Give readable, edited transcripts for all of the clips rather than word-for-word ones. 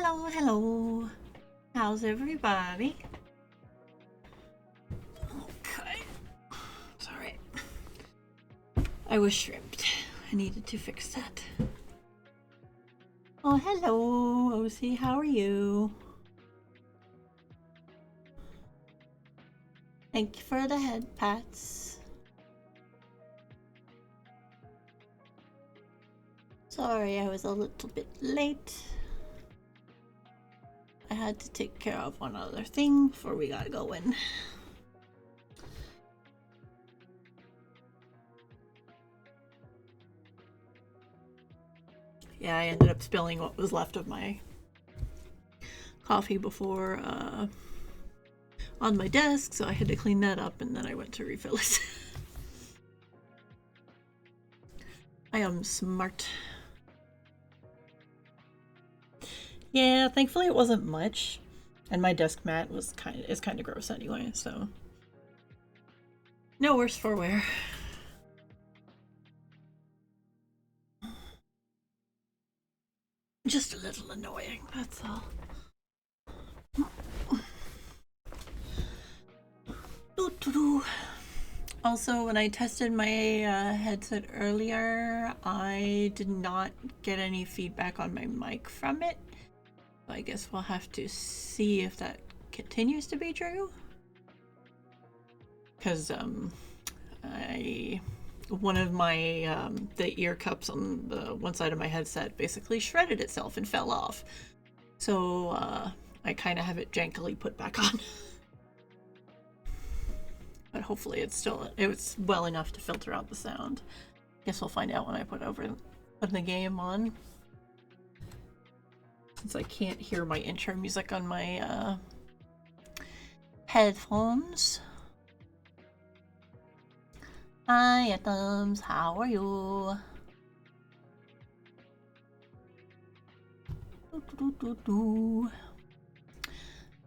Hello, hello. How's everybody? Okay. Sorry. I was shrimped. I needed to fix that. Oh, hello, OC. How are you? Thank you for the head pats. Sorry, I was a little bit late. I had to take care of one other thing before we got going. Yeah, I ended up spilling what was left of my coffee before on my desk, so I had to clean that up, and then I went to refill it. I am smart. Yeah, thankfully it wasn't much, and my desk mat was kind of gross anyway, so no worse for wear. Just a little annoying, that's all. Also, when I tested my headset earlier, I did not get any feedback on my mic from it. So I guess we'll have to see if that continues to be true. Because one of my the ear cups on the one side of my headset basically shredded itself and fell off. So I kind of have it jankily put back on. But hopefully it's well enough to filter out the sound. Guess we'll find out when I put the game on. Since I can't hear my intro music on my headphones. Hi, Atoms. How are you?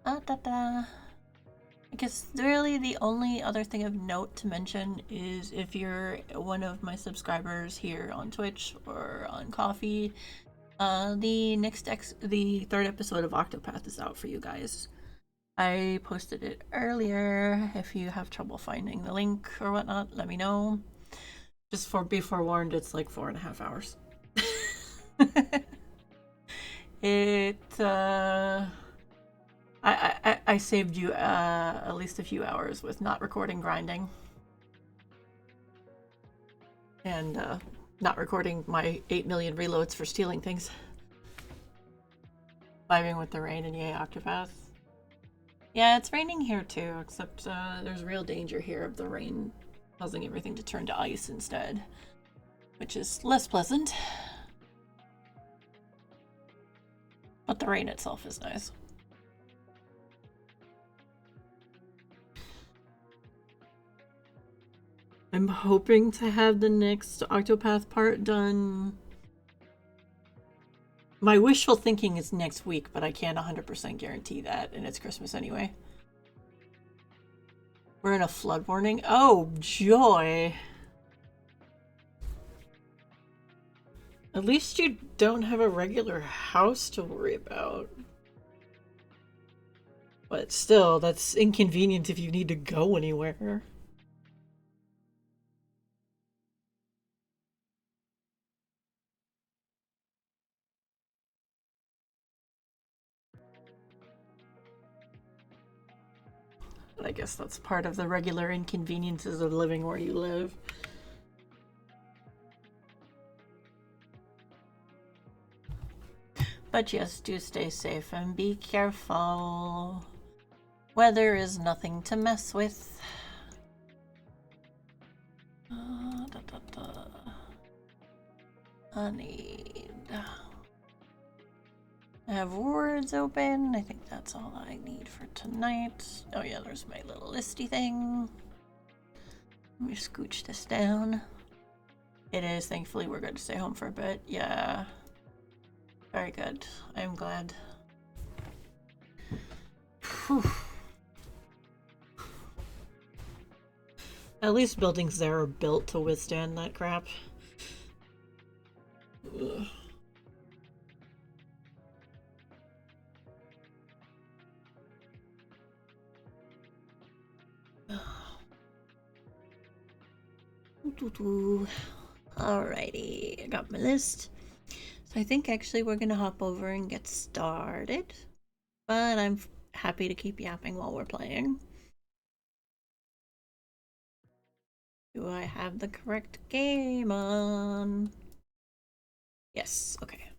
I guess really the only other thing of note to mention is if you're one of my subscribers here on Twitch or on Coffee, the third episode of Octopath is out for you guys. I posted it earlier. If you have trouble finding the link or whatnot, let me know. Just be forewarned, it's like 4.5 hours. I saved you at least a few hours with not recording grinding. And not recording my 8 million reloads for stealing things. Vibing with the rain and yay, Octopath. Yeah, it's raining here too, except there's real danger here of the rain causing everything to turn to ice instead, which is less pleasant. But the rain itself is nice. I'm hoping to have the next Octopath part done. My wishful thinking is next week, but I can't 100% guarantee that, and it's Christmas anyway. We're in a flood warning? Oh, joy! At least you don't have a regular house to worry about. But still, that's inconvenient if you need to go anywhere. But I guess that's part of the regular inconveniences of living where you live. But yes, do stay safe and be careful. Weather is nothing to mess with. I have words open. I think that's all I need for tonight. Oh yeah, there's my little listy thing. Let me scooch this down. It is. Thankfully, we're good to stay home for a bit. Yeah. Very good. I'm glad. Whew. At least buildings there are built to withstand that crap. Ugh. Alrighty, I got my list. So I think actually we're gonna hop over and get started. But I'm happy to keep yapping while we're playing. Do I have the correct game on? Yes, okay.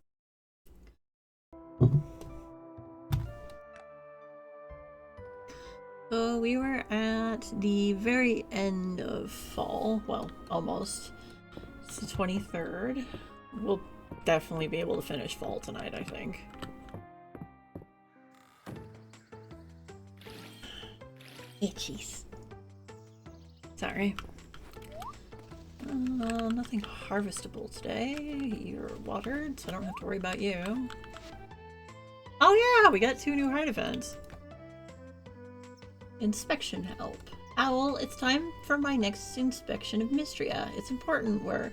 So we were at the very end of fall. Well, almost. It's the 23rd. We'll definitely be able to finish fall tonight, I think. Itchies. Sorry. Nothing harvestable today. You're watered, so I don't have to worry about you. Oh yeah, we got 2 new hard events. Inspection help. Owl, it's time for my next inspection of Mistria. It's important work.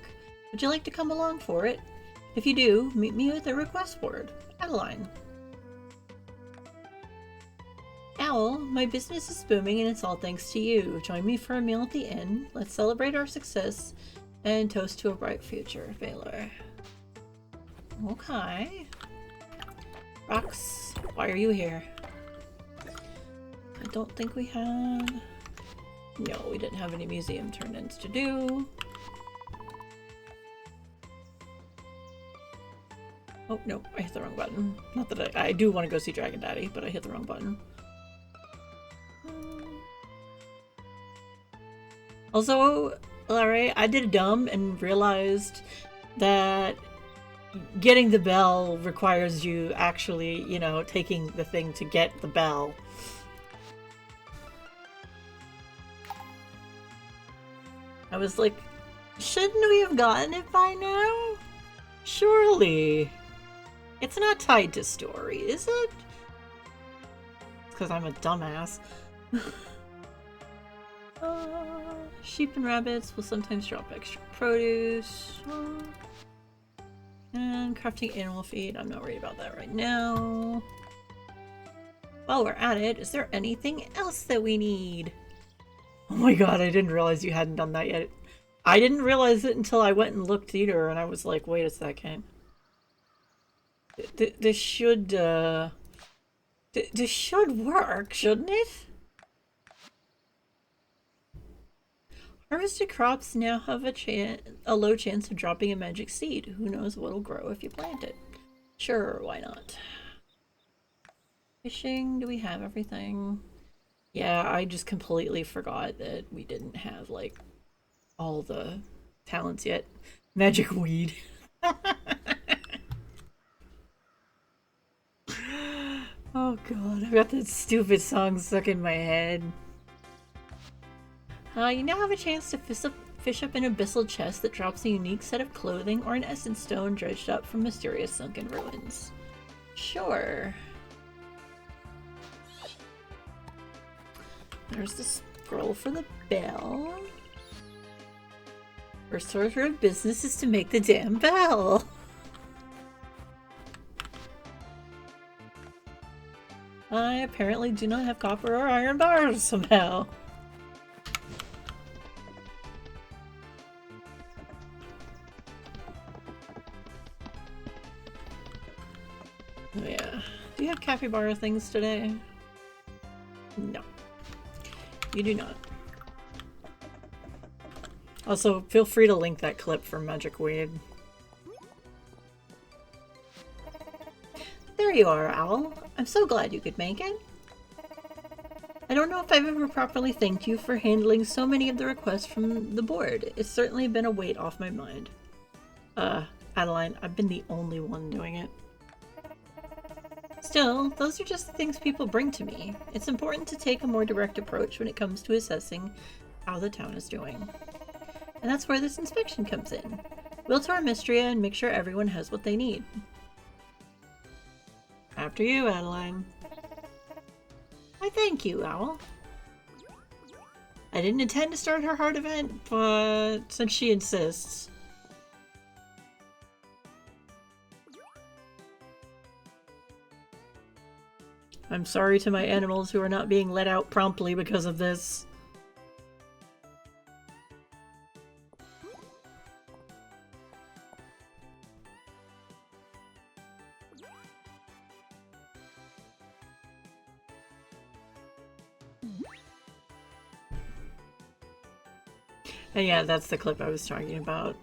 Would you like to come along for it? If you do, meet me at the request board. Adeline. Owl, my business is booming and it's all thanks to you. Join me for a meal at the inn. Let's celebrate our success and toast to a bright future. Valor. Okay. Rox, why are you here? I don't think we had... No, we didn't have any museum turn-ins to do. Oh, no, I hit the wrong button. Not that I do want to go see Dragon Daddy, but I hit the wrong button. Also, Larry, I did dumb and realized that getting the bell requires you actually, you know, taking the thing to get the bell. I was like, shouldn't we have gotten it by now? Surely. It's not tied to story, is it? It's because I'm a dumbass. Sheep and rabbits will sometimes drop extra produce. And crafting animal feed, I'm not worried about that right now. While we're at it, is there anything else that we need? Oh my god, I didn't realize you hadn't done that yet. I didn't realize it until I went and looked either, and I was like, wait a second. This should, this should work, shouldn't it? Harvested crops now have a low chance of dropping a magic seed. Who knows what'll grow if you plant it? Sure, why not? Fishing, do we have everything? Yeah, I just completely forgot that we didn't have, like, all the talents yet. Magic weed. Oh god, I've got that stupid song stuck in my head. You now have a chance to fish up an abyssal chest that drops a unique set of clothing or an essence stone dredged up from mysterious sunken ruins. Sure. There's the scroll for the bell. First order of business is to make the damn bell. I apparently do not have copper or iron bars somehow. Oh yeah. Do you have capybara things today? No. You do not. Also, feel free to link that clip for Magic Weed. There you are, Owl. I'm so glad you could make it. I don't know if I've ever properly thanked you for handling so many of the requests from the board. It's certainly been a weight off my mind. Adeline, I've been the only one doing it. Still, those are just the things people bring to me. It's important to take a more direct approach when it comes to assessing how the town is doing. And that's where this inspection comes in. We'll tour Mistria and make sure everyone has what they need. After you, Adeline. Why, thank you, Owl. I didn't intend to start her hard event, but since she insists. I'm sorry to my animals who are not being let out promptly because of this. And yeah, that's the clip I was talking about.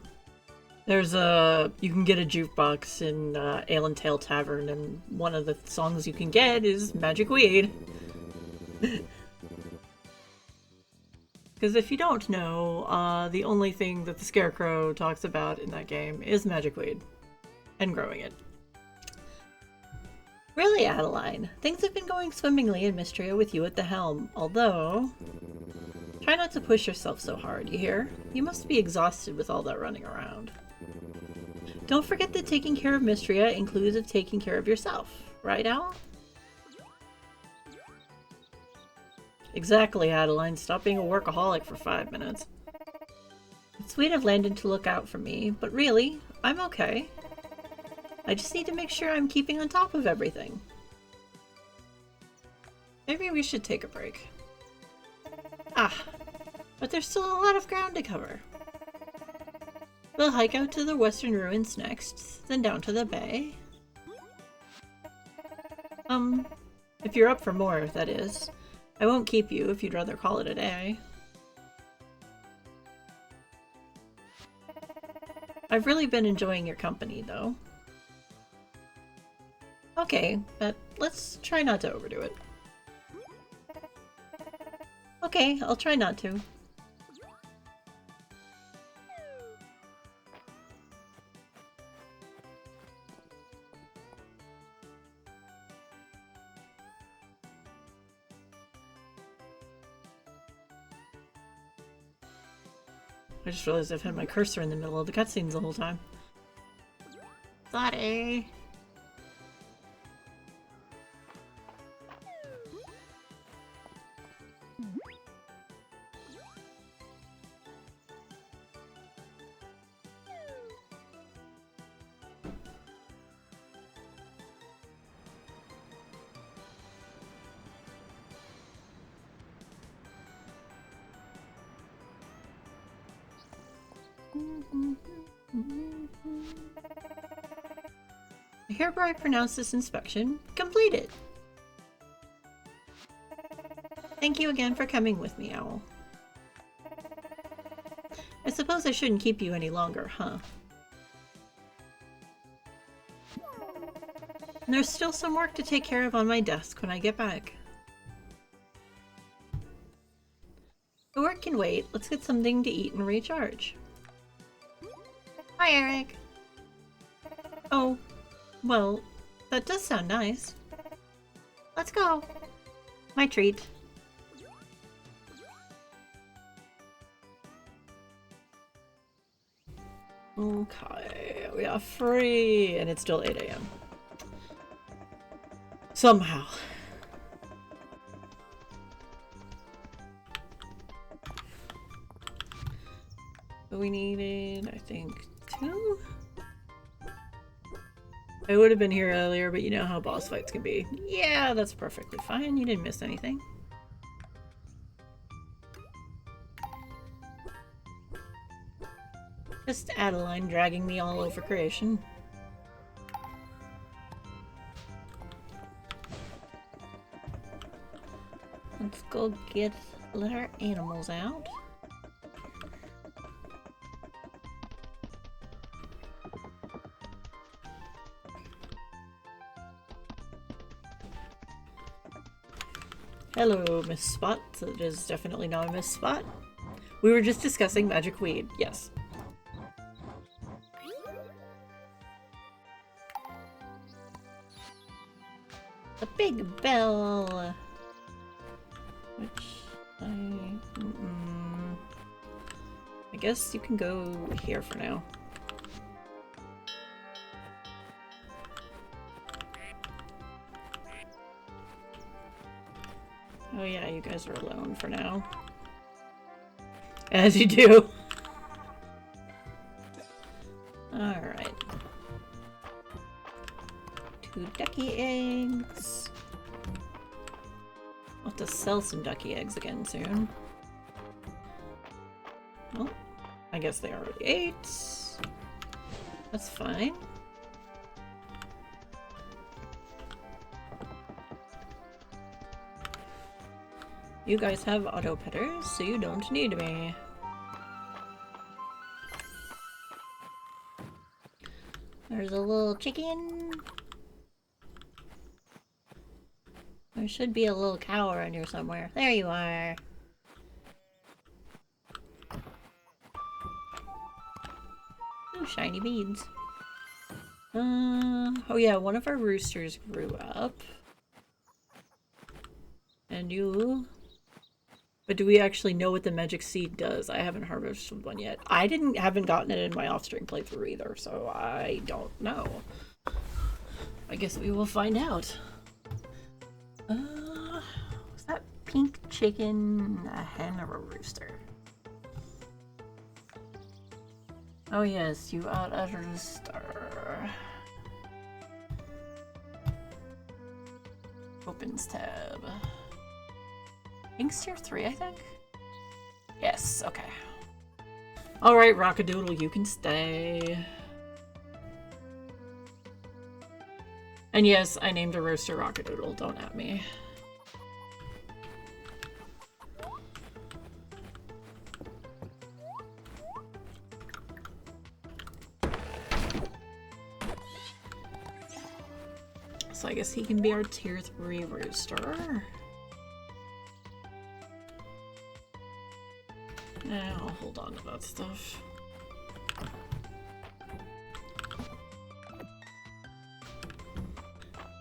There's a... You can get a jukebox in Ale and Tail Tavern, and one of the songs you can get is Magic Weed. Because if you don't know, the only thing that the Scarecrow talks about in that game is Magic Weed. And growing it. Really, Adeline, things have been going swimmingly in Mistria with you at the helm, although... Try not to push yourself so hard, you hear? You must be exhausted with all that running around. Don't forget that taking care of Mistria includes taking care of yourself. Right, Al? Exactly, Adeline. Stop being a workaholic for 5 minutes. It's sweet of Landon to look out for me, but really, I'm okay. I just need to make sure I'm keeping on top of everything. Maybe we should take a break. Ah, but there's still a lot of ground to cover. We'll hike out to the western ruins next, then down to the bay. If you're up for more, that is. I won't keep you if you'd rather call it a day. I've really been enjoying your company, though. Okay, but let's try not to overdo it. Okay, I'll try not to. I just realized I've had my cursor in the middle of the cutscenes the whole time. Sorry. I hereby pronounce this inspection completed. Thank you again for coming with me, Owl. I suppose I shouldn't keep you any longer, huh? And there's still some work to take care of on my desk when I get back. The work can wait. Let's get something to eat and recharge. Hi, Eric. Oh, well, that does sound nice. Let's go. My treat. Okay, we are free, and it's still 8 AM. Somehow. But we needed, I think, 2? I would have been here earlier, but you know how boss fights can be. Yeah, that's perfectly fine. You didn't miss anything. Just Adeline dragging me all over creation. Let's go let our animals out. Hello, Miss Spot. It is definitely not a Miss Spot. We were just discussing magic weed, yes. The big bell! Which I guess you can go here for now. Oh yeah, you guys are alone for now. As you do. Alright. 2 ducky eggs. I'll have to sell some ducky eggs again soon. Well, I guess they already ate. That's fine. You guys have auto petters, so you don't need me. There's a little chicken. There should be a little cow around here somewhere. There you are. Oh, shiny beads. Oh yeah, one of our roosters grew up. And you... But do we actually know what the magic seed does? I haven't harvested one yet. I haven't gotten it in my offstream playthrough either, so I don't know. I guess we will find out. Was that pink chicken a hen or a rooster? Oh yes, you out a rooster. Opens tab. Pink's tier 3, I think? Yes, okay. Alright, Rockadoodle, you can stay. And yes, I named a rooster Rockadoodle, don't at me. So I guess he can be our tier 3 rooster. Now, I'll hold on to that stuff.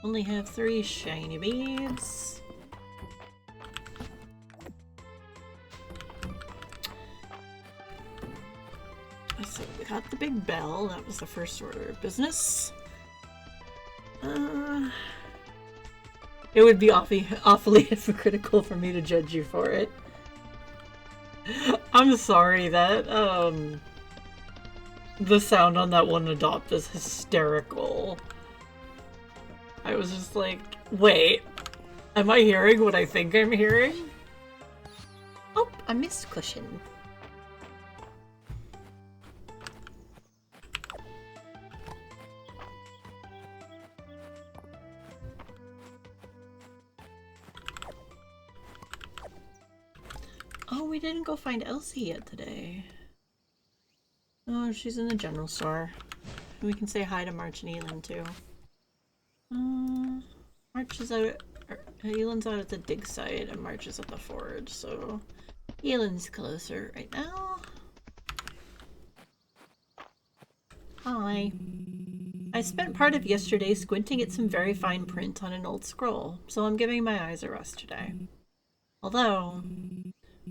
Only have 3 shiny beads. So we got the big bell. That was the first order of business. It would be awfully hypocritical for me to judge you for it. I'm sorry that, the sound on that one adopt is hysterical. I was just like, wait, am I hearing what I think I'm hearing? Oh, a mist cushion. Oh, we didn't go find Elsie yet today. Oh, she's in the general store. We can say hi to March and Elin too. March is out, Elin's out at the dig site and March is at the forge, so Elin's closer right now. Hi. I spent part of yesterday squinting at some very fine print on an old scroll, so I'm giving my eyes a rest today. Although,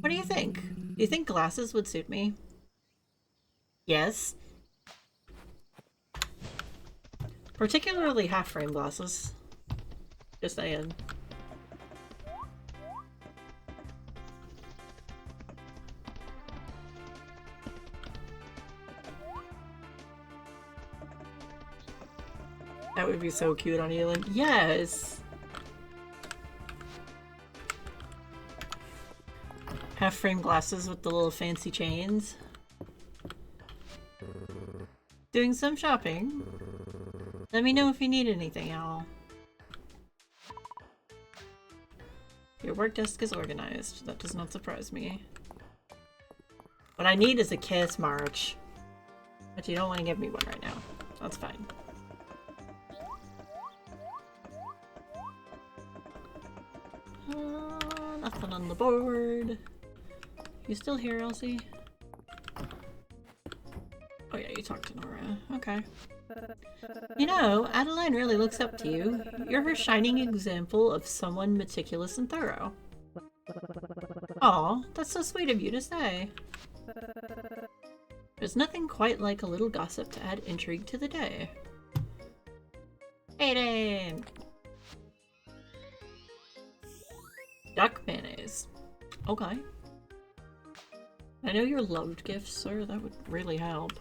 what do you think? Do you think glasses would suit me? Yes. Particularly half-frame glasses. Just saying. That would be so cute on Elin. Yes! Half-frame glasses with the little fancy chains. Doing some shopping. Let me know if you need anything, Owl. Your work desk is organized. That does not surprise me. What I need is a kiss, March. But you don't want to give me one right now. That's fine. Nothing on the board. You still here, Elsie? Oh yeah, you talked to Nora. Okay. You know, Adeline really looks up to you. You're her shining example of someone meticulous and thorough. Aw, that's so sweet of you to say. There's nothing quite like a little gossip to add intrigue to the day. Hayden! Duck mayonnaise. Okay. I know your loved gifts, sir. That would really help.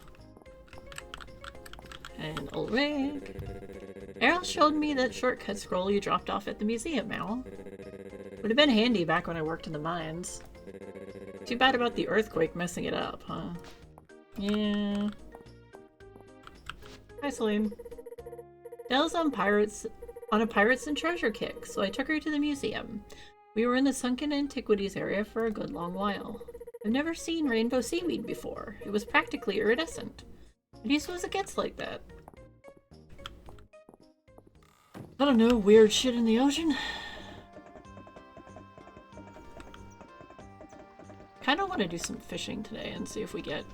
And old rig. Errol showed me that shortcut scroll you dropped off at the museum, Owl. Would have been handy back when I worked in the mines. Too bad about the earthquake messing it up, huh? Yeah. Hi, Celine. Del's on a pirates and treasure kick, so I took her to the museum. We were in the sunken antiquities area for a good long while. I've never seen rainbow seaweed before. It was practically iridescent. At least it gets like that. I don't know, weird shit in the ocean. Kind of want to do some fishing today and see if we get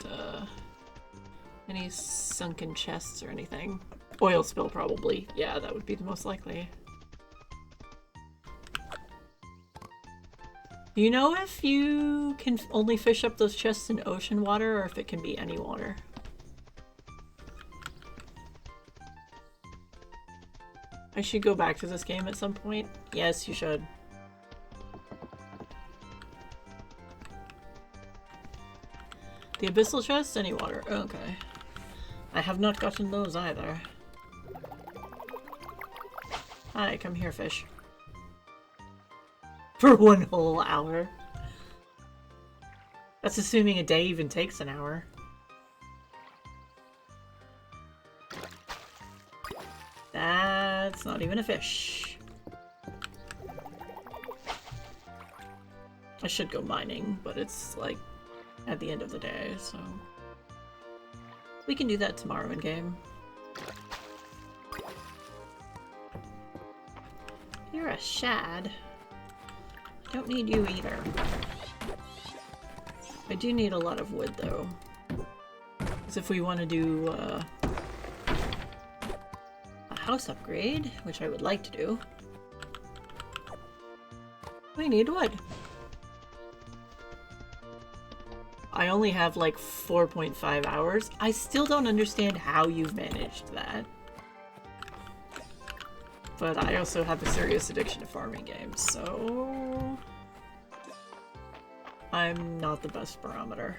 any sunken chests or anything. Oil spill, probably. Yeah, that would be the most likely. Do you know if you can only fish up those chests in ocean water or if it can be any water? I should go back to this game at some point. Yes, you should. The abyssal chest? Any water. Okay. I have not gotten those either. Hi, come here, fish. For 1 whole hour. That's assuming a day even takes an hour. That's not even a fish. I should go mining, but it's like at the end of the day, so we can do that tomorrow in game. You're a shad. Don't need you either. I do need a lot of wood though, because if we want to do a house upgrade, which I would like to do, we need wood. I only have like 4.5 hours. I still don't understand how you've managed that. But I also have a serious addiction to farming games, so I'm not the best barometer.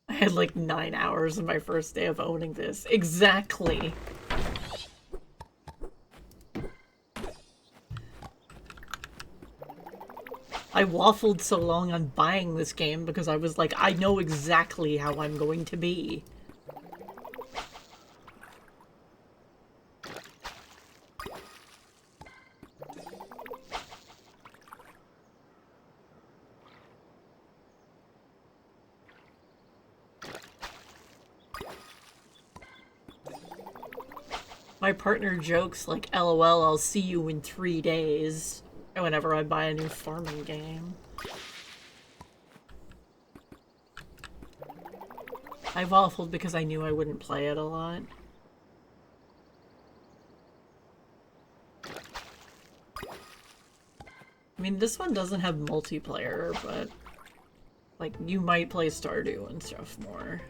I had like 9 hours in my first day of owning this. Exactly. I waffled so long on buying this game because I was like, I know exactly how I'm going to be. My partner jokes like, LOL, I'll see you in 3 days. Whenever I buy a new farming game. I waffled because I knew I wouldn't play it a lot. I mean, this one doesn't have multiplayer, but like, you might play Stardew and stuff more.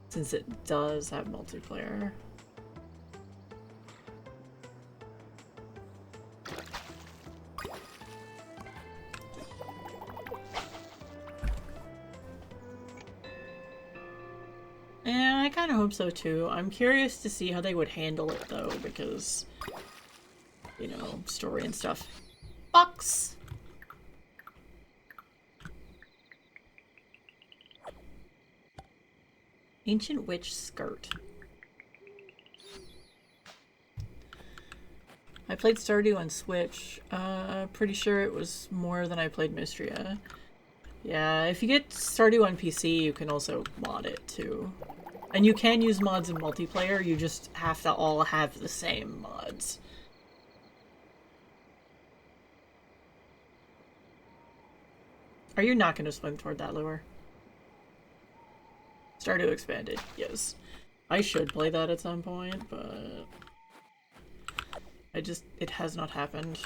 Since it does have multiplayer. Yeah, I kind of hope so too. I'm curious to see how they would handle it though, because, you know, story and stuff. Box! Ancient Witch Skirt. I played Stardew on Switch. Pretty sure it was more than I played Mistria. Yeah, if you get Stardew on PC, you can also mod it too. And you can use mods in multiplayer, you just have to all have the same mods. Are you not going to swim toward that lure? Stardew Expanded, yes. I should play that at some point, but it has not happened.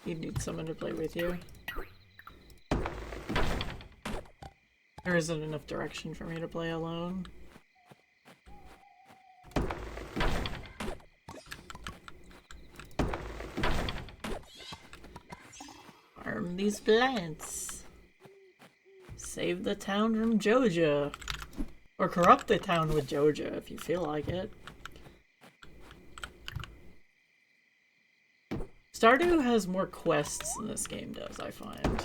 You need someone to play with you. There isn't enough direction for me to play alone. Farm these plants. Save the town from Joja. Or corrupt the town with Joja if you feel like it. Stardew has more quests than this game does, I find.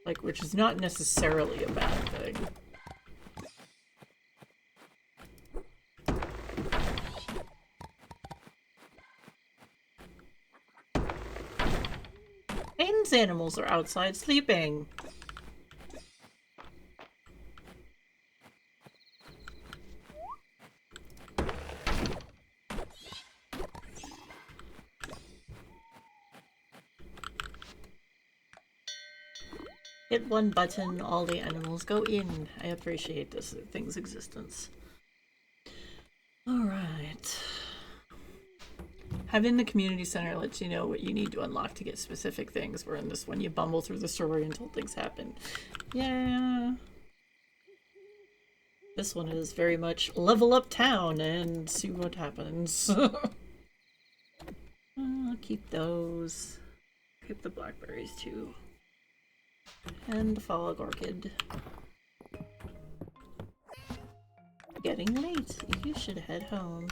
Like, which is not necessarily a bad thing. Hayden's animals are outside sleeping. Hit one button, all the animals go in. I appreciate this thing's existence. Alright. Having the community center lets you know what you need to unlock to get specific things, where in this one you bumble through the story until things happen. Yeah. This one is very much level up town and see what happens. I'll keep those. Keep the blackberries too. And the fog orchid. Getting late. You should head home.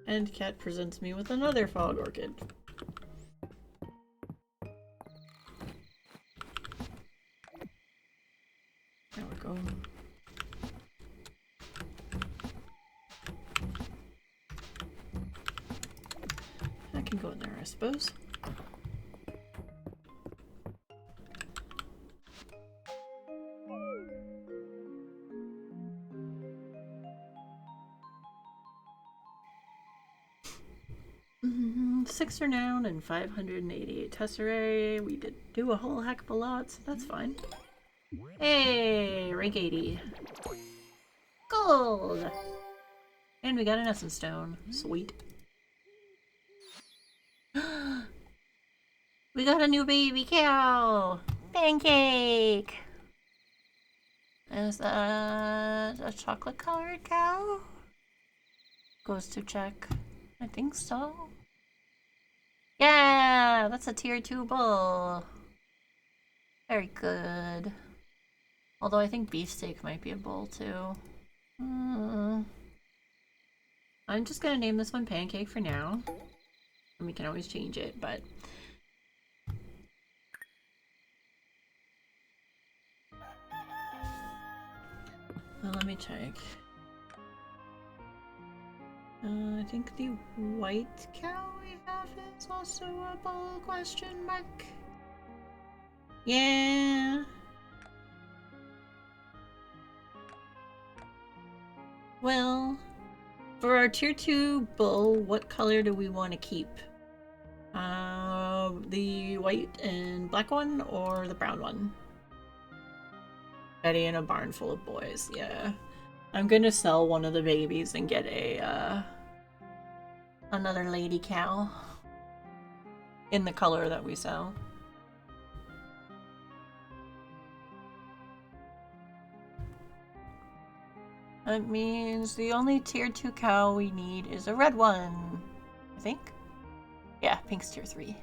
And Cat presents me with another fog orchid. There we go. I can go in there, I suppose. Six are down and 588 tesserae. We did do a whole heck of a lot, so that's fine. Hey, rank 80. Gold! And we got an essence stone. Sweet. We got a new baby cow! Pancake! Is that a chocolate colored cow? Goes to check. I think so. Yeah! That's a tier 2 bull. Very good. Although I think beefsteak might be a bull too. I'm just gonna name this one Pancake for now. And we can always change it, but... Well, let me check. I think the white cow we have is also a bull, question mark. Yeah. Well, for our tier 2 bull, what color do we want to keep? The white and black one or the brown one? Betty in a barn full of boys, yeah. I'm gonna sell one of the babies and get a, another lady cow in the color that we sell. That means the only tier 2 cow we need is a red one, I think. Yeah, pink's tier 3.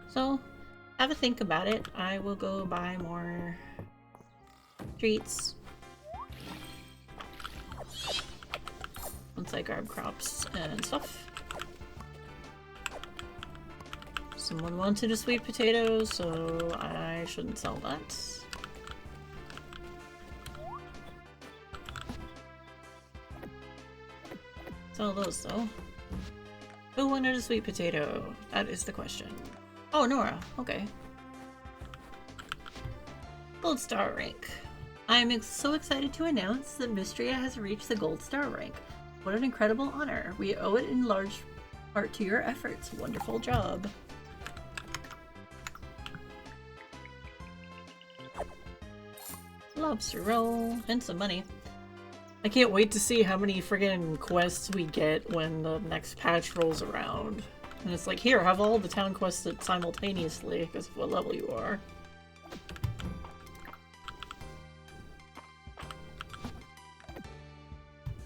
So, have a think about it. I will go buy more treats once I grab crops and stuff. Someone wanted a sweet potato, so I shouldn't sell that. Sell those though. Who wanted a sweet potato? That is the question. Oh, Nora. Okay. Gold star rank. I'm so excited to announce that Mistria has reached the gold star rank. What an incredible honor. We owe it in large part to your efforts. Wonderful job. Lobster roll and some money. I can't wait to see how many friggin' quests we get when the next patch rolls around. And it's like, here, have all the town quests simultaneously because of what level you are.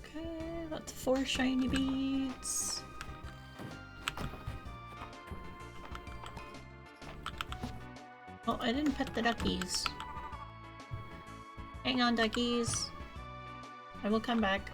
Okay, that's 4 shiny beads. Oh, I didn't pet the duckies. Hang on, duckies. I will come back.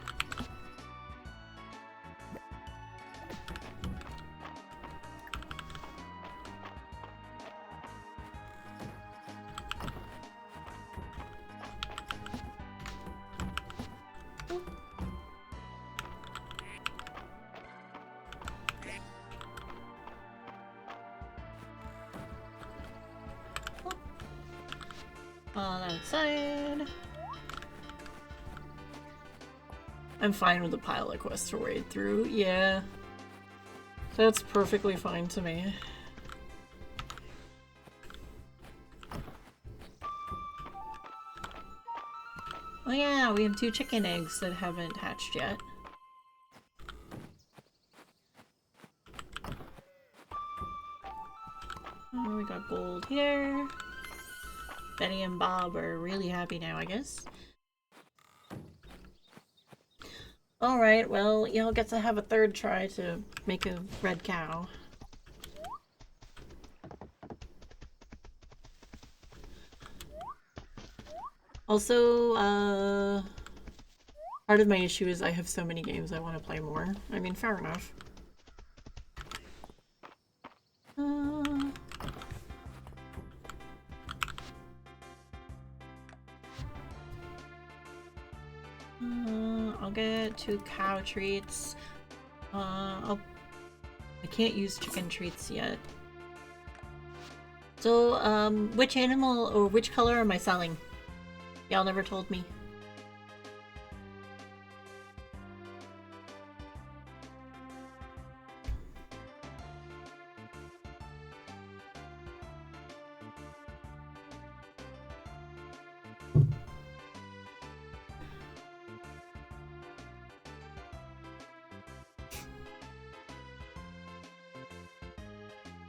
All outside. I'm fine with the pile of quests to wade through. Yeah. That's perfectly fine to me. Oh yeah, we have 2 chicken eggs that haven't hatched yet. Oh, we got gold here. Betty and Bob are really happy now, I guess. Alright, well, y'all get to have a 3rd try to make a red cow. Also, part of my issue is I have so many games I want to play more. I mean, fair enough. I'll get 2 cow treats. I can't use chicken treats yet. So, which animal or which color am I selling? Y'all never told me.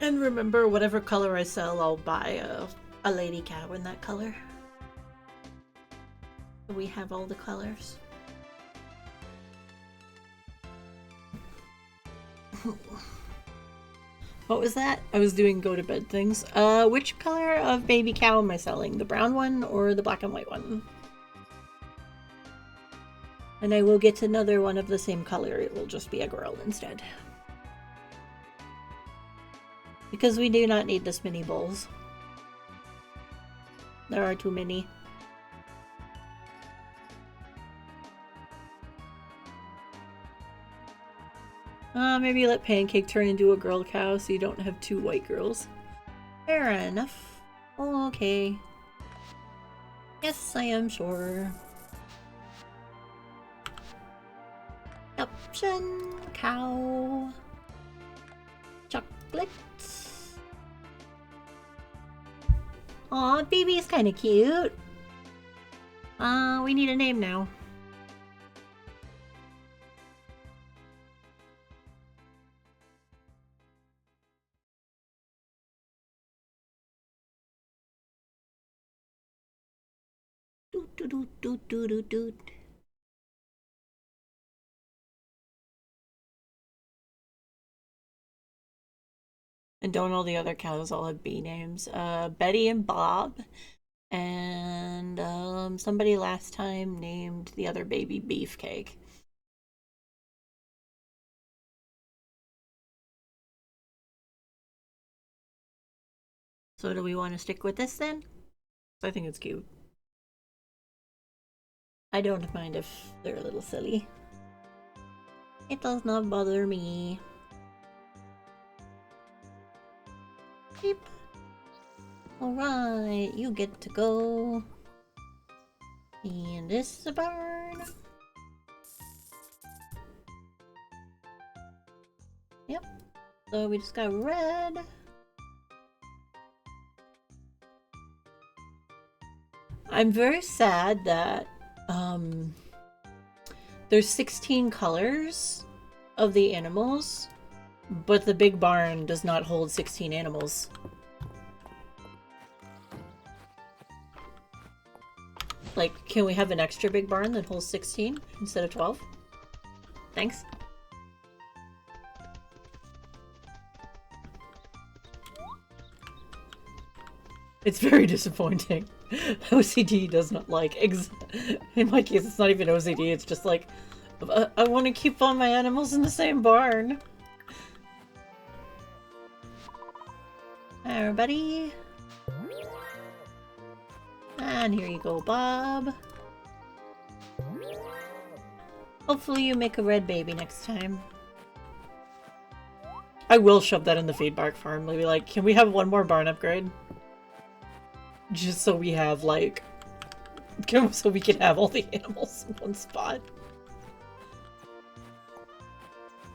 And remember, whatever color I sell, I'll buy a lady cow in that color. We have all the colors. What was that? I was doing go to bed things. Which color of baby cow am I selling? The brown one or the black and white one? And I will get another one of the same color. It will just be a girl instead. Because we do not need this many bulls. There are too many. Maybe let Pancake turn into a girl cow so you don't have 2 white girls. Fair enough. Okay. Yes, I am sure. Option cow. Chocolate. Aw, baby's kinda cute. We need a name now. Doot doot doot doot doot doot doot. And don't all the other cows all have B names? Betty and Bob. And somebody last time named the other baby Beefcake. So do we want to stick with this then? I think it's cute. I don't mind if they're a little silly. It does not bother me. Beep. Alright, you get to go. And this is a barn. Yep. So we just got red. I'm very sad that there's 16 colors of the animals, but the big barn does not hold 16 animals. Like, can we have an extra big barn that holds 16 instead of 12? Thanks. It's very disappointing. OCD does not like... In my case, it's not even OCD, it's just like... I want to keep all my animals in the same barn. There, buddy. And here you go, Bob. Hopefully you make a red baby next time. I will shove that in the feed bark farm. Maybe like, can we have one more barn upgrade? Just so we have like... so we can have all the animals in one spot.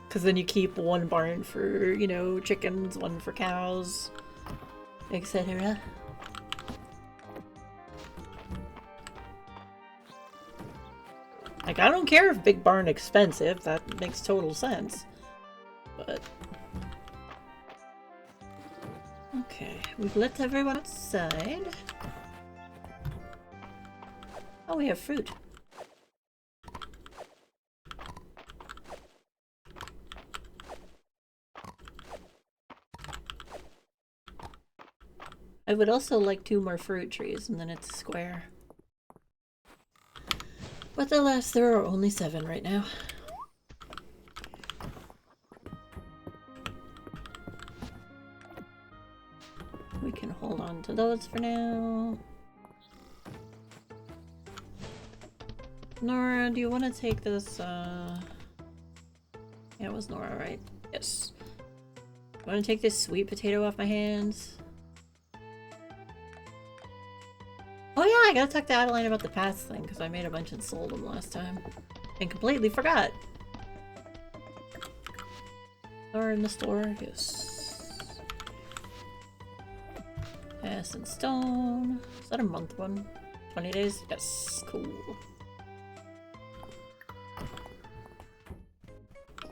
Because then you keep one barn for, you know, chickens, one for cows, etc. Like, I don't care if big barn expensive, that makes total sense. But... Okay, we've let everyone outside. Oh, we have fruit. I would also like 2 more fruit trees, and then it's a square. But alas, there are only 7 right now. We can hold on to those for now. Nora, do you want to take this, Yeah, it was Nora, right? Yes. Want to take this sweet potato off my hands? Oh yeah, I gotta talk to Adeline about the pass thing, because I made a bunch and sold them last time. And completely forgot. Or in the store, yes. Pass and stone. Is that a month one? 20 days? Yes, cool.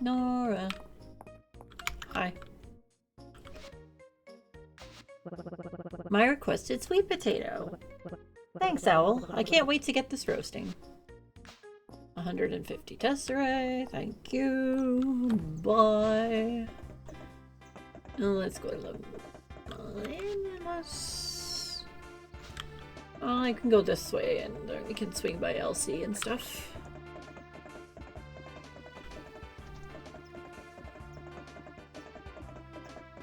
Nora. Hi. My requested sweet potato. Thanks, Owl. I can't wait to get this roasting. 150 tesserae. Thank you. Bye. Now let's go to Limitless. I can go this way and we can swing by LC and stuff.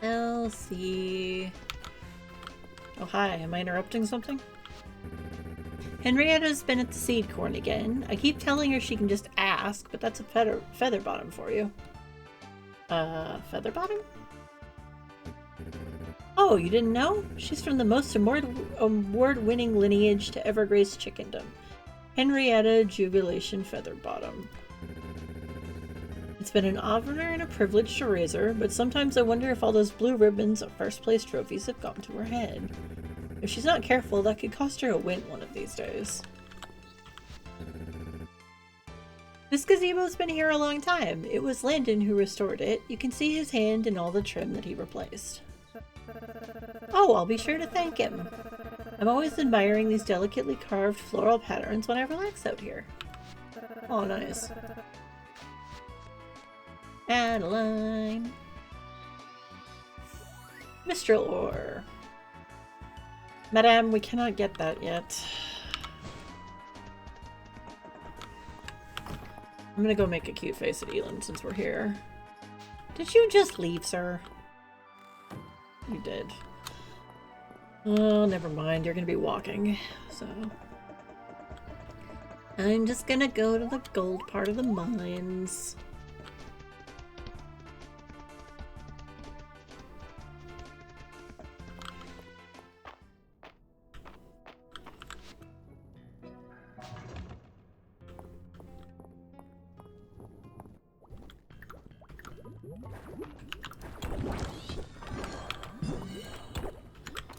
LC. Oh, hi. Am I interrupting something? Henrietta's been at the seed corn again. I keep telling her she can just ask, but that's a feather bottom for you. Feather bottom? Oh, you didn't know? She's from the most award-winning lineage to ever grace Chickendom. Henrietta Jubilation Featherbottom. It's been an honor and a privilege to raise her, but sometimes I wonder if all those blue ribbons of first-place trophies have gone to her head. If she's not careful, that could cost her a win one of these days. This gazebo's been here a long time. It was Landon who restored it. You can see his hand in all the trim that he replaced. Oh, I'll be sure to thank him. I'm always admiring these delicately carved floral patterns when I relax out here. Oh, nice. Adeline. Mistral ore. Madame, we cannot get that yet. I'm gonna go make a cute face at Elin since we're here. Did you just leave, sir? You did. Oh, never mind. You're gonna be walking, so... I'm just gonna go to the gold part of the mines.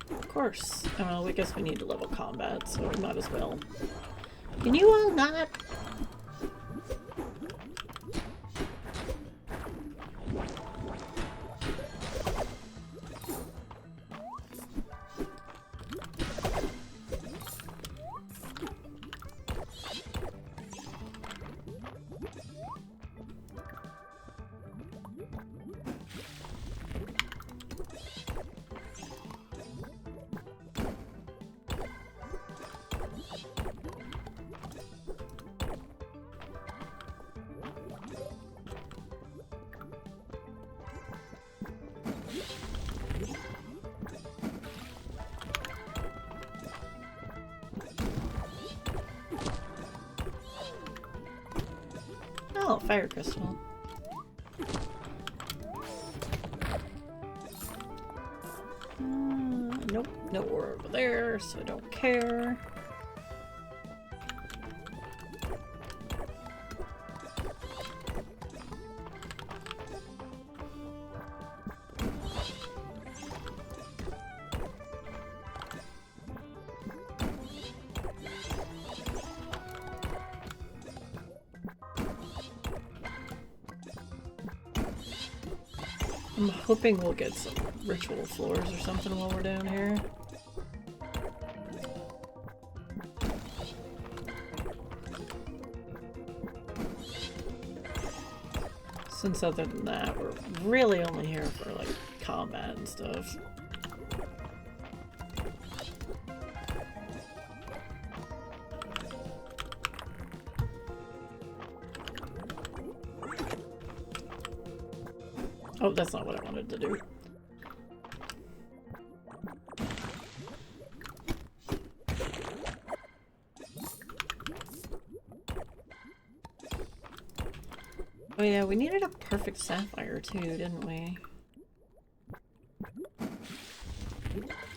Of course. Well, I guess we need to level combat, so we might as well. Can you all not? fire crystal. Nope, no ore over there, so I don't care. I'm hoping we'll get some ritual floors or something while we're down here. Since other than that, we're really only here for like combat and stuff. Oh, that's not what I wanted to do. Oh yeah, we needed a perfect sapphire too, didn't we?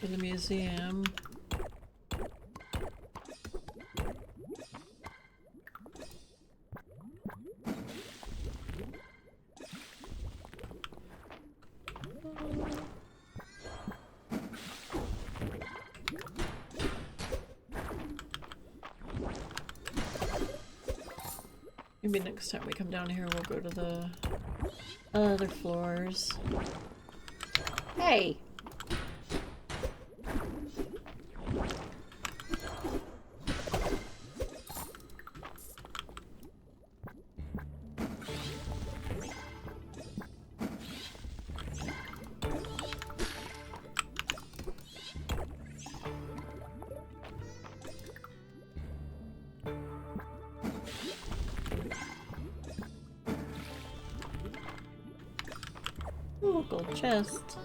For the museum. Maybe next time we come down here we'll go to the other floors. Hey! Ooh, gold chest.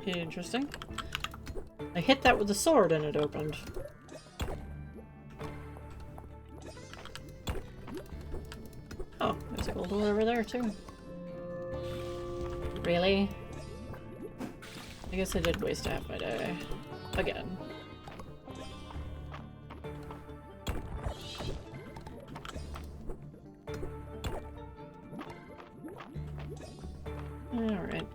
Interesting. I hit that with the sword and it opened. Oh, there's a gold door over there too. Really? I guess I did waste half my day. Again. Alright.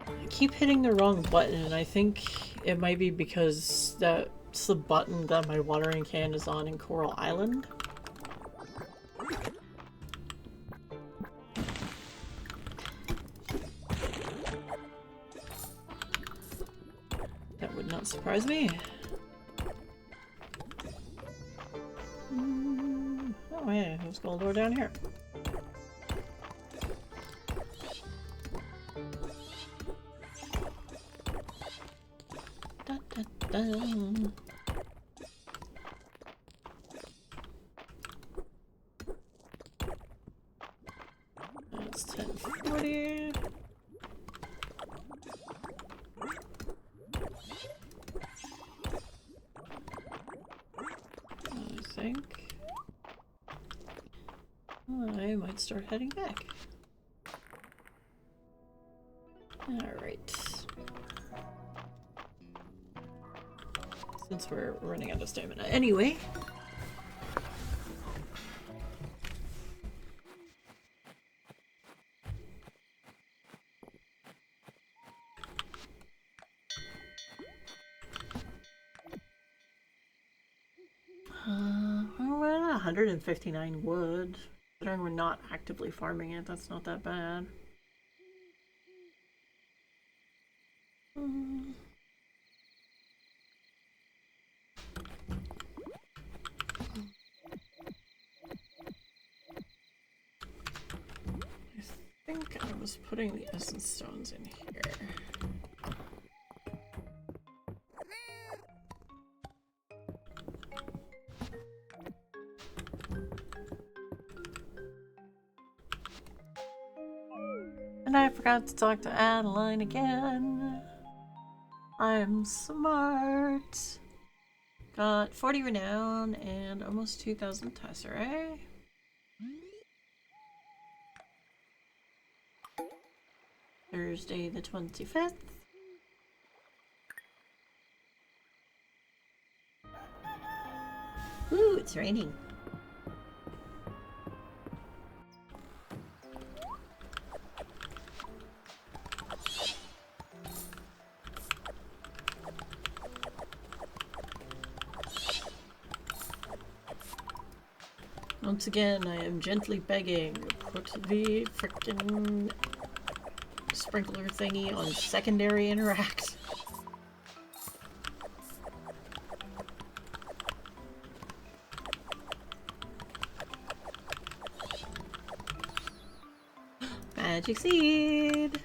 I keep hitting the wrong button, and I think it might be because that's the button that my watering can is on in Coral Island. That would not surprise me. Oh yeah, there's a gold door down here. That's 1040. I think I might start heading back. Alright. Since we're running out of stamina anyway. 159 wood. Considering we're not actively farming it, that's not that bad. I think I was putting the essence stones in here. And I forgot to talk to Adeline again. I'm smart. Got 40 renown and almost 2,000 tesserae. Thursday the 25th. Ooh, it's raining. Once again, I am gently begging, put the frickin' sprinkler thingy on secondary interact. Magic seed!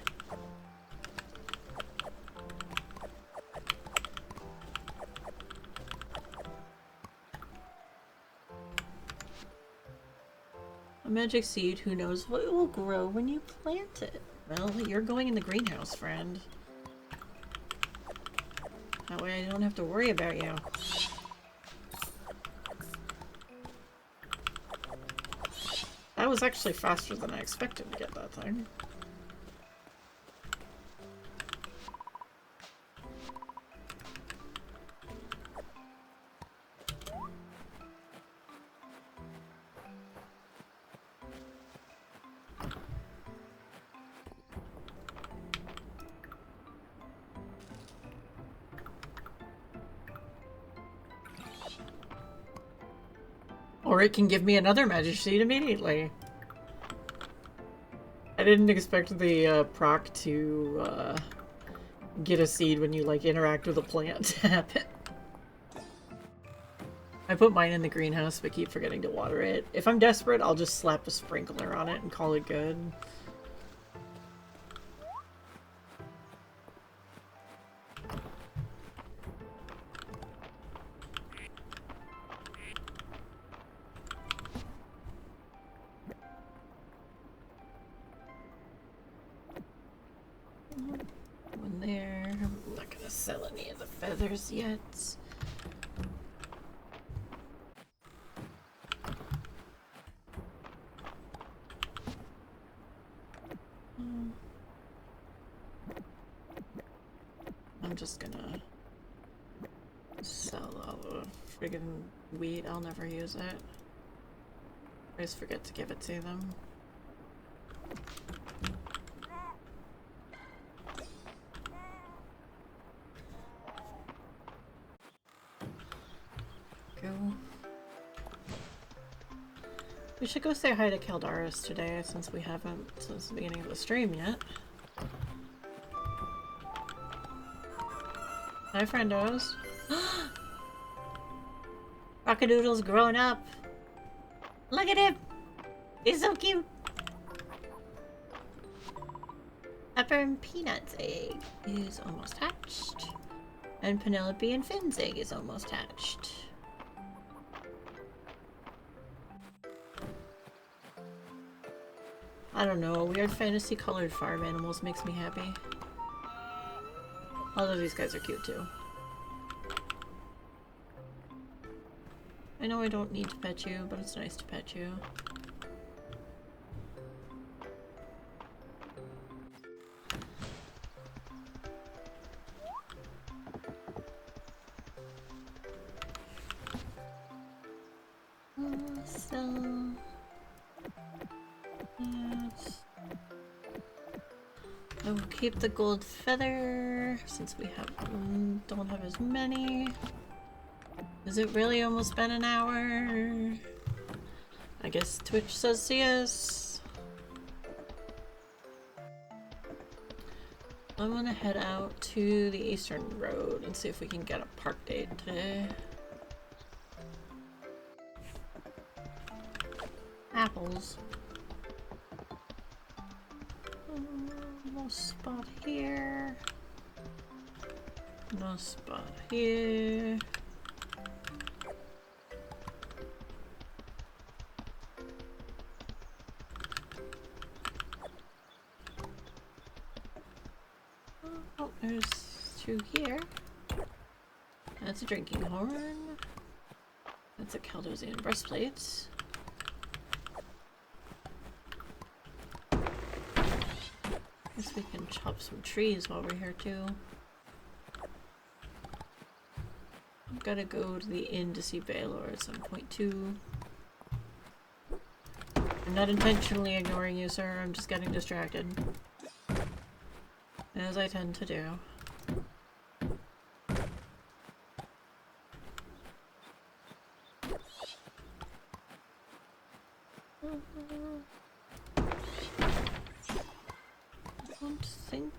A magic seed, who knows what it will grow when you plant it? Well, you're going in the greenhouse, friend. That way I don't have to worry about you. That was actually faster than I expected to get that thing. Or it can give me another magic seed immediately. I didn't expect the proc to get a seed when you like interact with a plant to happen. I put mine in the greenhouse but keep forgetting to water it. If I'm desperate, I'll just slap a sprinkler on it and call it good. One there. I'm not gonna sell any of the feathers yet. I'm just gonna sell all the friggin' wheat. I'll never use it. I just forget to give it to them. Go. We should go say hi to Caldaris today, since we haven't since the beginning of the stream yet. Hi, friendos. Rockadoodle's growing up. Look at him! He's so cute! Pepper and Peanut's egg is almost hatched. And Penelope and Finn's egg is almost hatched. I don't know, weird fantasy colored farm animals makes me happy. Although these guys are cute too. I know I don't need to pet you, but it's nice to pet you. So... I will keep the gold feather, since we have don't have as many. Has it really almost been an hour? I guess Twitch says yes. I'm gonna head out to the Eastern Road and see if we can get a park date today. Apples. No spot here. No spot here. Oh, there's two here. That's a drinking horn. That's a Caldosian breastplate. Guess we can chop some trees while we're here too. I've gotta go to the inn to see Baylor at some point too. I'm not intentionally ignoring you, sir. I'm just getting distracted. As I tend to do. I don't think...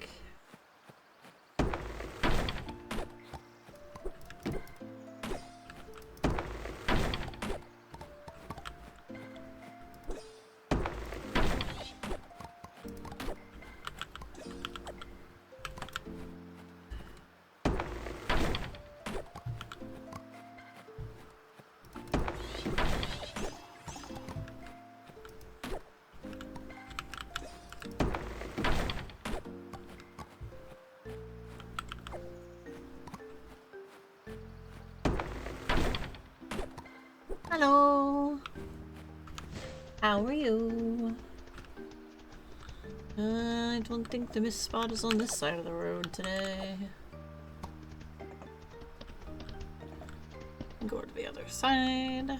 Hello! How are you? I don't think the mist spot is on this side of the road today. Go to the other side.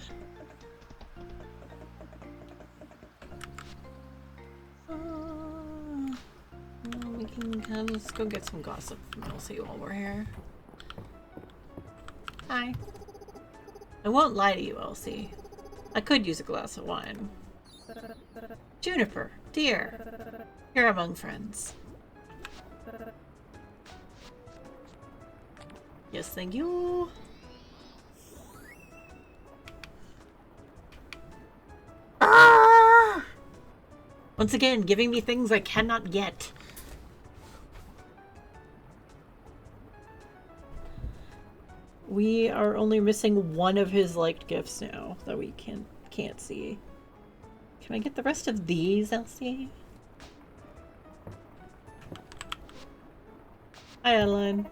We can let's go get some gossip from Elsie while we're here. Hi. I won't lie to you, Elsie. I could use a glass of wine. Juniper, dear, you're among friends. Yes, thank you. Ah! Once again, giving me things I cannot get. We are only missing one of his liked gifts now that we can't see. Can I get the rest of these, Elsie? Hi, Adeline.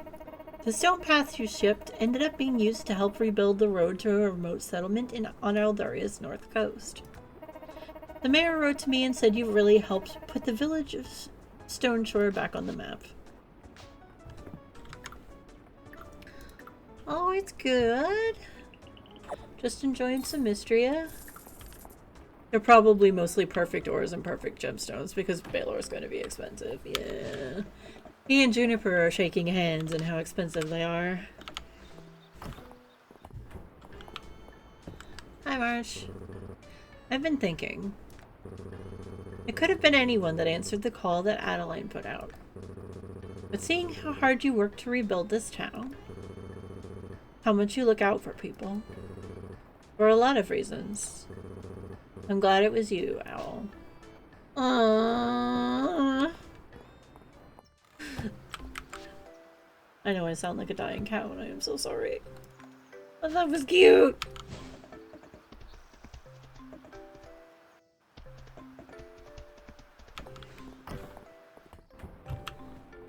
The stone path you shipped ended up being used to help rebuild the road to a remote settlement on Eldaria's north coast. The mayor wrote to me and said you really helped put the village of Stoneshore back on the map. Oh, it's good. Just enjoying some Mistria. They're probably mostly perfect ores and perfect gemstones because Baylor is going to be expensive. Yeah. Me and Juniper are shaking hands and how expensive they are. Hi, Marsh. I've been thinking. It could have been anyone that answered the call that Adeline put out. But seeing how hard you worked to rebuild this town, how much you look out for people, for a lot of reasons, I'm glad it was you, Owl. Aww. I know I sound like a dying cow and I am so sorry. But that was cute!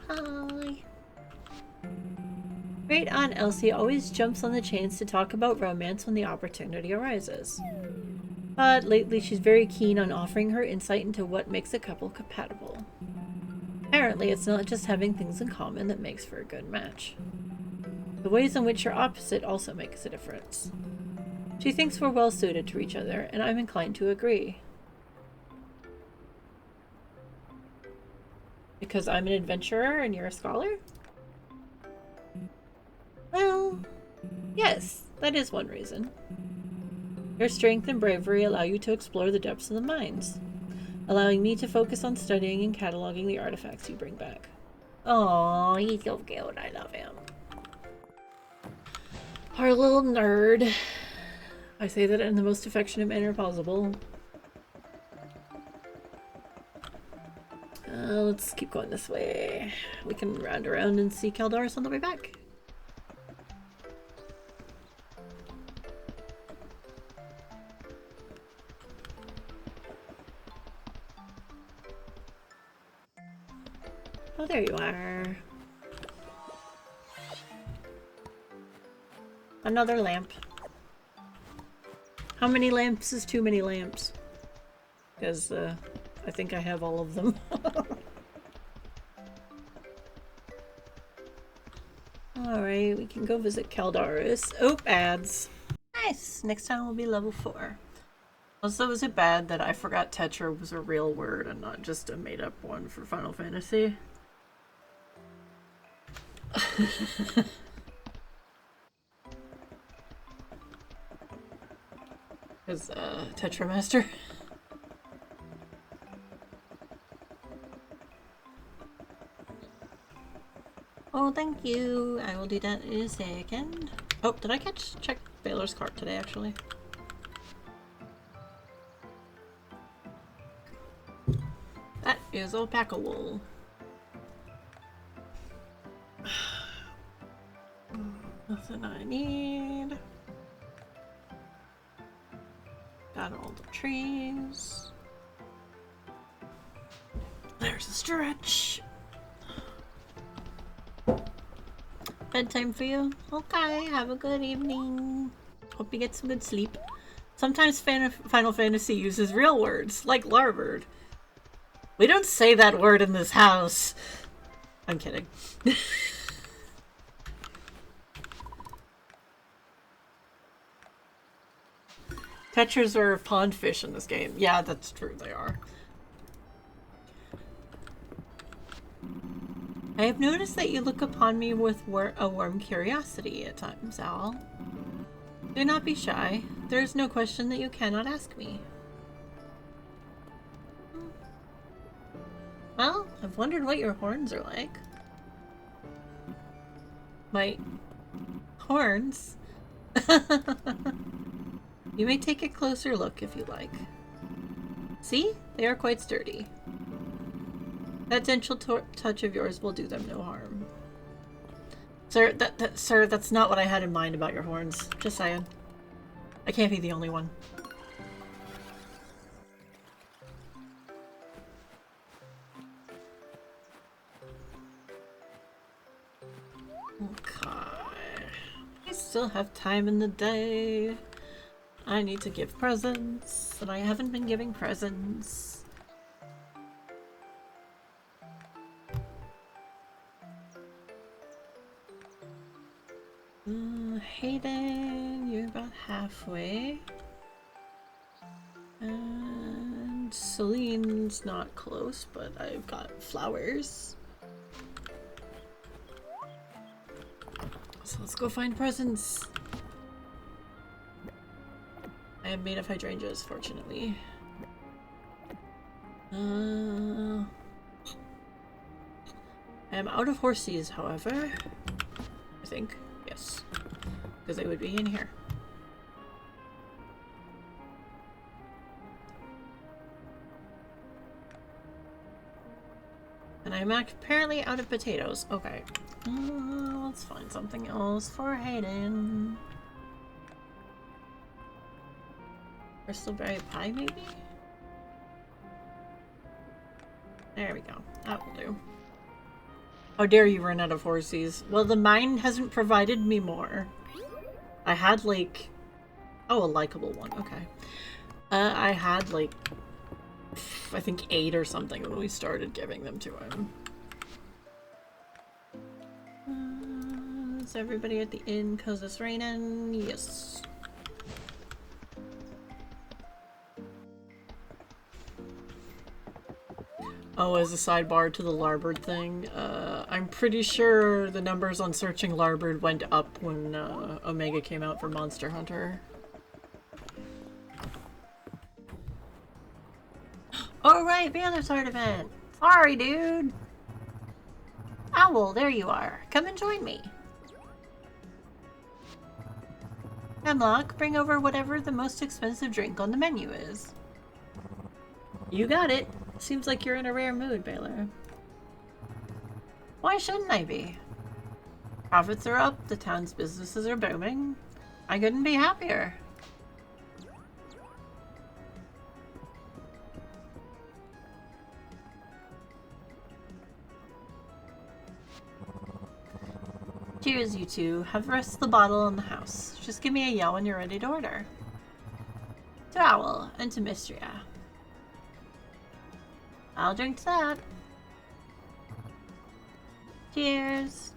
Hi. Great Aunt Elsie always jumps on the chance to talk about romance when the opportunity arises. But lately she's very keen on offering her insight into what makes a couple compatible. Apparently it's not just having things in common that makes for a good match. The ways in which you're opposite also makes a difference. She thinks we're well suited to each other, and I'm inclined to agree. Because I'm an adventurer and you're a scholar? Well, yes, that is one reason. Your strength and bravery allow you to explore the depths of the mines, allowing me to focus on studying and cataloging the artifacts you bring back. Oh, he's so cute. I love him. Our little nerd. I say that in the most affectionate manner possible. Let's keep going this way. We can round around and see Kaldaris on the way back. Oh, there you are. Another lamp. How many lamps is too many lamps? Because, I think I have all of them. Alright, we can go visit Kaldaris. Oh, ads. Nice! Next time we'll be level 4. Also, is it bad that I forgot Tetra was a real word and not just a made-up one for Final Fantasy? Because, Tetramaster. Oh, thank you. I will do that in a second. Oh, did I check Baylor's cart today, actually? That is alpaca wool. Nothing I need. Got all the trees. There's a stretch. Bedtime for you? Okay, have a good evening. Hope you get some good sleep. Sometimes Final Fantasy uses real words, like larbird. We don't say that word in this house. I'm kidding. Tetras are pond fish in this game. Yeah, that's true, they are. I have noticed that you look upon me with a warm curiosity at times, Owl. Do not be shy. There is no question that you cannot ask me. Well, I've wondered what your horns are like. My horns? You may take a closer look if you like. See? They are quite sturdy. That gentle touch of yours will do them no harm. Sir, sir, that's not what I had in mind about your horns. Just saying. I can't be the only one. Okay. I still have time in the day. I need to give presents, and I haven't been giving presents. Hayden, you're about halfway. And Celine's not close, but I've got flowers. So let's go find presents. I am made of hydrangeas, fortunately. I am out of horses, however. I think. Yes. Because they would be in here. And I'm apparently out of potatoes. Okay. Let's find something else for Hayden. Crystalberry pie, maybe? There we go. That will do. How dare you run out of horsies? Well, the mine hasn't provided me more. I had, like... Oh, a likable one. Okay. I had, like... I think 8 or something when we started giving them to him. Is everybody at the inn because it's raining? Yes. Oh, as a sidebar to the Larbird thing, I'm pretty sure the numbers on searching Larbird went up when Omega came out for Monster Hunter. night, Baylor Sword event. Sorry, dude. Owl, there you are. Come and join me. Hemlock, bring over whatever the most expensive drink on the menu is. You got it. Seems like you're in a rare mood, Baylor. Why shouldn't I be? Profits are up, the town's businesses are booming. I couldn't be happier. Cheers, you two. Have the rest of the bottle in the house. Just give me a yell when you're ready to order. To Owl, and to Mistria. I'll drink to that. Cheers.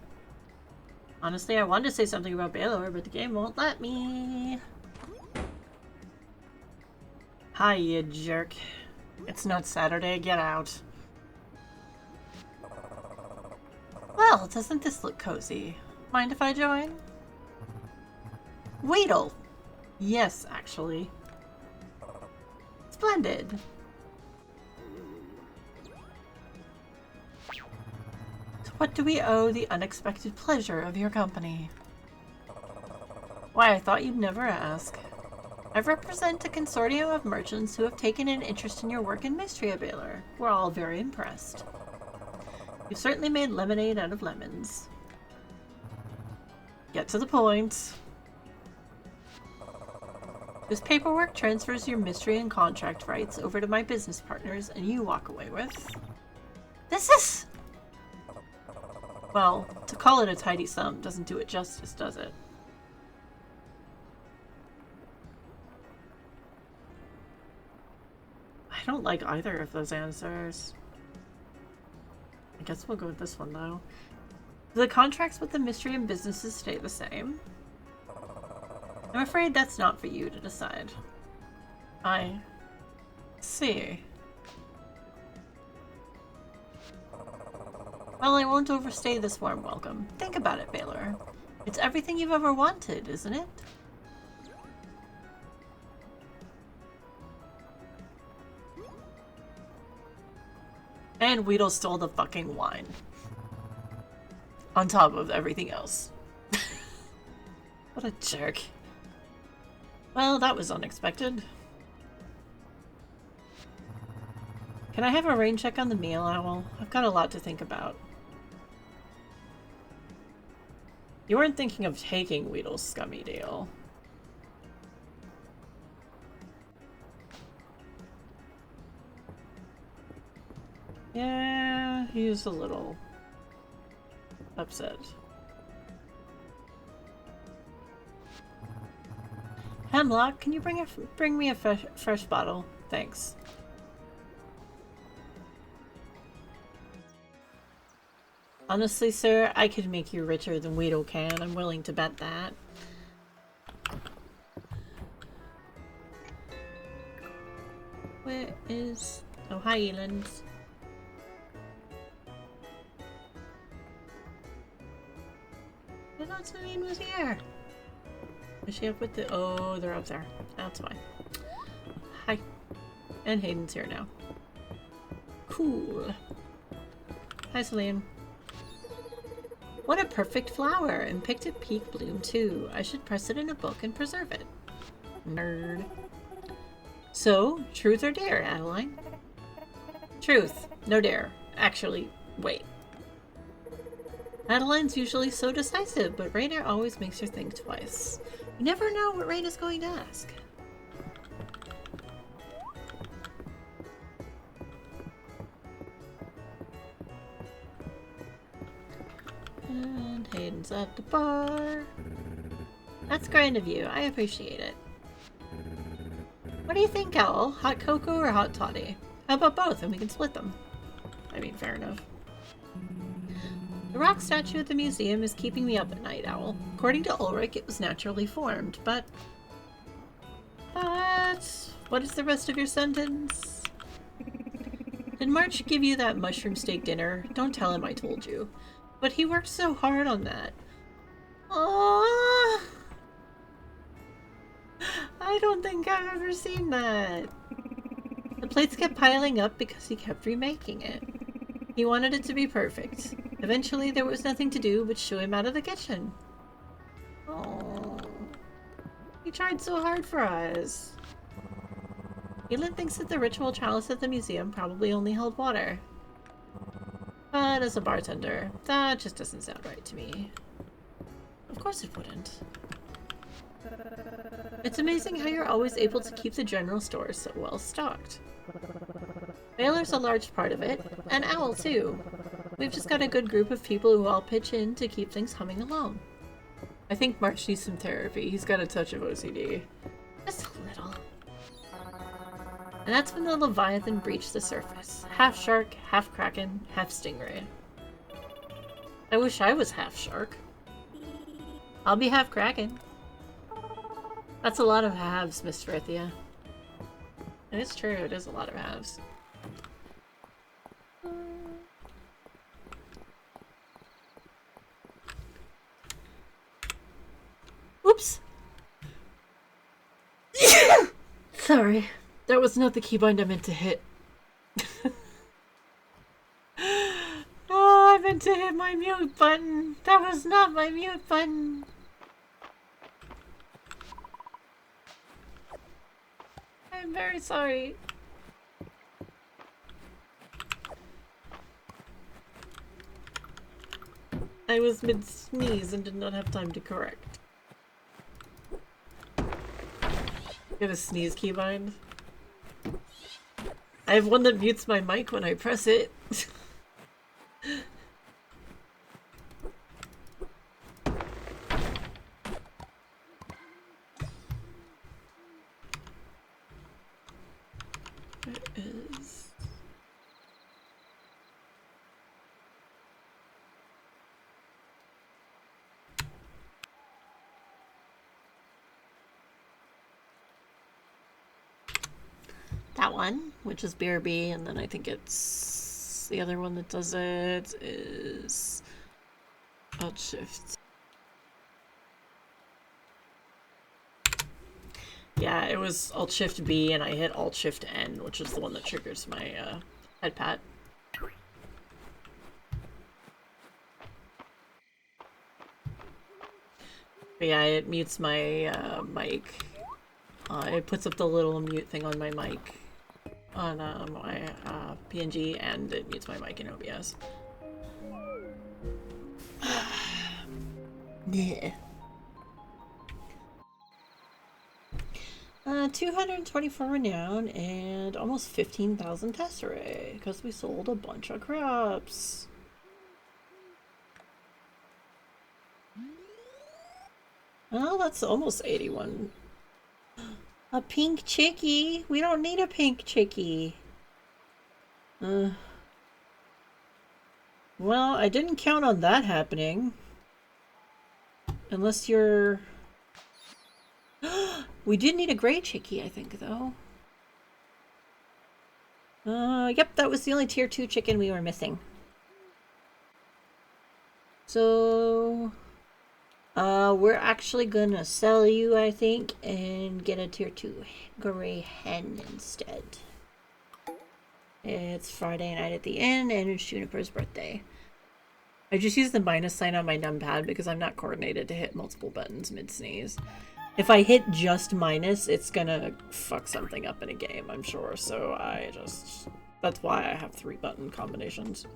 Honestly, I wanted to say something about Baylor, but the game won't let me. Hi, you jerk. It's not Saturday, get out. Well, doesn't this look cozy? Mind if I join? Weedle! Yes, actually. Splendid. To what do we owe the unexpected pleasure of your company? Why, I thought you'd never ask. I represent a consortium of merchants who have taken an interest in your work in Mistria, Baylor. We're all very impressed. You've certainly made lemonade out of lemons. Get to the point. This paperwork transfers your mystery and contract rights over to my business partners, and you walk away with... This is... Well, to call it a tidy sum doesn't do it justice, does it? I don't like either of those answers. I guess we'll go with this one, though. Do the contracts with the mystery and businesses stay the same? I'm afraid that's not for you to decide. I see. Well, I won't overstay this warm welcome. Think about it, Baylor. It's everything you've ever wanted, isn't it? And Weedle stole the fucking wine. On top of everything else. What a jerk. Well, that was unexpected. Can I have a rain check on the meal, Owl? I've got a lot to think about. You weren't thinking of taking Weedle's scummy deal. Yeah, he's a little upset. Hemlock, can you bring me a fresh bottle? Thanks. Honestly, sir, I could make you richer than Weedle can. I'm willing to bet that. Where is... Oh, hi, Eland. I thought Celine was here. Is she up with the... Oh, they're up there. That's fine. Hi. And Hayden's here now. Cool. Hi, Celine. What a perfect flower, and picked a peak bloom too. I should press it in a book and preserve it. Nerd. So, truth or dare, Adeline? Truth. No dare. Actually, wait. Adeline's usually so decisive, but Rainer always makes her think twice. You never know what Rainer's going to ask. And Hayden's at the bar. That's grand of you. I appreciate it. What do you think, Owl? Hot cocoa or hot toddy? How about both, and we can split them? I mean, fair enough. The rock statue at the museum is keeping me up at night, Owl. According to Ulrich, it was naturally formed, but... What is the rest of your sentence? Did March give you that mushroom steak dinner? Don't tell him I told you. But he worked so hard on that. Aww. I don't think I've ever seen that. Complaints kept piling up because he kept remaking it. He wanted it to be perfect. Eventually, there was nothing to do but shoo him out of the kitchen. Oh, he tried so hard for us. Hayden thinks that the ritual chalice at the museum probably only held water. But as a bartender, that just doesn't sound right to me. Of course it wouldn't. It's amazing how you're always able to keep the general store so well stocked. Baylor's a large part of it, and Owl too. We've just got a good group of people who all pitch in to keep things humming along. I think March needs some therapy. He's got a touch of OCD. Just a little. And that's when the Leviathan breached the surface. Half shark, half kraken, half stingray. I wish I was half shark. I'll be half kraken. That's a lot of halves, Miss Frithia. And it's true, it is a lot of halves. Oops! Sorry. That was not the keybind I meant to hit. Oh, I meant to hit my mute button. That was not my mute button. I'm very sorry. I was mid-sneeze and did not have time to correct. You have a sneeze keybind? I have one that mutes my mic when I press it. Where is... that one, which is BRB, and then I think it's the other one that does it is Alt Shift. Yeah, it was Alt Shift B, and I hit Alt Shift N, which is the one that triggers my head pat. But yeah, it mutes my mic. It puts up the little mute thing on my mic on my PNG, and it mutes my mic in OBS. Yeah. 224 renown and almost 15,000 tesserae because we sold a bunch of crops. Oh, that's almost 81. A pink chickie. We don't need a pink chickie. Well, I didn't count on that happening. Unless you're... We did need a gray chickie, I think, though. Yep, that was the only tier 2 chicken we were missing. So... we're actually gonna sell you, I think, and get a tier 2 gray hen instead. It's Friday night at the inn, and it's Juniper's birthday. I just used the minus sign on my numpad because I'm not coordinated to hit multiple buttons mid-sneeze. If I hit just minus, it's gonna fuck something up in a game, I'm sure, so that's why I have 3 button combinations.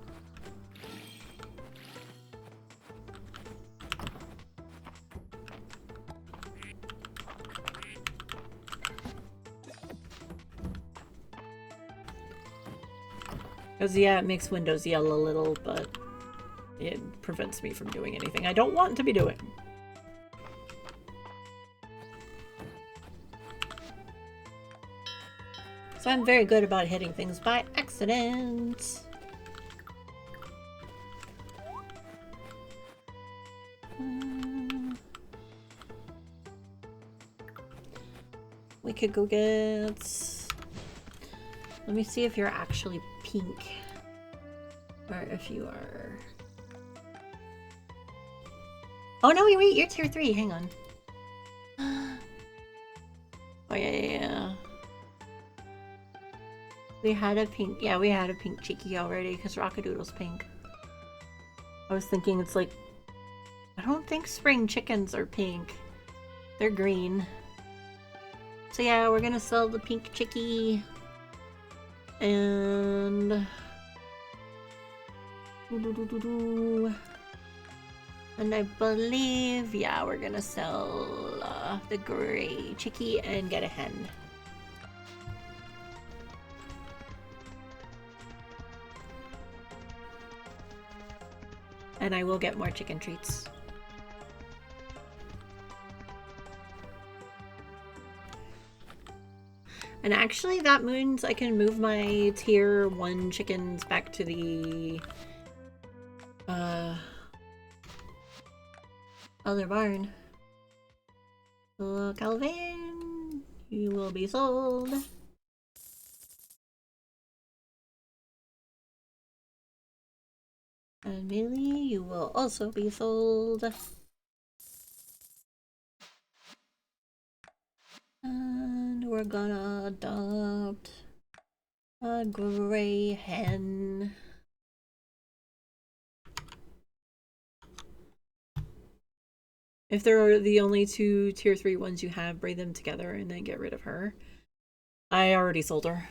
Because, yeah, it makes Windows yell a little, but it prevents me from doing anything I don't want to be doing. So I'm very good about hitting things by accident. We could go get... Let me see if you're actually pink. Or if you are... Oh no, wait, you're tier 3, hang on. Oh yeah. We had a pink, yeah, we had a pink chickie already because Rockadoodle's pink. I was thinking it's like, I don't think spring chickens are pink. They're green. So yeah, we're gonna sell the pink chickie. And... And I believe, yeah, we're gonna sell the gray chickie and get a hen. And I will get more chicken treats. And actually, that means I can move my tier 1 chickens back to the other barn. So, Calvin, you will be sold. And Millie, you will also be sold. And we're gonna adopt a gray hen. If they're the only 2 tier 3 ones you have, braid them together and then get rid of her. I already sold her.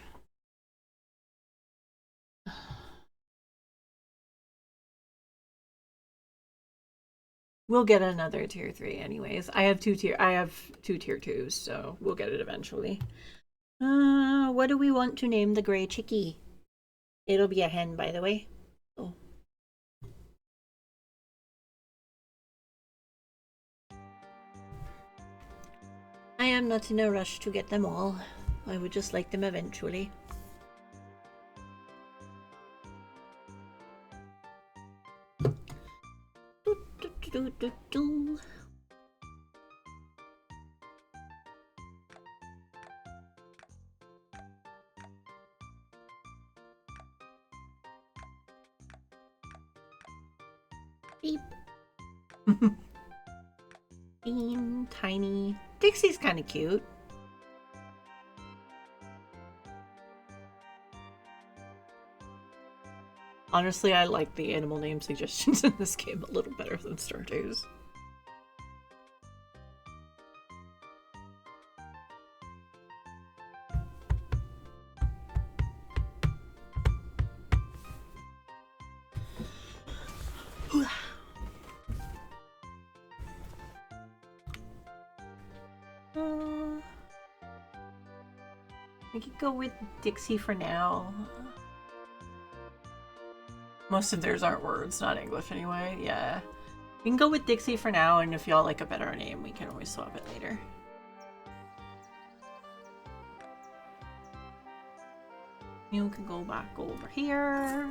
We'll get another tier 3 anyways. I have 2 tier 2s, so we'll get it eventually. What do we want to name the gray chickie? It'll be a hen, by the way. Oh. I am not in a rush to get them all. I would just like them eventually. Beep. Bean, tiny. Dixie's kind of cute. Honestly, I like the animal name suggestions in this game a little better than Stardew's. We could go with Dixie for now. Most of theirs aren't words, not English anyway. Yeah. We can go with Dixie for now, and if y'all like a better name, we can always swap it later. You can go back over here.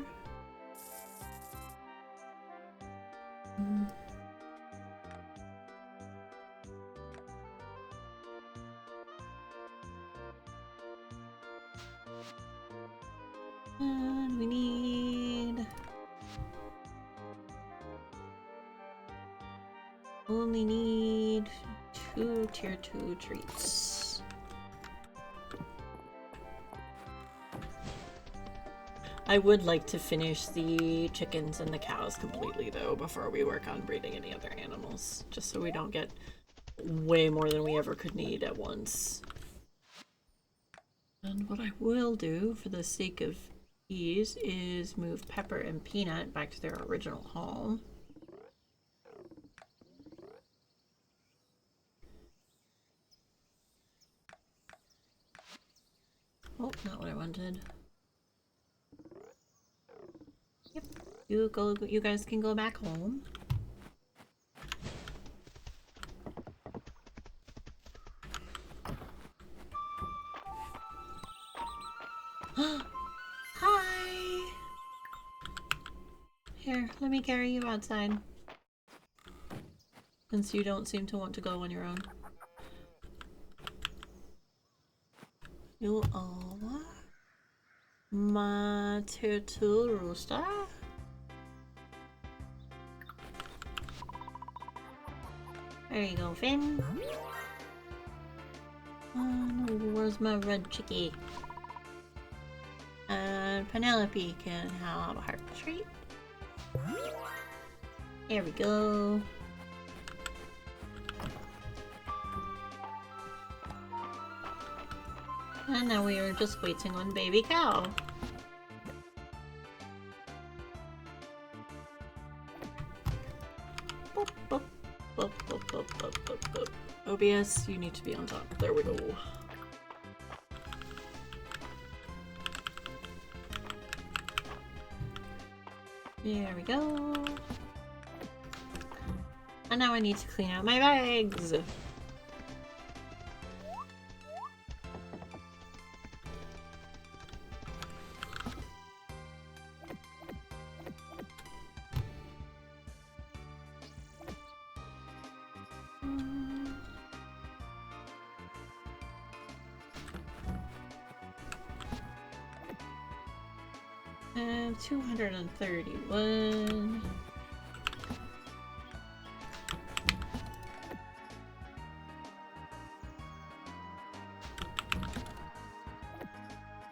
And we need... only need 2 tier 2 treats. I would like to finish the chickens and the cows completely though before we work on breeding any other animals, just so we don't get way more than we ever could need at once. And what I will do for the sake of ease is move Pepper and Peanut back to their original home. Oh, not what I wanted. Yep. You guys can go back home. Hi! Here, let me carry you outside. Since you don't seem to want to go on your own. You are my turtle rooster. There you go, Finn. Where's my red chickie? And Penelope can have a heart treat. Here we go. And now we are just waiting on baby cow. Boop, boop, boop, boop, boop, boop, boop, boop. OBS, you need to be on top. There we go. There we go. And now I need to clean out my bags. And 231.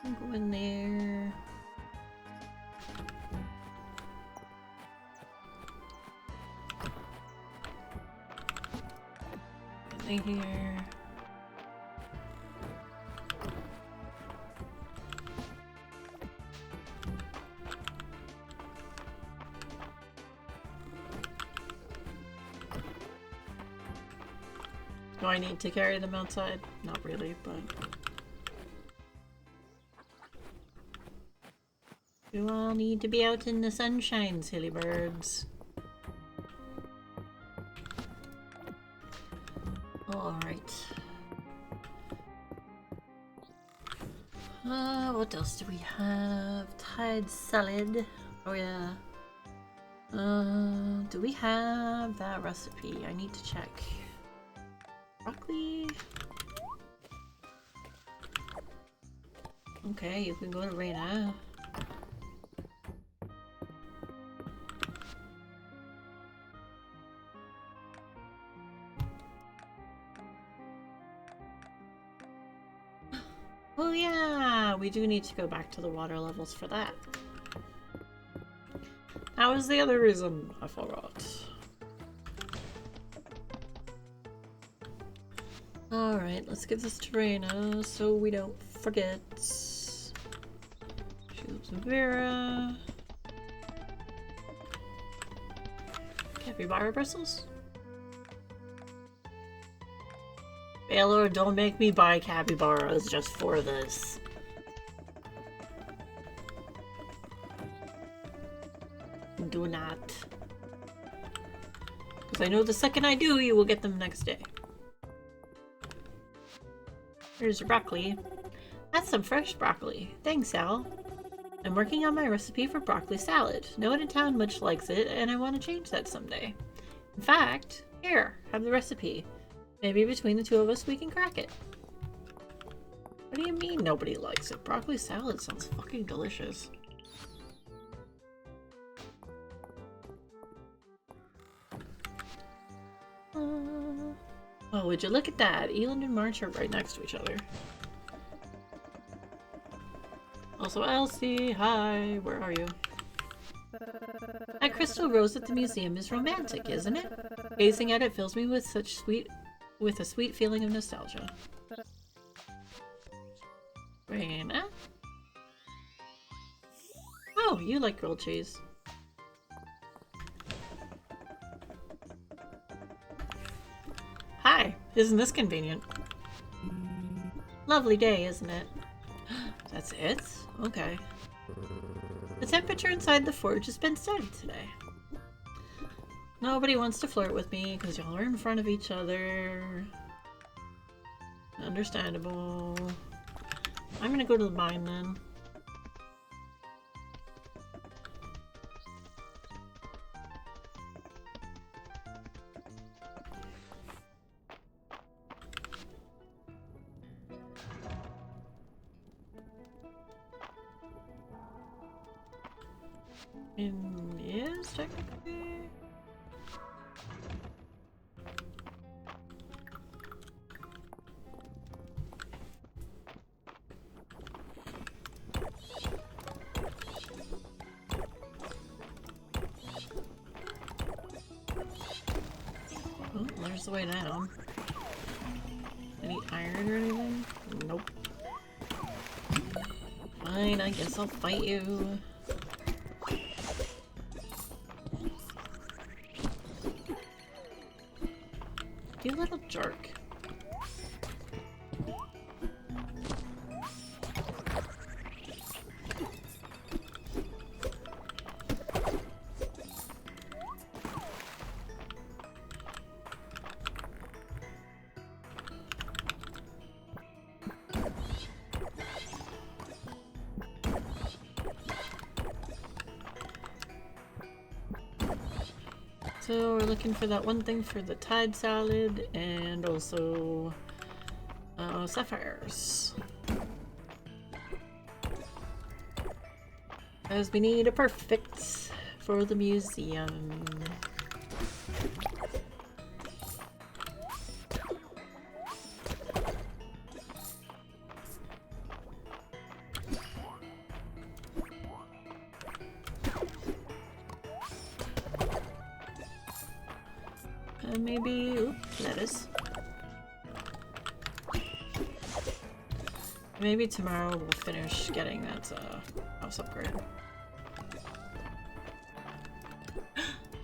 Go in there. In here. Do I need to carry them outside? Not really, but... You all need to be out in the sunshine, silly birds. Alright. What else do we have? Tide salad. Oh yeah. Do we have that recipe? I need to check. Broccoli. Okay, you can go to Reina. Oh yeah, we do need to go back to the water levels for that. That was the other reason I forgot. Alright, let's give this to Reina so we don't forget. Fields of Mistria. Capybara bristles? Baylor, don't make me buy capybaras just for this. Do not. Because I know the second I do, you will get them next day. Here's your broccoli. That's some fresh broccoli. Thanks, Al. I'm working on my recipe for broccoli salad. No one in town much likes it, and I want to change that someday. In fact, here, have the recipe. Maybe between the two of us we can crack it. What do you mean nobody likes it? Broccoli salad sounds fucking delicious. Oh, would you look at that? Eland and March are right next to each other. Also, Elsie, hi, where are you? That crystal rose at the museum is romantic, isn't it? Gazing at it fills me with a sweet feeling of nostalgia. Reina? Oh, you like grilled cheese. Hi, isn't this convenient? Lovely day, isn't it? That's it? Okay. The temperature inside the forge has been steady today. Nobody wants to flirt with me because y'all are in front of each other. Understandable. I'm gonna go to the mine then. Yes, technically. there's the way down. Any iron or anything? Nope. Fine, I guess I'll fight you. You little jerk. So we're looking for that one thing for the tide salad and also sapphires. As we need a perfect for the museum. Maybe, oops, lettuce. Maybe tomorrow we'll finish getting that house upgrade.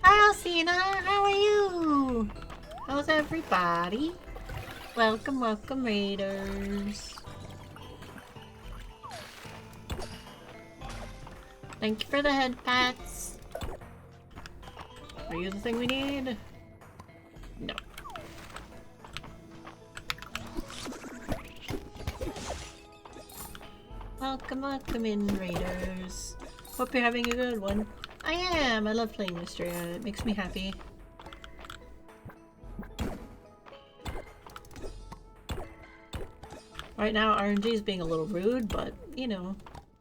Hi Alcina, how are you? How's everybody? Welcome, welcome raiders. Thank you for the head pats. Are you the thing we need? No. Welcome, welcome in, raiders. Hope you're having a good one. I am! I love playing Mistria. It makes me happy. Right now, RNG is being a little rude, but, you know,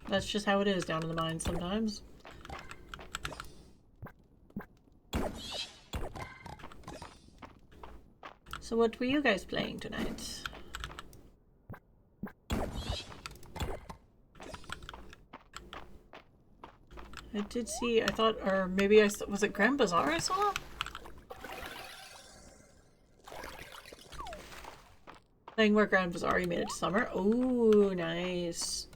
that's just how it is down in the mines sometimes. So what were you guys playing tonight? I did see, I thought, or maybe was it Grand Bazaar I saw? Playing more Grand Bazaar, you made it to summer? Ooh, nice.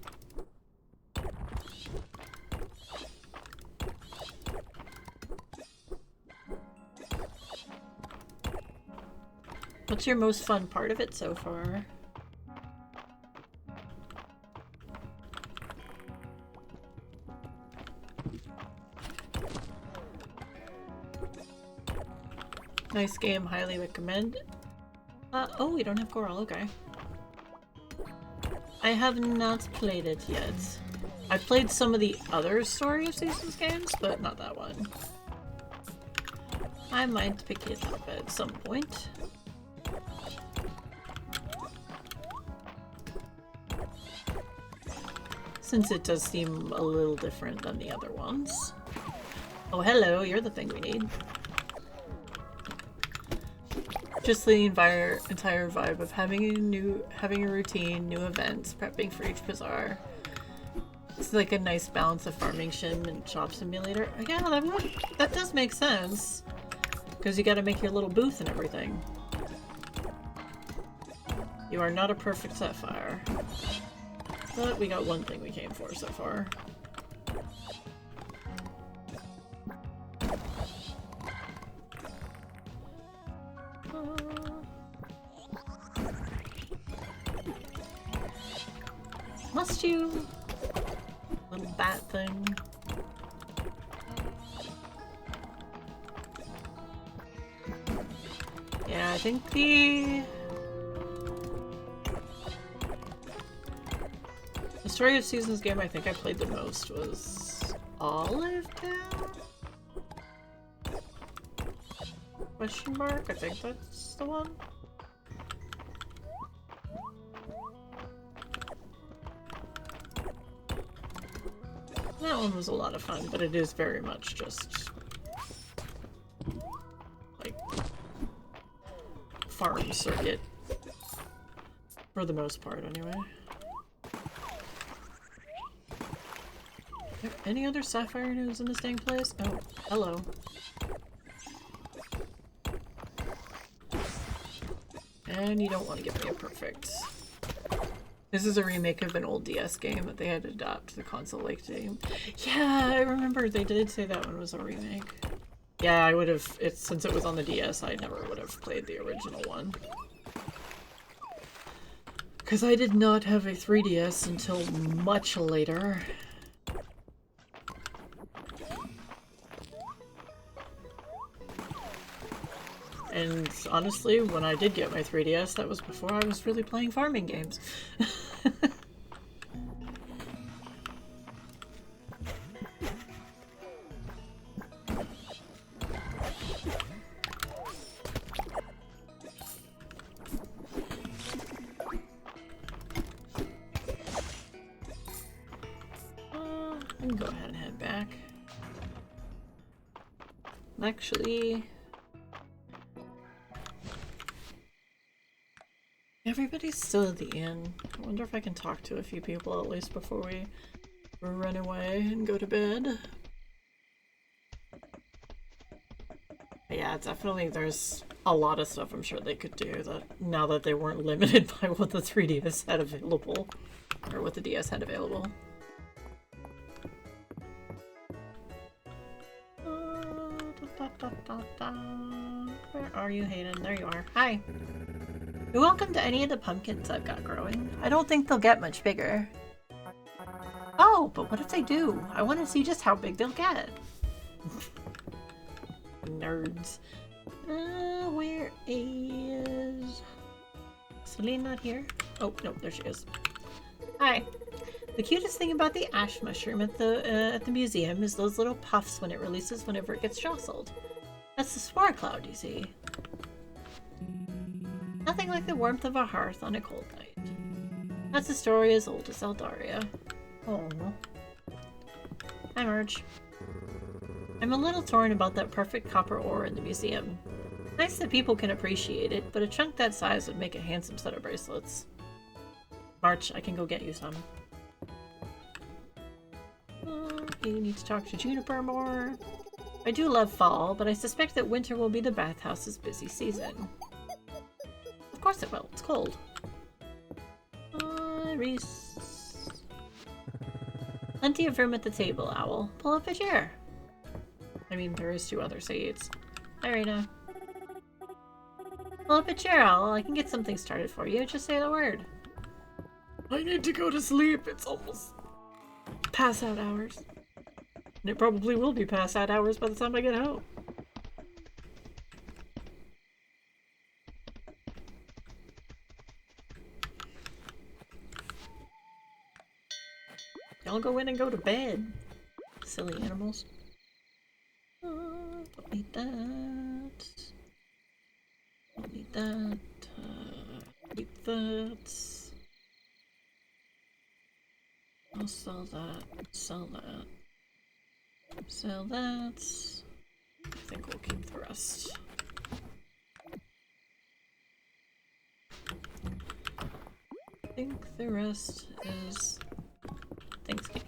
What's your most fun part of it so far? Nice game, highly recommend. Oh, we don't have Coral, okay. I have not played it yet. I've played some of the other Story of Seasons games, but not that one. I might pick it up at some point. Since it does seem a little different than the other ones. Oh, hello, you're the thing we need. Just the entire vibe of having a routine, new events, prepping for each bazaar. It's like a nice balance of farming sim and shop simulator. Yeah, that does make sense. Because you gotta make your little booth and everything. You are not a perfect sapphire. But we got one thing we came for so far. Must you? Little bat thing. Yeah, I think the Story of Seasons game I think I played the most was Olive Town? Question mark? I think that's the one. That one was a lot of fun, but it is very much just like farm circuit for the most part anyway. Any other sapphire news in this dang place? Oh, hello. And you don't want to give me a perfect. This is a remake of an old DS game that they had to adapt to the console-like game. Yeah, I remember they did say that one was a remake. Yeah, I would have, since it was on the DS, I never would have played the original one. Because I did not have a 3DS until much later. And honestly, when I did get my 3DS, that was before I was really playing farming games. I can go ahead and head back. Actually, everybody's still at the inn. I wonder if I can talk to a few people at least before we run away and go to bed. But yeah, definitely there's a lot of stuff I'm sure they could do that now that they weren't limited by what the 3DS had available. Or what the DS had available. Where are you, Hayden? There you are. Hi. You're welcome to any of the pumpkins I've got growing. I don't think they'll get much bigger. Oh, but what if they do? I want to see just how big they'll get. Nerds. Where is... Celine not here? Oh, no, there she is. Hi. The cutest thing about the ash mushroom at the museum is those little puffs when it releases whenever it gets jostled. That's the spore cloud, you see. Nothing like the warmth of a hearth on a cold night. That's a story as old as Eldaria. Oh. Hi, Marge. I'm a little torn about that perfect copper ore in the museum. Nice that people can appreciate it, but a chunk that size would make a handsome set of bracelets. March, I can go get you some. You need to talk to Juniper more. I do love fall, but I suspect that winter will be the bathhouse's busy season. Of course it will. It's cold. Reese. Plenty of room at the table, Owl. Pull up a chair. I mean, there is 2 other seats. Hi, Rena. Pull up a chair, Owl. I can get something started for you. Just say the word. I need to go to sleep. It's almost pass out hours. And it probably will be pass out hours by the time I get home. Y'all go in and go to bed. Silly animals. Don't need that. Don't need that. Keep that. I'll sell that. Sell that. Sell that. I think we'll keep the rest. I think the rest is... Thanksgiving,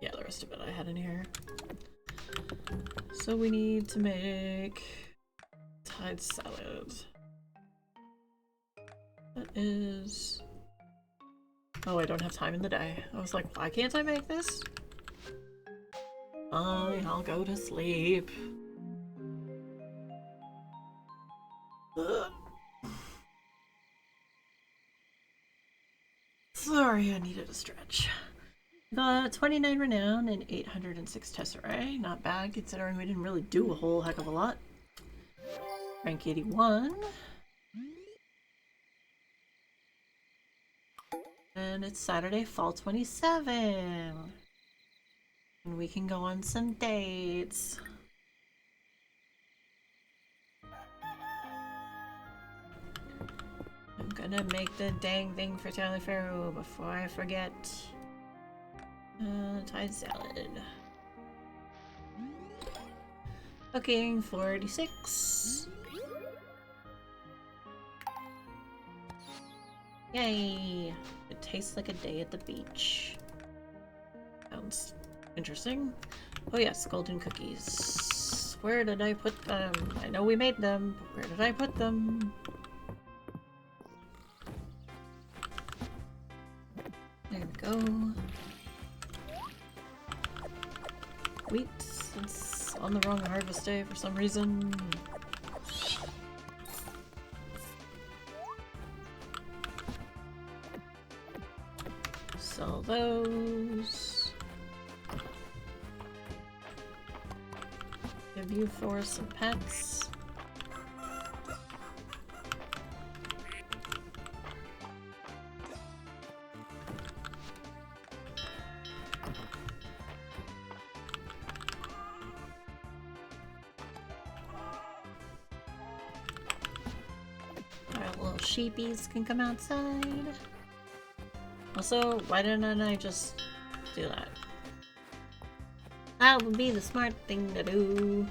yeah, the rest of it I had in here. So we need to make Thai salad. That is... Oh, I don't have time in the day. I was like, why can't I make this? Fine, I'll go to sleep. Ugh. Sorry, I needed a stretch. Got 29 renown and 806 tesserae. Not bad considering we didn't really do a whole heck of a lot. Rank 81. And it's Saturday, fall 27. And we can go on some dates. I'm gonna make the dang thing for Taliaferro before I forget. Thai salad. Cooking floor 86. Yay! It tastes like a day at the beach. Sounds interesting. Oh yes, golden cookies. Where did I put them? I know we made them, but where did I put them? go. Wheat, it's on the wrong harvest day for some reason. Sell those. Give you for some pets. Our little sheepies can come outside. Also, why didn't I just do that? That would be the smart thing to do.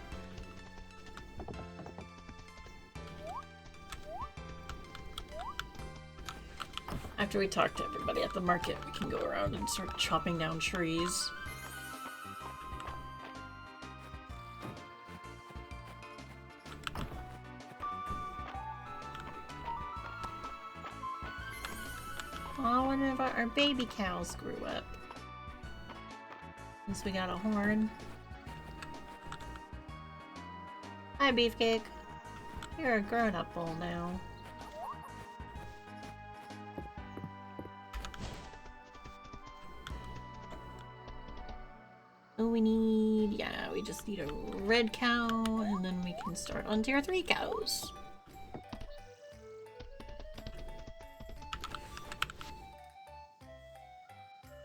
After we talk to everybody at the market, we can go around and start chopping down trees. Oh, one of our baby cows grew up. Since we got a horn. Hi, Beefcake. You're a grown-up bull now. Oh, we need... yeah, we just need a red cow, and then we can start on tier 3 cows.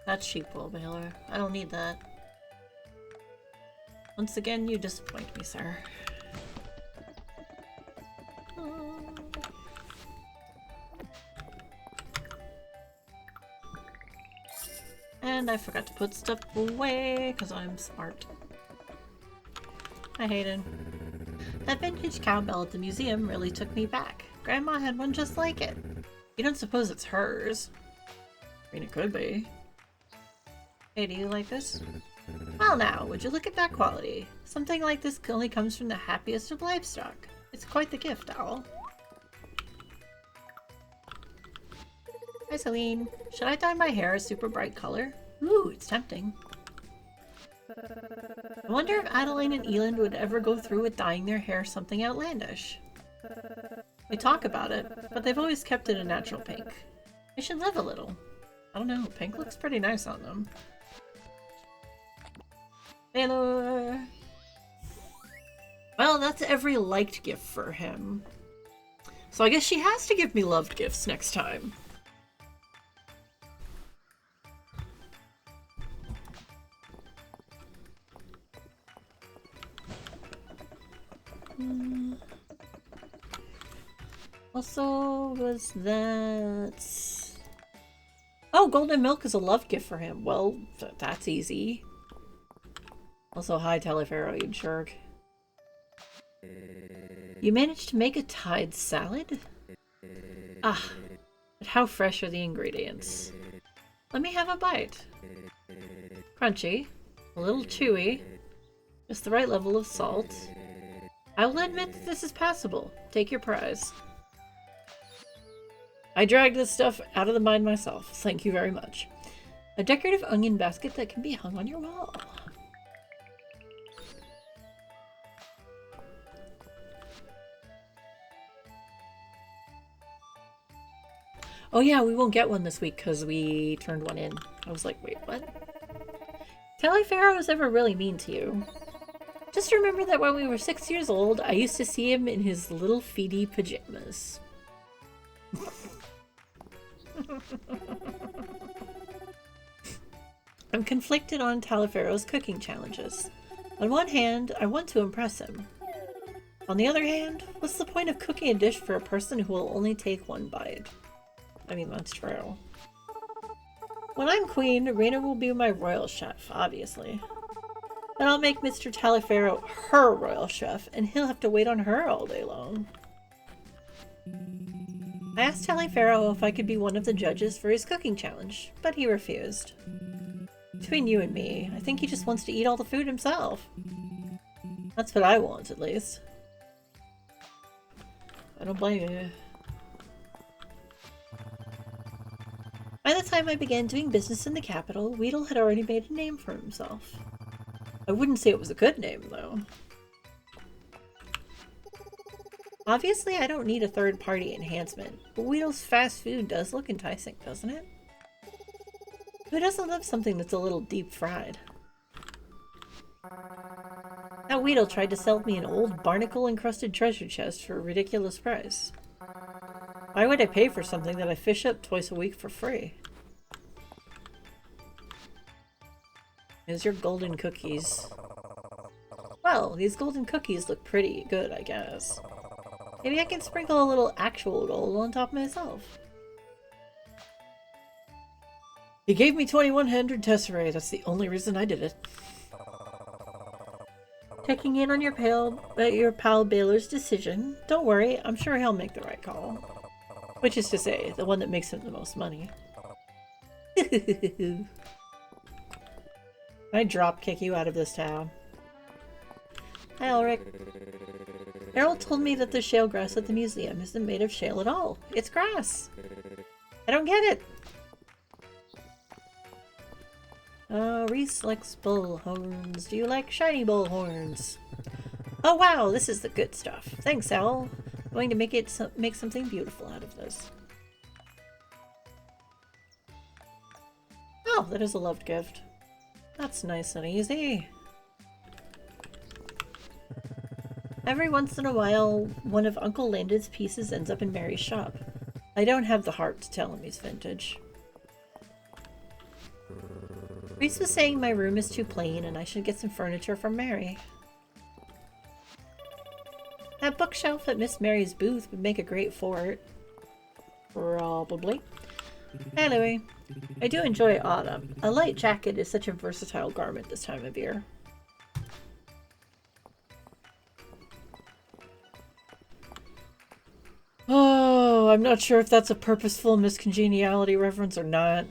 That's sheep wool baler. I don't need that. Once again, you disappoint me, sir. And I forgot to put stuff away, because I'm smart. Hi, Hayden. That vintage cowbell at the museum really took me back. Grandma had one just like it. You don't suppose it's hers? I mean, it could be. Hey, do you like this? Well now, would you look at that quality? Something like this only comes from the happiest of livestock. It's quite the gift, Owl. Hi, Celine. Should I dye my hair a super bright color? Ooh, it's tempting. I wonder if Adeline and Eland would ever go through with dyeing their hair something outlandish. They talk about it, but they've always kept it a natural pink. They should live a little. I don't know, pink looks pretty nice on them. Baylor! Well, that's every liked gift for him. So I guess she has to give me loved gifts next time. Also, was that... oh, golden milk is a love gift for him. Well, that's easy. Also, hi, Taliaferro, you jerk. You managed to make a Tide salad? Ah, but how fresh are the ingredients? Let me have a bite. Crunchy, a little chewy, just the right level of salt. I will admit that this is passable. Take your prize. I dragged this stuff out of the mine myself. Thank you very much. A decorative onion basket that can be hung on your wall. Oh yeah, we won't get one this week because we turned one in. I was like, wait, what? Taliaferro was ever really mean to you. Just remember that when we were 6 years old, I used to see him in his little feety pajamas. I'm conflicted on Taliaferro's cooking challenges. On one hand, I want to impress him. On the other hand, what's the point of cooking a dish for a person who will only take one bite? I mean, that's true. When I'm queen, Reina will be my royal chef, obviously. Then I'll make Mr. Taliaferro her royal chef, and he'll have to wait on her all day long. I asked Taliaferro if I could be one of the judges for his cooking challenge, but he refused. Between you and me, I think he just wants to eat all the food himself. That's what I want, at least. I don't blame you. By the time I began doing business in the capital, Weedle had already made a name for himself. I wouldn't say it was a good name, though. Obviously, I don't need a third-party enhancement, but Weedle's fast food does look enticing, doesn't it? Who doesn't love something that's a little deep-fried? That Weedle tried to sell me an old barnacle-encrusted treasure chest for a ridiculous price. Why would I pay for something that I fish up twice a week for free? Here's your golden cookies. Well, these golden cookies look pretty good, I guess. Maybe I can sprinkle a little actual gold on top myself. He gave me 2100 tesserae. That's the only reason I did it. Checking in on your pal Baylor's decision. Don't worry, I'm sure he'll make the right call. Which is to say, the one that makes him the most money. Can I drop kick you out of this town? Hi, Ulrich. Harold told me that the shale grass at the museum isn't made of shale at all. It's grass. I don't get it. Reese likes bullhorns. Do you like shiny bullhorns? Oh wow, this is the good stuff. Thanks, Al. I'm going to make something beautiful out of this. Oh, that is a loved gift. That's nice and easy. Every once in a while, one of Uncle Landon's pieces ends up in Mary's shop. I don't have the heart to tell him he's vintage. Reese was saying my room is too plain and I should get some furniture from Mary. That bookshelf at Miss Mary's booth would make a great fort. Probably. Hi, Louie. I do enjoy autumn. A light jacket is such a versatile garment this time of year. Oh, I'm not sure if that's a purposeful miscongeniality reference or not.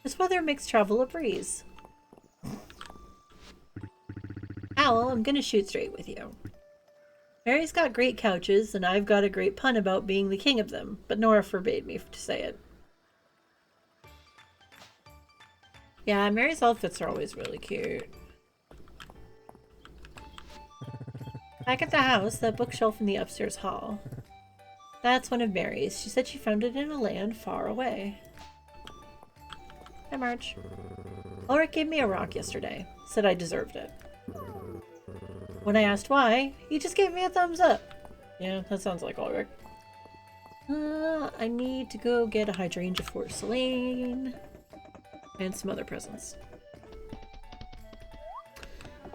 This weather makes travel a breeze. Owl, I'm gonna shoot straight with you. Mary's got great couches, and I've got a great pun about being the king of them, but Nora forbade me to say it. Yeah, Mary's outfits are always really cute. Back at the house, that bookshelf in the upstairs hall. That's one of Mary's. She said she found it in a land far away. Hi, March. Ulrich gave me a rock yesterday. Said I deserved it. When I asked why, he just gave me a thumbs up. Yeah, that sounds like Ulrich. I need to go get a hydrangea for Selene. And some other presents.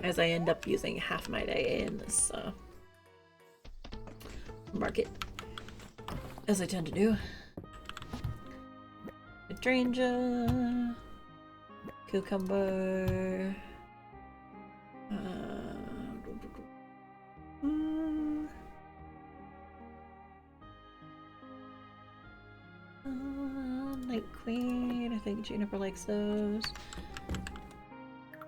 As I end up using half my day in this market. As I tend to do. Hydrangea. Cucumber. Night Queen. I think Juniper likes those.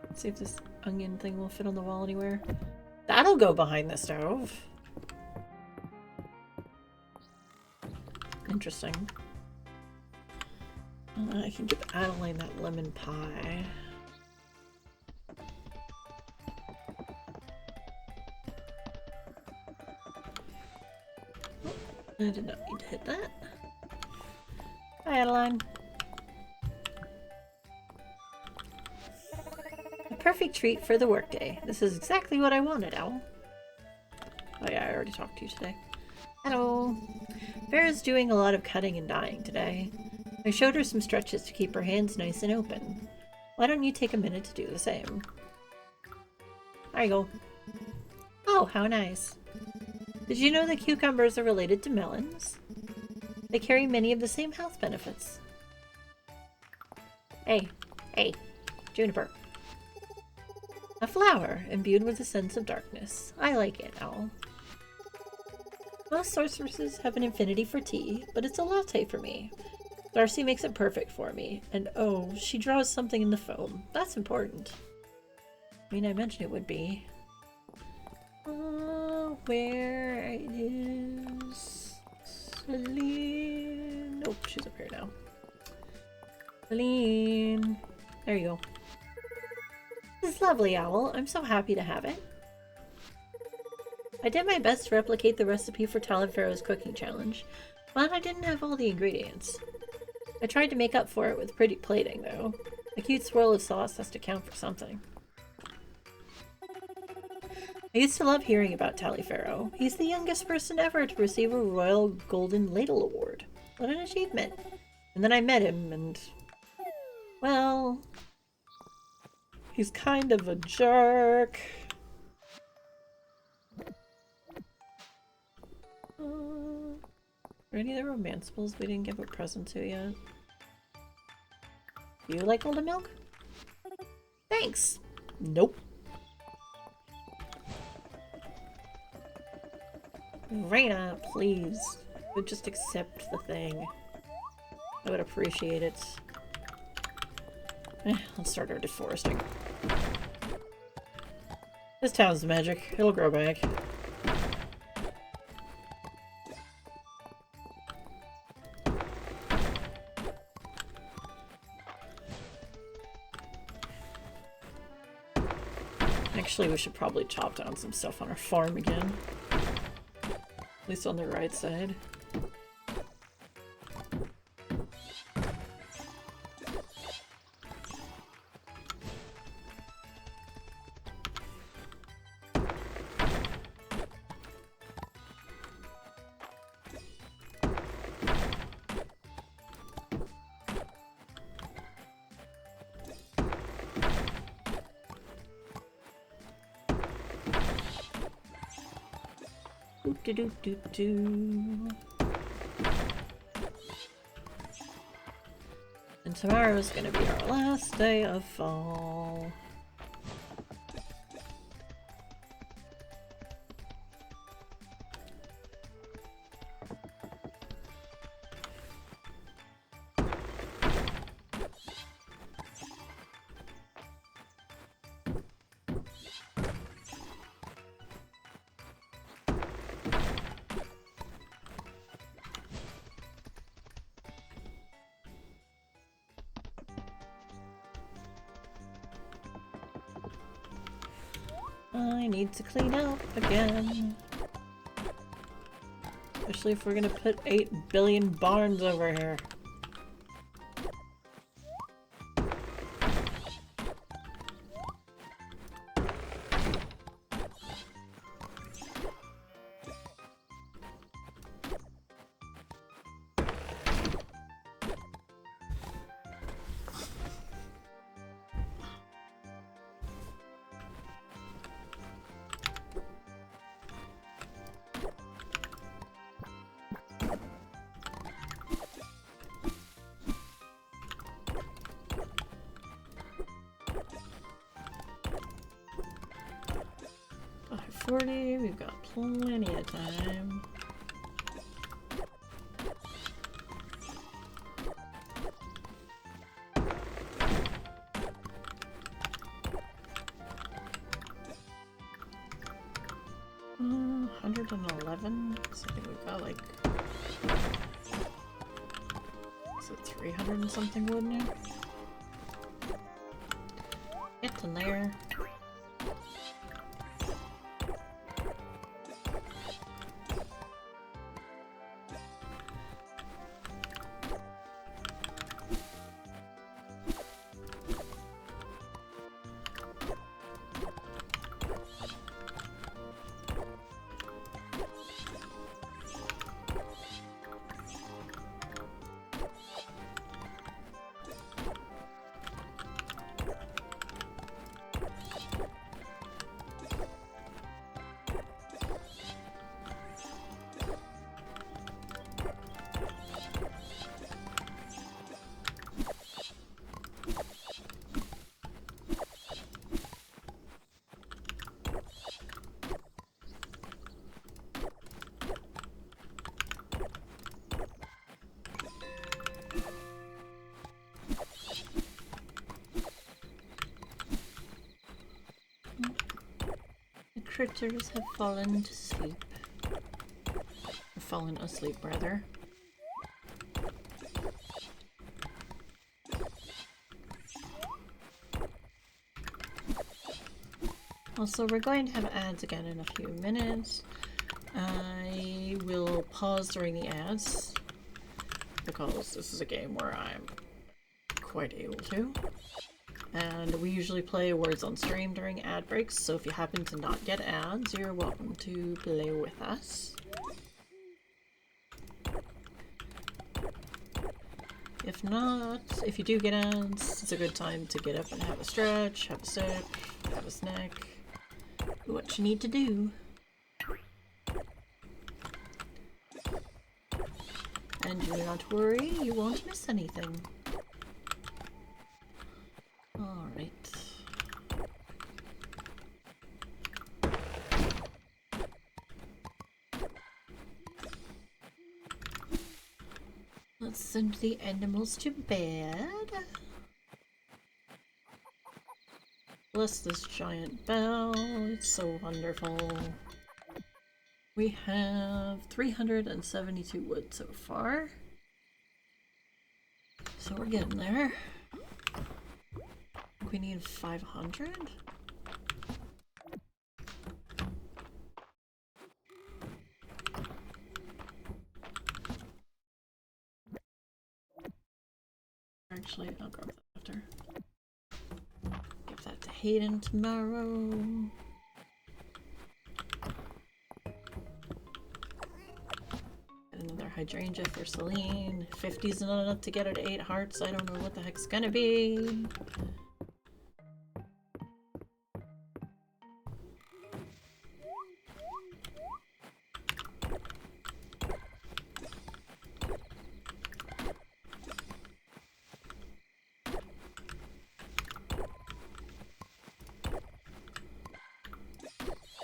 Let's see if this onion thing will fit on the wall anywhere. That'll go behind the stove. Interesting. I can give Adeline that lemon pie. Oh, I did not need to hit that. Hi, Adeline. A perfect treat for the workday. This is exactly what I wanted, Owl. Oh yeah, I already talked to you today. Hello. Vera's doing a lot of cutting and dyeing today. I showed her some stretches to keep her hands nice and open. Why don't you take a minute to do the same? There you go. Oh, how nice. Did you know that cucumbers are related to melons? They carry many of the same health benefits. Hey, Juniper. A flower imbued with a sense of darkness. I like it, Owl. Most sorceresses have an affinity for tea, but it's a latte for me. Darcy makes it perfect for me, and oh, she draws something in the foam. That's important. I mean, I mentioned it would be. Where it is? Celine. Nope, she's up here now. Celine. There you go. This is lovely, Owl. I'm so happy to have it. I did my best to replicate the recipe for Taliferro's cooking challenge, but I didn't have all the ingredients. I tried to make up for it with pretty plating, though. A cute swirl of sauce has to count for something. I used to love hearing about Taliferro. He's the youngest person ever to receive a Royal Golden Ladle Award. What an achievement. And then I met him, and... well... he's kind of a jerk. Are any of the romanceables we didn't give a present to yet? Do you like golden milk? Thanks! Nope. Raina, please. Would just accept the thing. I would appreciate it. Let's start our deforesting. This town's magic. It'll grow back. Actually, we should probably chop down some stuff on our farm again. At least on the right side. And tomorrow's gonna be our last day of fall. I need to clean up again. Especially if we're gonna put 8 billion barns over here. We've got plenty of time. $111? So I think we've got like... is it 300 and something wood now? Get in there. Critters have fallen to sleep. Or fallen asleep, rather. Also, we're going to have ads again in a few minutes. I will pause during the ads because this is a game where I'm quite able to. And we usually play Words on Stream during ad breaks, so if you happen to not get ads, you're welcome to play with us. If not, if you do get ads, it's a good time to get up and have a stretch, have a sip, have a snack, do what you need to do. And do not worry, you won't miss anything. Alright. Let's send the animals to bed. Bless this giant bell, it's so wonderful. We have 372 wood so far. So we're getting there. We need 500. Actually, I'll grab that after. Give that to Hayden tomorrow. Get another hydrangea for Celine. 50's not enough to get her to 8 hearts. I don't know what the heck's gonna be.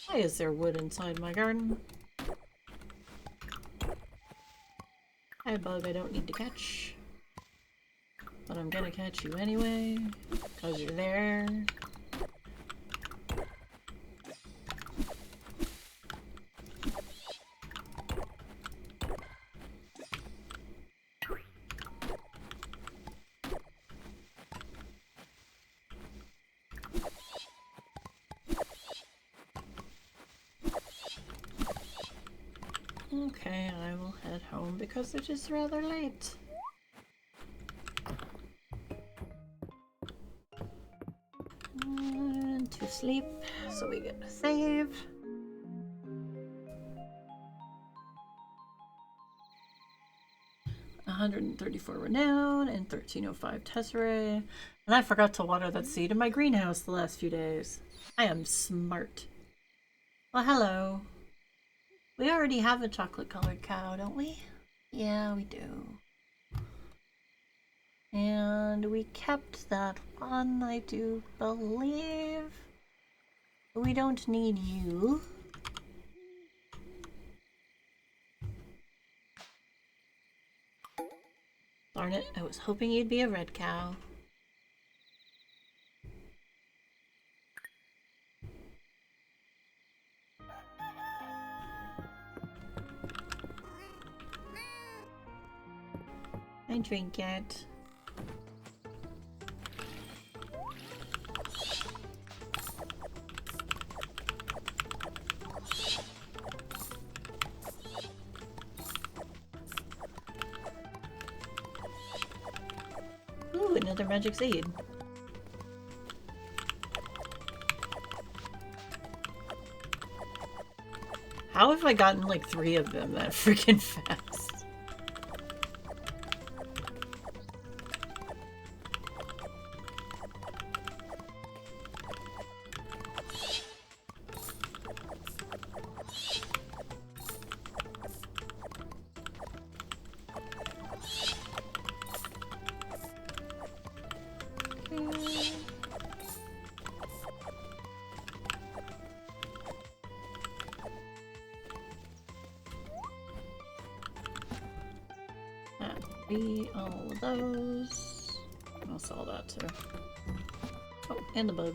Why is there wood inside my garden? Hi, bug, I don't need to catch. But I'm gonna catch you anyway, because you're there. Okay, I will head home because it is rather late. And to sleep, so we get a save. $134 renown and 1305 tesserae. And I forgot to water that seed in my greenhouse the last few days. I am smart. Well, hello. We already have a chocolate-colored cow, don't we? Yeah, we do. And we kept that one, I do believe. We don't need you. Darn it, I was hoping you'd be a red cow. I drink it. Ooh, another magic seed. How have I gotten like 3 of them that freaking fast? All of those. I'll sell that too. Oh, and the bug.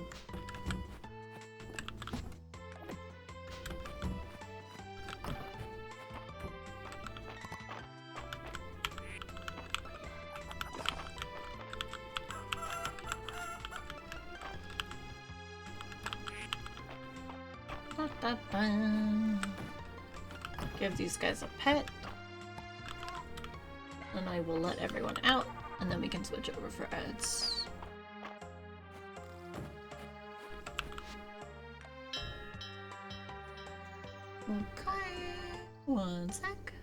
Give these guys a pet. And I will let everyone out, and then we can switch over for ads. Okay, one sec.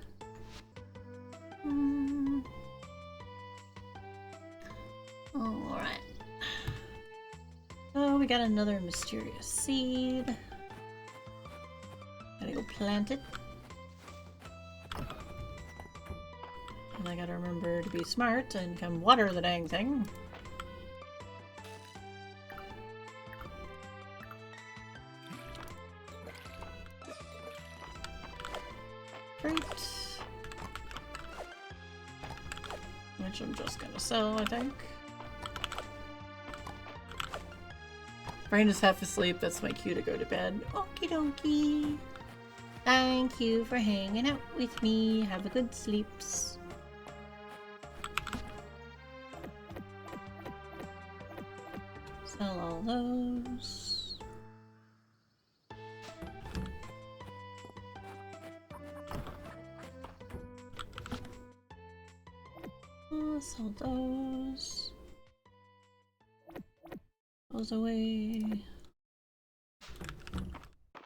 Alright. Oh, we got another mysterious seed. Gotta go plant it. And I gotta remember to be smart and come water the dang thing. Fruit. Which I'm just gonna sell, I think. Brain is half asleep, that's my cue to go to bed. Okie dokie. Thank you for hanging out with me. Have a good sleeps. Sell all those. Sell those. Those away.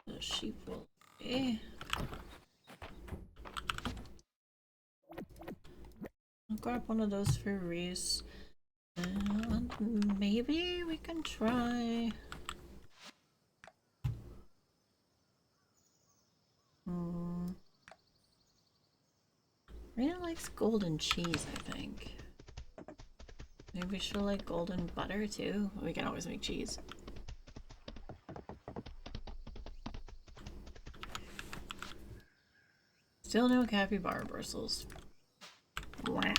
The sheep will be. I'll grab one of those for Reese. And maybe we can try. Rena likes golden cheese, I think. Maybe she'll like golden butter too. We can always make cheese. Still no capybara bristles. Wah.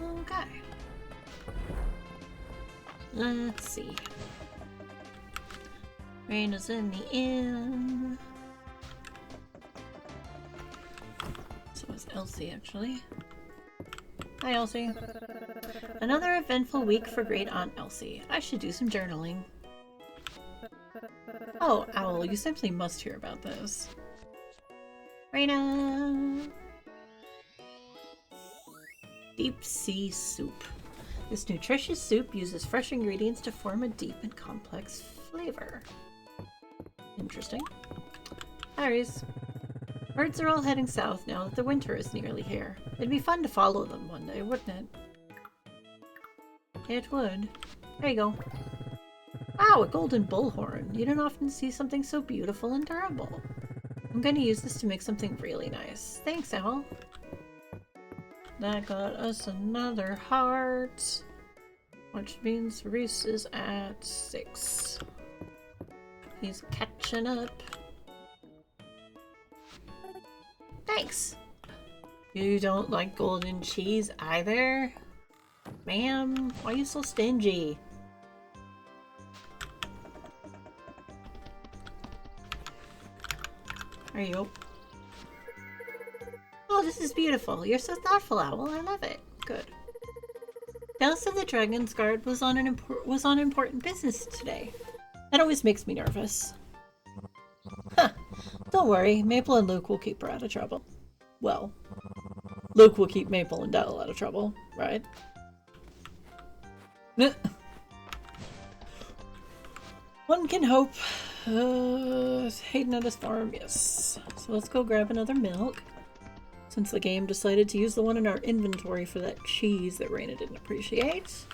Okay. Let's see. Rain is in the inn. So is Elsie, actually. Hi, Elsie. Another eventful week for Great Aunt Elsie. I should do some journaling. Oh, Owl, you simply must hear about this. Raina! Deep sea soup. This nutritious soup uses fresh ingredients to form a deep and complex flavor. Interesting. Iris. Birds are all heading south now that the winter is nearly here. It'd be fun to follow them one day, wouldn't it? It would. There you go. Wow, a golden bullhorn. You don't often see something so beautiful and durable. I'm going to use this to make something really nice. Thanks, Owl. That got us another heart, which means Reese is at 6. He's catching up. Thanks! You don't like golden cheese either? Ma'am, why are you so stingy? There you go. Oh, this is beautiful. You're so thoughtful, Owl. I love it. Good. Dallas of the Dragon's Guard was on important business today. That always makes me nervous. Huh. Don't worry. Maple and Luke will keep her out of trouble. Well, Luke will keep Maple and Dell out of trouble, right? One can hope. Hayden at his farm, yes. So let's go grab another milk. Since the game decided to use the one in our inventory for that cheese that Raina didn't appreciate.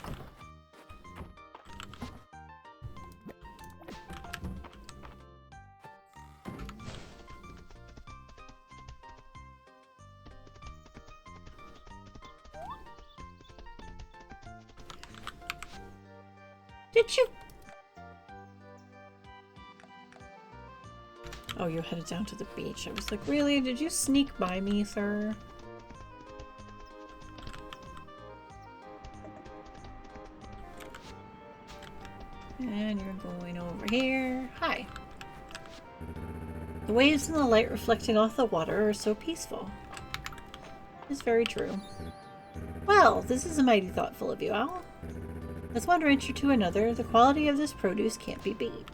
Did you? Oh, you headed down to the beach. I was like, really? Did you sneak by me, sir? And you're going over here. Hi. The waves and the light reflecting off the water are so peaceful. It's very true. Well, this is mighty thoughtful of you, Owl. As one rancher to another, the quality of this produce can't be beat.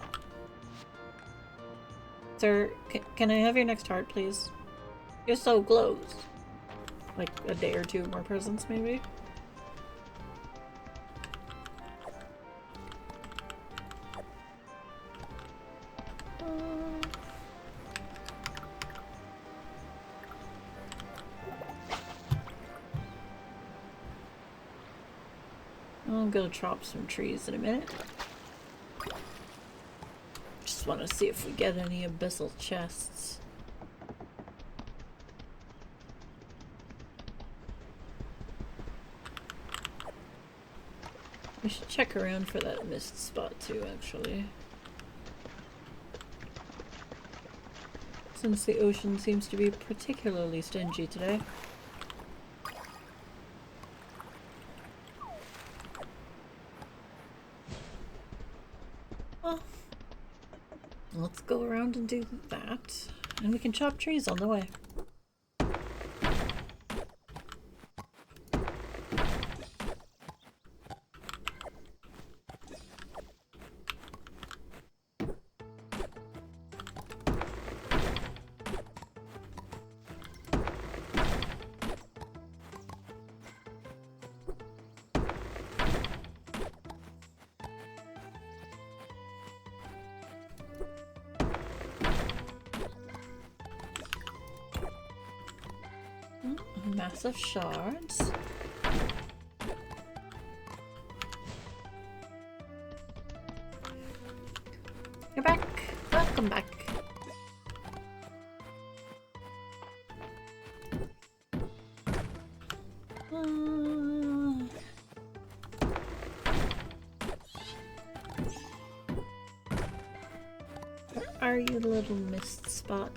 Sir, can I have your next heart, please? You're so close. Like a day or two more presents, maybe? I'll go chop some trees in a minute. Just want to see if we get any abyssal chests. We should check around for that mist spot too, actually. Since the ocean seems to be particularly stingy today. Well, let's go around and do that. And we can chop trees on the way. Massive shards. You're back. Welcome back. Where are you, little mist spot?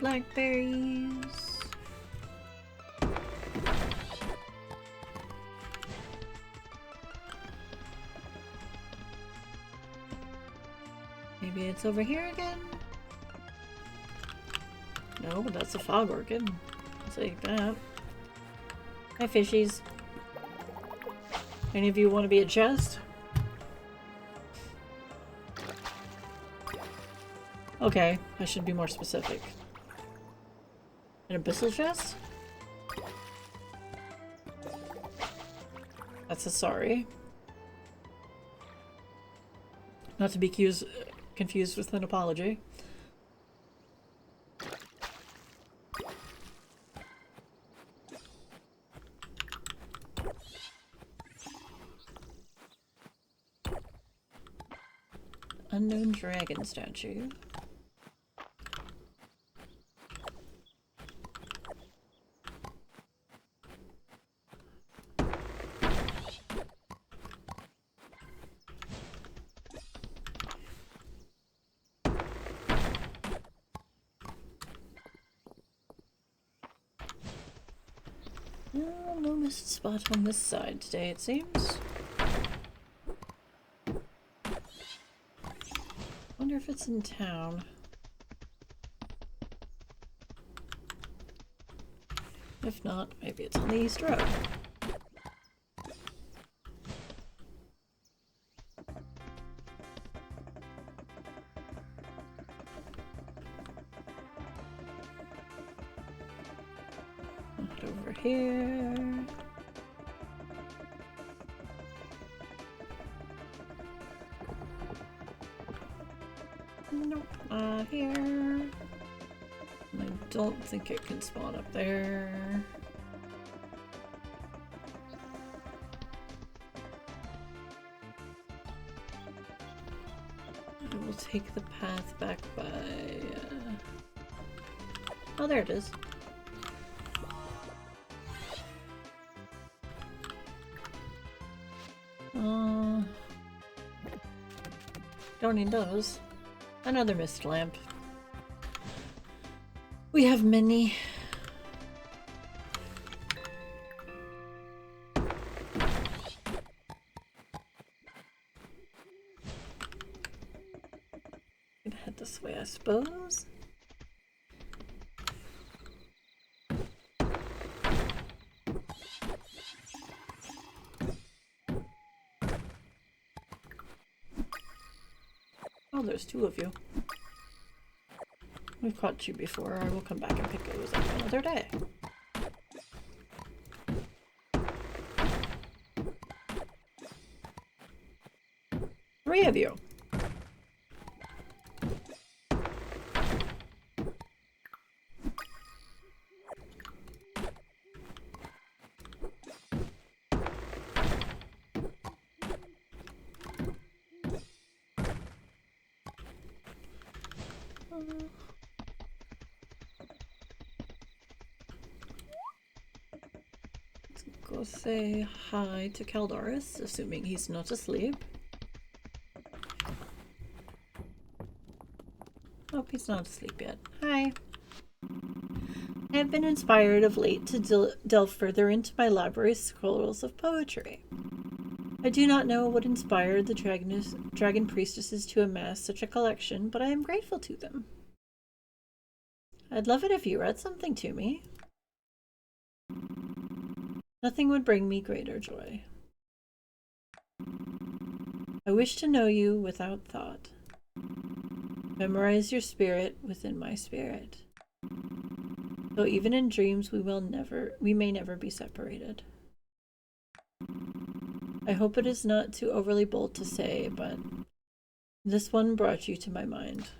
Blackberries. Maybe it's over here again? No, but that's a fog orchid. I'll take that. Hi, fishies. Any of you want to be a chest? Okay, I should be more specific. An abyssal chest? That's a sorry. Not to be confused with an apology. Unknown dragon statue. No missed spot on this side today, it seems. Wonder if it's in town. If not, maybe it's on the East Road. Not over here. Nope, not here. I don't think it can spawn up there. I will take the path back by... Oh, there it is. adorning those. Another mist lamp. We have many. Gonna head this way, I suppose. Oh, there's two of you. We've caught you before. I will come back and pick those up another day. Three of you. Let's go say hi to Caldaris, assuming he's not asleep. Nope, he's not asleep yet. Hi. I have been inspired of late to delve further into my library scrolls of poetry. I do not know what inspired the dragon priestesses to amass such a collection, but I am grateful to them. I'd love it if you read something to me. Nothing would bring me greater joy. I wish to know you without thought. Memorize your spirit within my spirit. Though even in dreams we may never be separated. I hope it is not too overly bold to say, but this one brought you to my mind.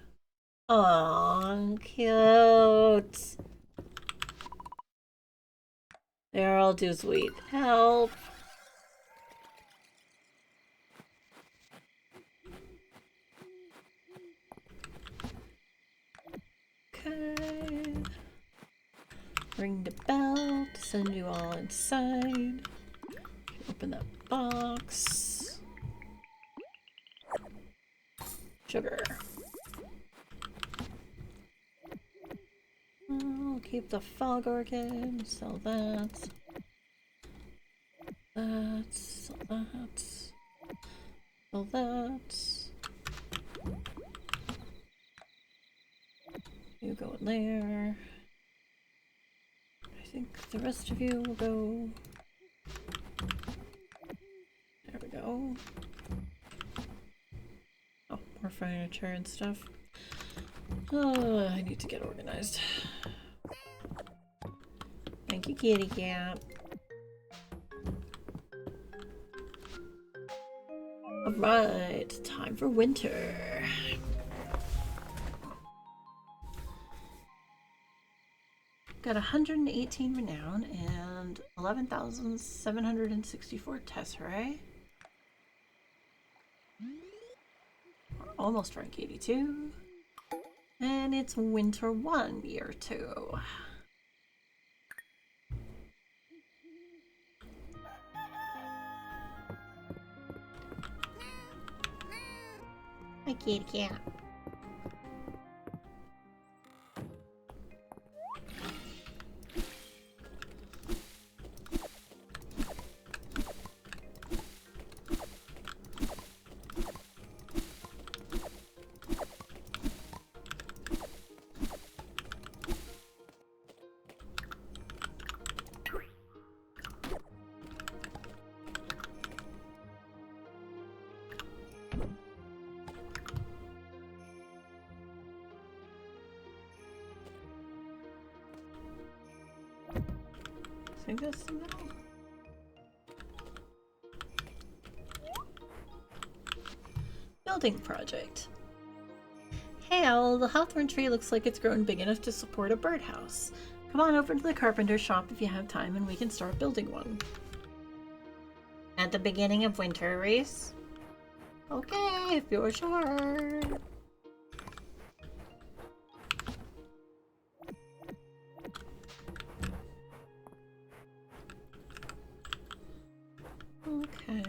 Aww, cute. They're all too sweet. Help. Okay. Ring the bell to send you all inside. Open that box. Sugar. I'll keep the fog orchid. Sell that. Sell that. Sell that. You go in there. I think the rest of you will go. There we go. Oh, more furniture and stuff. Oh, I need to get organized. Thank you, kitty cat. Alright, time for winter. Got 118 renown and 11,764 tesserae. We're almost rank 82. And it's winter 1, year 2. Hi, kitty cat. I think that's the middle. Building project. Hey Owl, the hawthorn tree looks like it's grown big enough to support a birdhouse. Come on over to the carpenter shop if you have time and we can start building one. At the beginning of winter, Reese? Okay, if you're sure. Okay.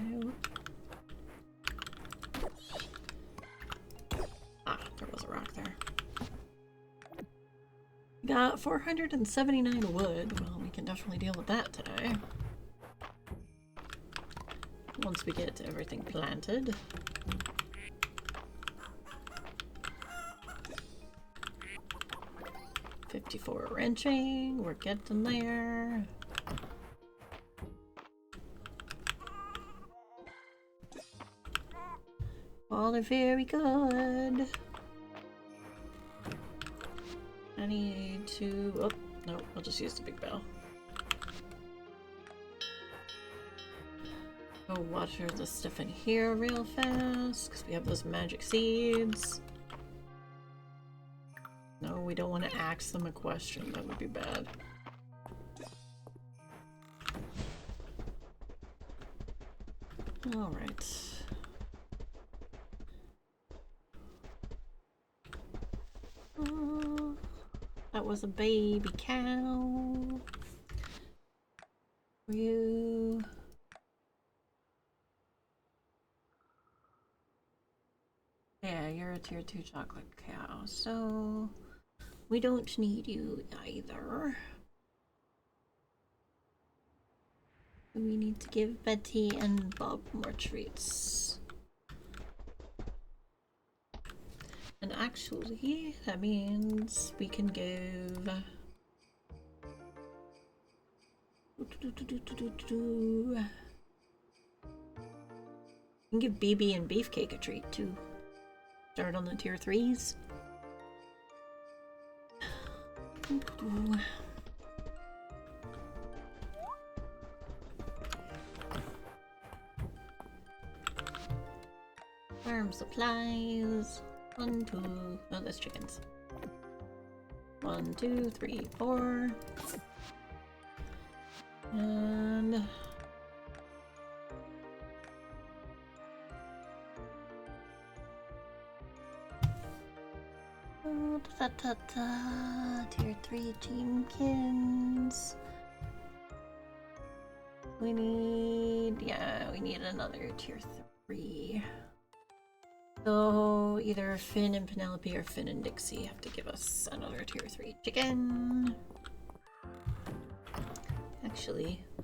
got 479 wood. Well, we can definitely deal with that today. Once we get everything planted. $54 wrenching, we're getting there. All are very good. I need to... oh, no, I'll just use the big bell. Go water the stuff in here real fast, because we have those magic seeds. No, we don't want to ask them a question. That would be bad. Alright. That was a baby cow. You... yeah, you're a tier 2 chocolate cow, so we don't need you either. We need to give Betty and Bob more treats. And actually, that means we can give... we can give BB and Beefcake a treat too. Start on the tier 3s. Farm supplies. 1, 2. Oh, that's chickens. 1, 2, 3, 4. And tier 3 teamkins. We need, yeah, we need another tier 3. So either Finn and Penelope or Finn and Dixie have to give us another tier 3 chicken. Actually, I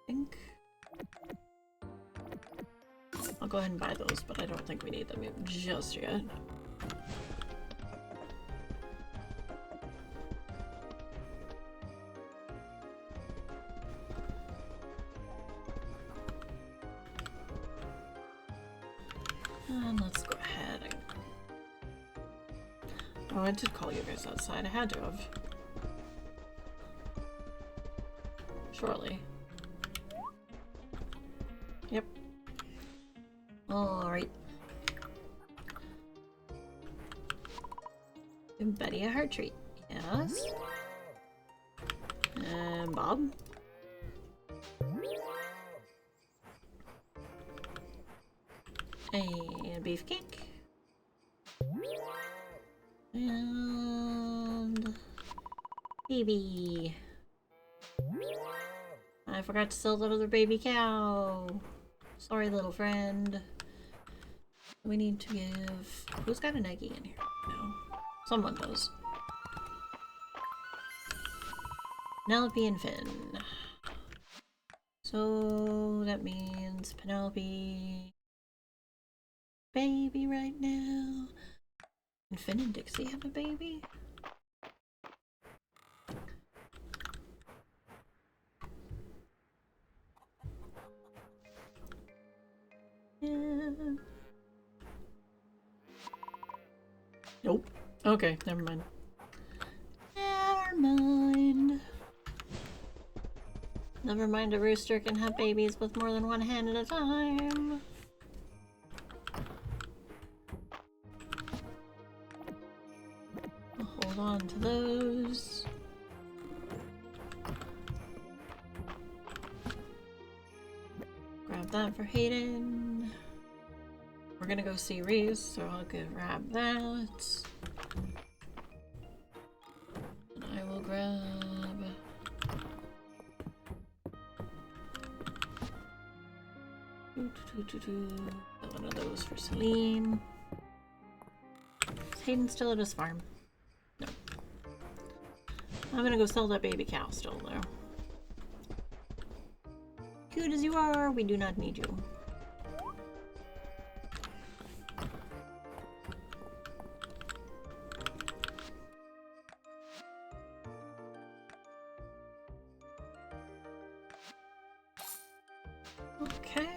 think I'll go ahead and buy those, but I don't think we need them just yet. And let's go ahead and... oh, I did call you guys outside. I had to have. Surely. Yep. Alright. Give Betty a heart treat. Yes. And Bob. And Beefcake. And... baby. I forgot to sell that other baby cow. Sorry, little friend. We need to give... who's got an eggie in here? No. Someone does. Penelope and Finn. So that means Penelope... baby right now. And Finn and Dixie have a baby? Yeah. Nope. Okay, never mind. Never mind. Never mind, a rooster can have babies with more than one hen at a time. I'll hold on to those. Grab that for Hayden. We're gonna go see Reese, so I'll grab that. And I will grab... one of those for Celine. Is Hayden still at his farm? I'm gonna go sell that baby cow still, though. Cute as you are, we do not need you. Okay.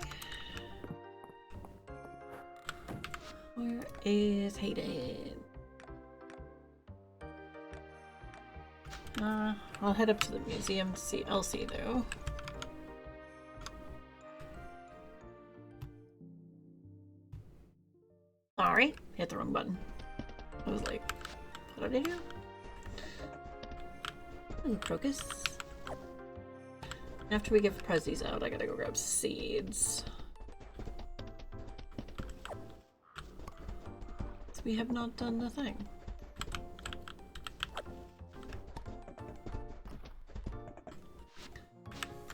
Where is Hayden? I'll head up to the museum to see Elsie, though. Sorry, hit the wrong button. I was like, what did I do? Ooh, crocus. After we give prezzies out, I gotta go grab seeds. So we have not done the thing.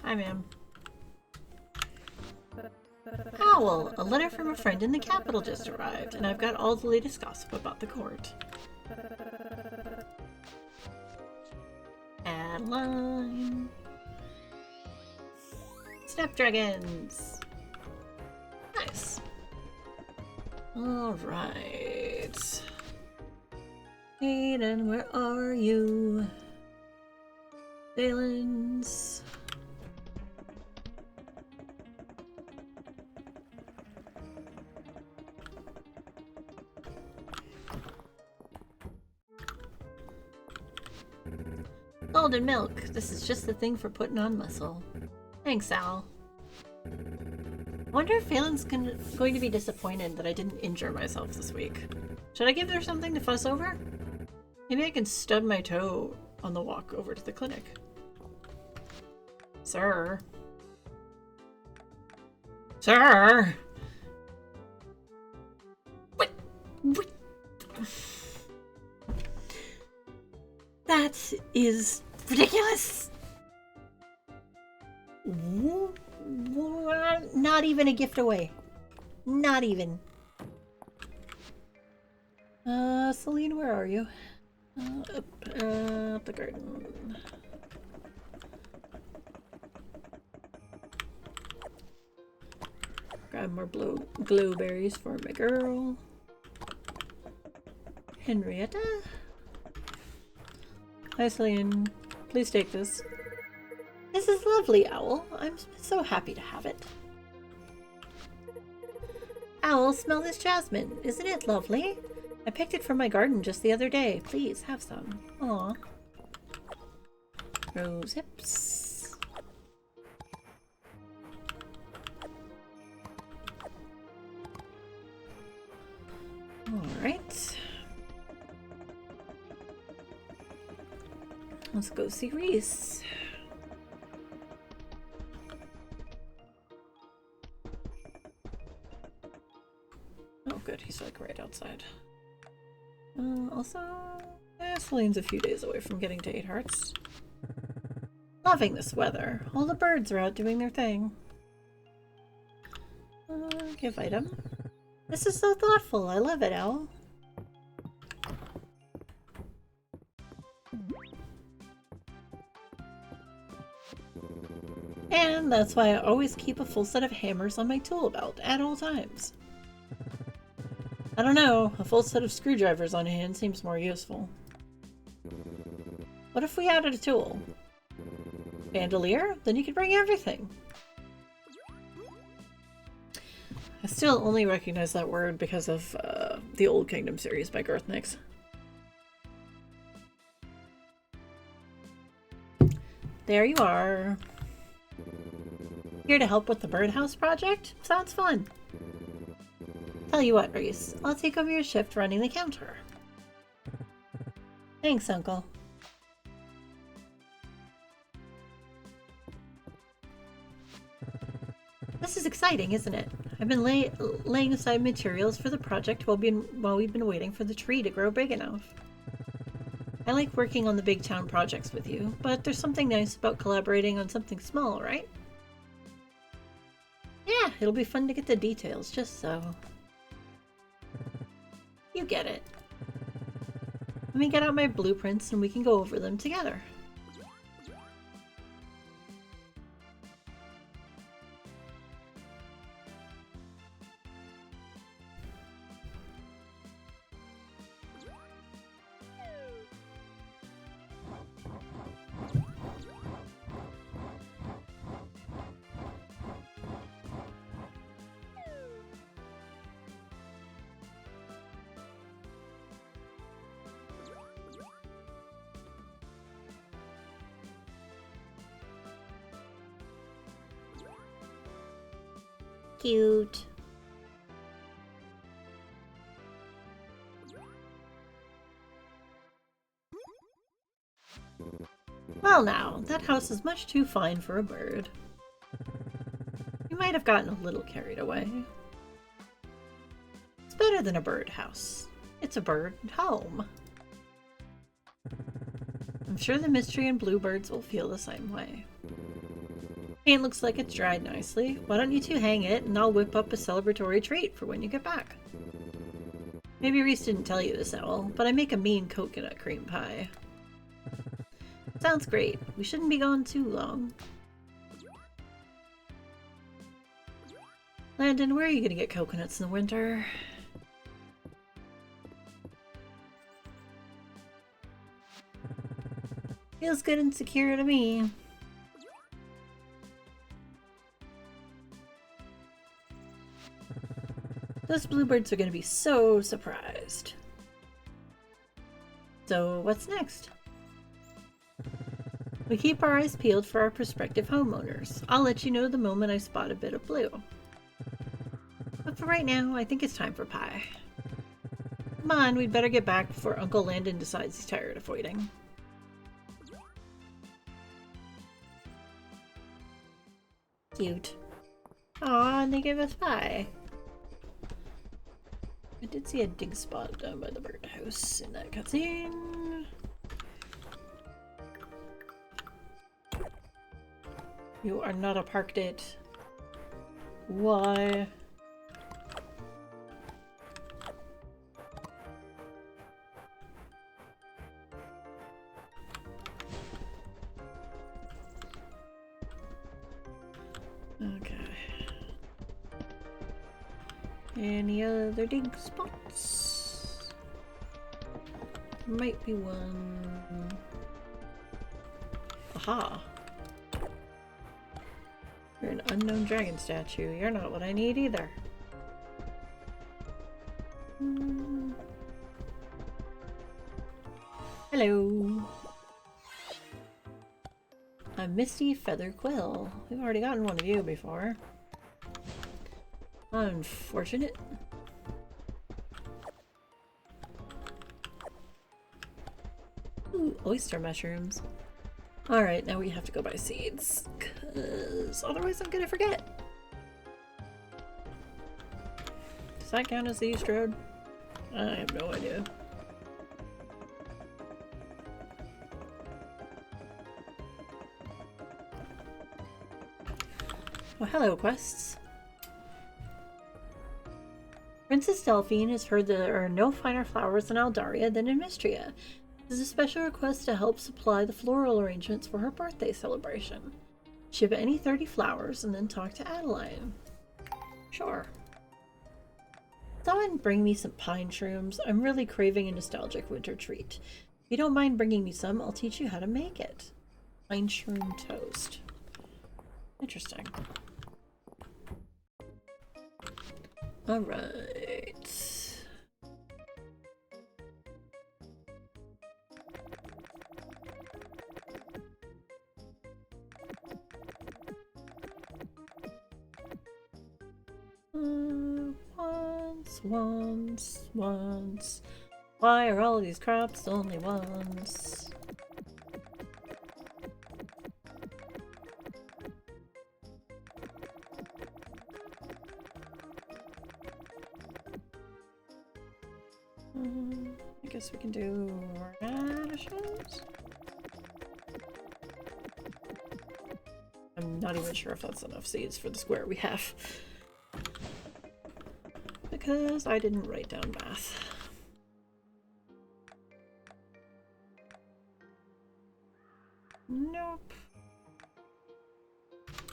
Hi, ma'am. Owl! A letter from a friend in the capital just arrived, and I've got all the latest gossip about the court. Adeline. Snapdragons! Nice. Alright. Hayden, where are you? Valens. Golden milk. This is just the thing for putting on muscle. Thanks, Al. I wonder if Phelan's going to be disappointed that I didn't injure myself this week. Should I give her something to fuss over? Maybe I can stub my toe on the walk over to the clinic. Sir. Sir! What? That is ridiculous! Not even a gift away. Not even. Celine, where are you? Up the garden. Grab more glowberries for my girl. Henrietta. Hi, Celine. Please take this. This is lovely, Owl. I'm so happy to have it. Owl, smell this jasmine. Isn't it lovely? I picked it from my garden just the other day. Please, have some. Aw. Rose hips. Alright. Let's go see Reese. Oh good, he's like right outside. Also, Celine's a few days away from getting to 8 hearts. Loving this weather. All the birds are out doing their thing. Give item. This is so thoughtful. I love it, Owl. And that's why I always keep a full set of hammers on my tool belt at all times. I don't know, a full set of screwdrivers on hand seems more useful. What if we added a tool? Bandolier? Then you could bring everything. I still only recognize that word because of the Old Kingdom series by Girthnix. There you are. Here to help with the birdhouse project? Sounds fun. Tell you what, Reese, I'll take over your shift running the counter. Thanks, Uncle. This is exciting, isn't it? I've been laying aside materials for the project while we've been waiting for the tree to grow big enough. I like working on the big town projects with you, but there's something nice about collaborating on something small, right? Yeah, it'll be fun to get the details, just so. You get it. Let me get out my blueprints and we can go over them together. Cute. Well now, that house is much too fine for a bird. You might have gotten a little carried away. It's better than a birdhouse. It's a bird home. I'm sure the Mistrian bluebirds will feel the same way. Paint looks like it's dried nicely. Why don't you two hang it and I'll whip up a celebratory treat for when you get back. Maybe Reese didn't tell you this, Owl, but I make a mean coconut cream pie. Sounds great. We shouldn't be gone too long. Landon, where are you gonna get coconuts in the winter? Feels good and secure to me. Those bluebirds are going to be so surprised. So, what's next? We keep our eyes peeled for our prospective homeowners. I'll let you know the moment I spot a bit of blue. But for right now, I think it's time for pie. Come on, we'd better get back before Uncle Landon decides he's tired of waiting. Cute. Aw, and they give us pie. I did see a dig spot down by the birdhouse in that cutscene. You are not a park date. Why? Okay. Any other dig spots? Might be one. Aha! You're an unknown dragon statue. You're not what I need either. Hello! A Misty Feather Quill. We've already gotten one of you before. Unfortunate. Ooh, oyster mushrooms. Alright, now we have to go buy seeds, because otherwise I'm gonna forget. Does that count as the East Road? I have no idea. Well, hello, quests. Princess Delphine has heard that there are no finer flowers in Aldaria than in Mistria. This is a special request to help supply the floral arrangements for her birthday celebration. Ship any 30 flowers and then talk to Adeline. Sure. Someone bring me some pine shrooms. I'm really craving a nostalgic winter treat. If you don't mind bringing me some, I'll teach you how to make it. Pine shroom toast. Interesting. Alright. Once. Why are all these crops only once? I guess we can do radishes. I'm not even sure if that's enough seeds for the square we have. Because I didn't write down math. Nope.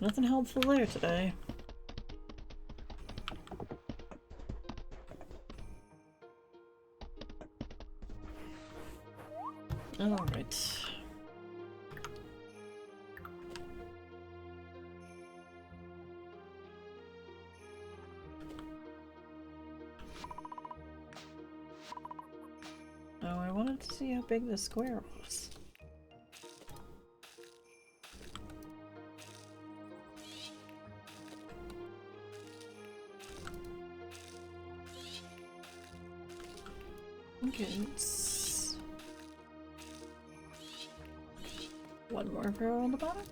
Nothing helpful there today. Alright. Oh, I wanted to see how big the square was. I think it's one more row on the bottom.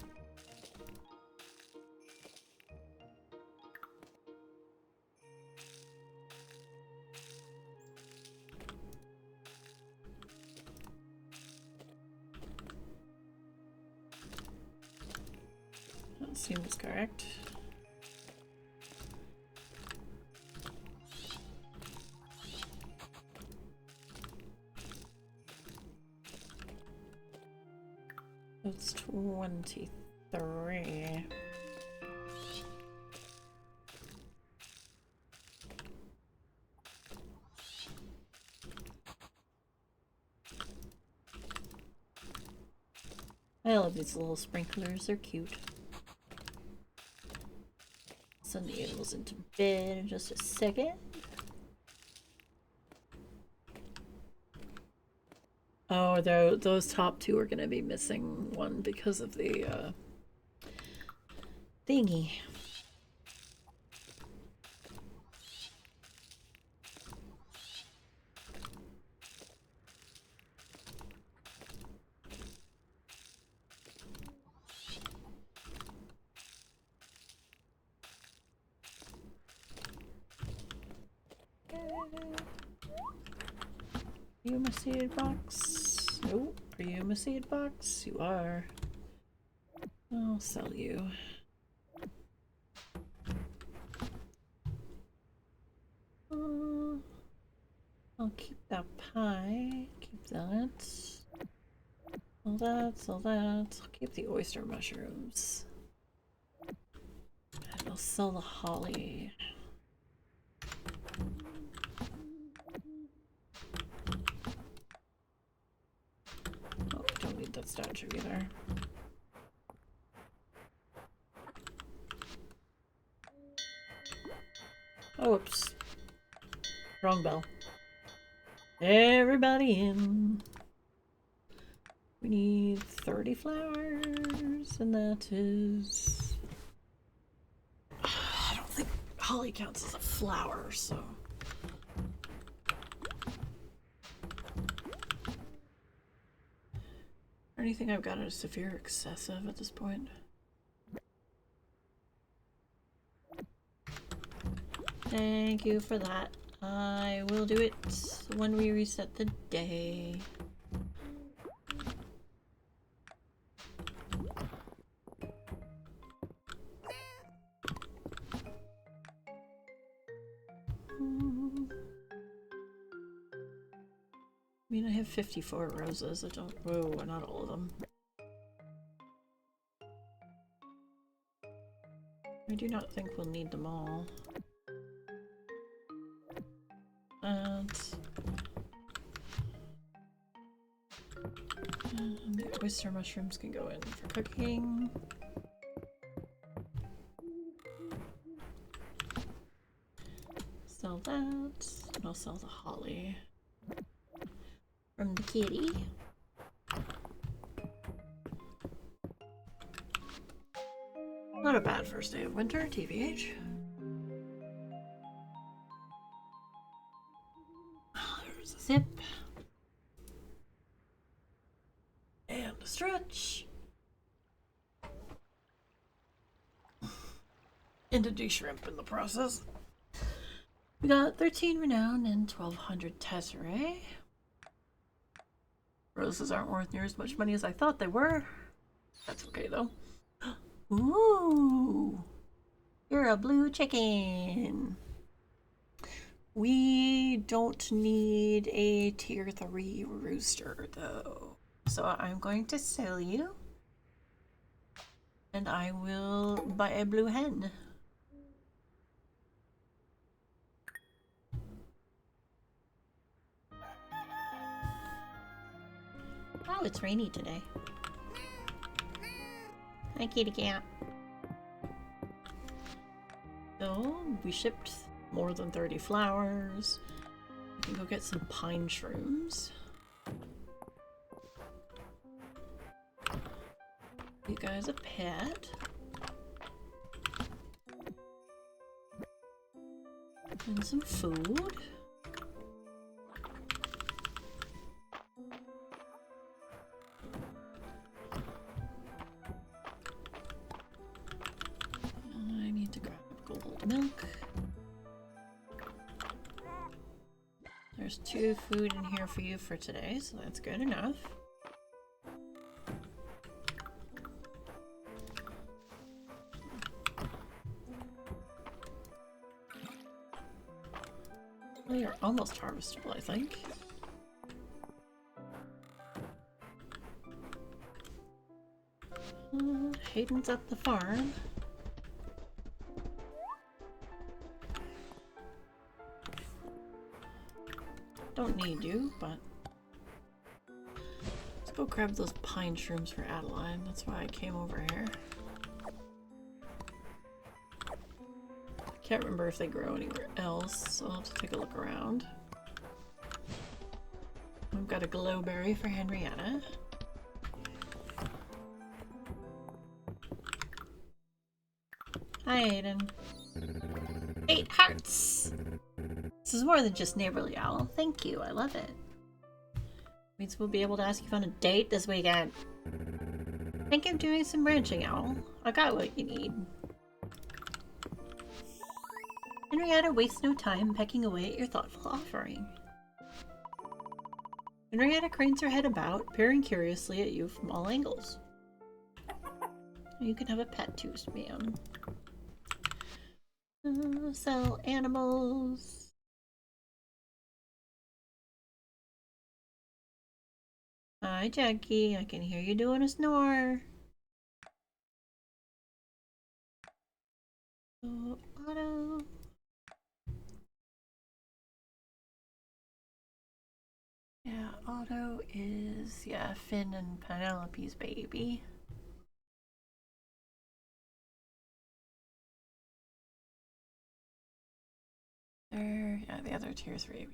That seems correct. It's 23. I love these little sprinklers, they're cute. Send the animals into bed in just a second. Oh, those top two are going to be missing one because of the thingy. Are you my seed box? Nope. Are you my seed box? You are. I'll sell you. I'll keep that pie. Keep that. Sell that. Sell that. I'll keep the oyster mushrooms. And I'll sell the holly. Oh, don't need that statue either. Oh, whoops. Wrong bell. Everybody in. We need 30 flowers, and that is... I don't think holly counts as a flower, so... Anything I've got is severe excessive at this point. Thank you for that. I will do it when we reset the day. I mean, I have 54 roses. I don't... Whoa, not all of them. I do not think we'll need them all. And the oyster mushrooms can go in for cooking. Sell that, and I'll sell the holly from the kitty. Not a bad first day of winter, TBH. There's a zip. And a stretch. And a de-shrimp in the process. We got 13 renown and 1200 tesserae. Roses aren't worth near as much money as I thought they were. That's okay though. Ooh, you're a blue chicken. We don't need a tier 3 rooster though. So I'm going to sell you And I will buy a blue hen. Oh, it's rainy today. Hi, kitty cat. So, we shipped more than 30 flowers. We can go get some pine shrooms. You guys a pet. And some food. I need to grab gold milk. There's 2 food in here for you for today, so that's good enough. Well, you're almost harvestable, I think. Hayden's at the farm. Don't need you, but let's go grab those pine shrooms for Adeline. That's why I came over here. Can't remember if they grow anywhere else, so I'll have to take a look around. I've got a glowberry for Henrietta. Hi, Hayden. 8 hearts! This is more than just neighborly owl. Thank you, I love it. Means we'll be able to ask you on a date this weekend. Think of doing some ranching, owl. I got what you need. Henrietta wastes no time pecking away at your thoughtful offering. Henrietta cranes her head about, peering curiously at you from all angles. You can have a pet too, ma'am. Sell animals. Hi, Jackie. I can hear you doing a snore. Oh, Otto. Yeah, Otto is, yeah, Finn and Penelope's baby. Yeah, the other tier 3.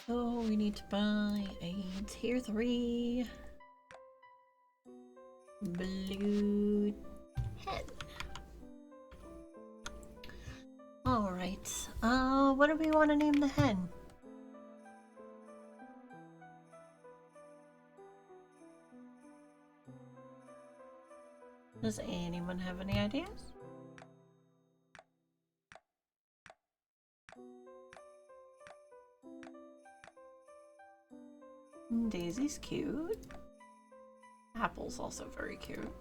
So we need to buy a tier 3 blue hen. Alright, what do we want to name the hen? Does anyone have any ideas? Daisy's cute. Apple's also very cute.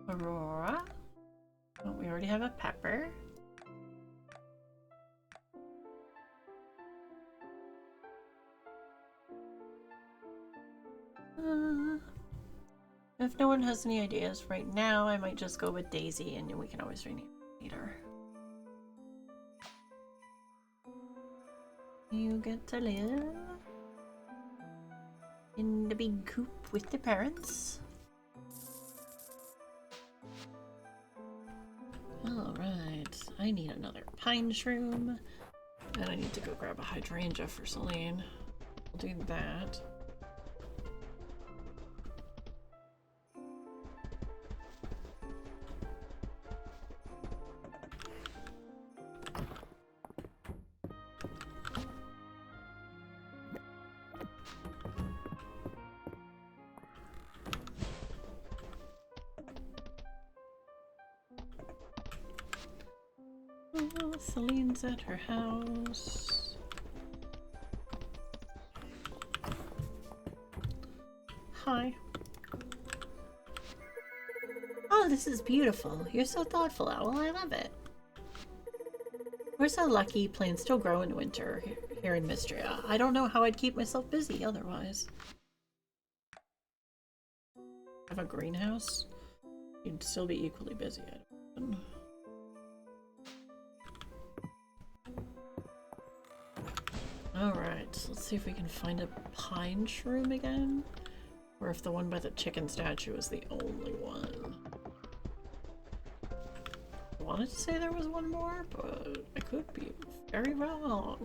Aurora. Oh, we already have a Pepper. If no one has any ideas right now, I might just go with Daisy and we can always rename it later. You get to live in the big coop with the parents. Alright, I need another pine shroom. And I need to go grab a hydrangea for Celine. I'll do that. Oh, Celine's at her house. Hi. Oh, this is beautiful. You're so thoughtful, Owl. I love it. We're so lucky plants still grow in winter here in Mistria. I don't know how I'd keep myself busy otherwise. Have a greenhouse? You'd still be equally busy, I'd imagine. Alright, so let's see if we can find a pine shroom again. Or if the one by the chicken statue is the only one. I wanted to say there was one more, but I could be very wrong.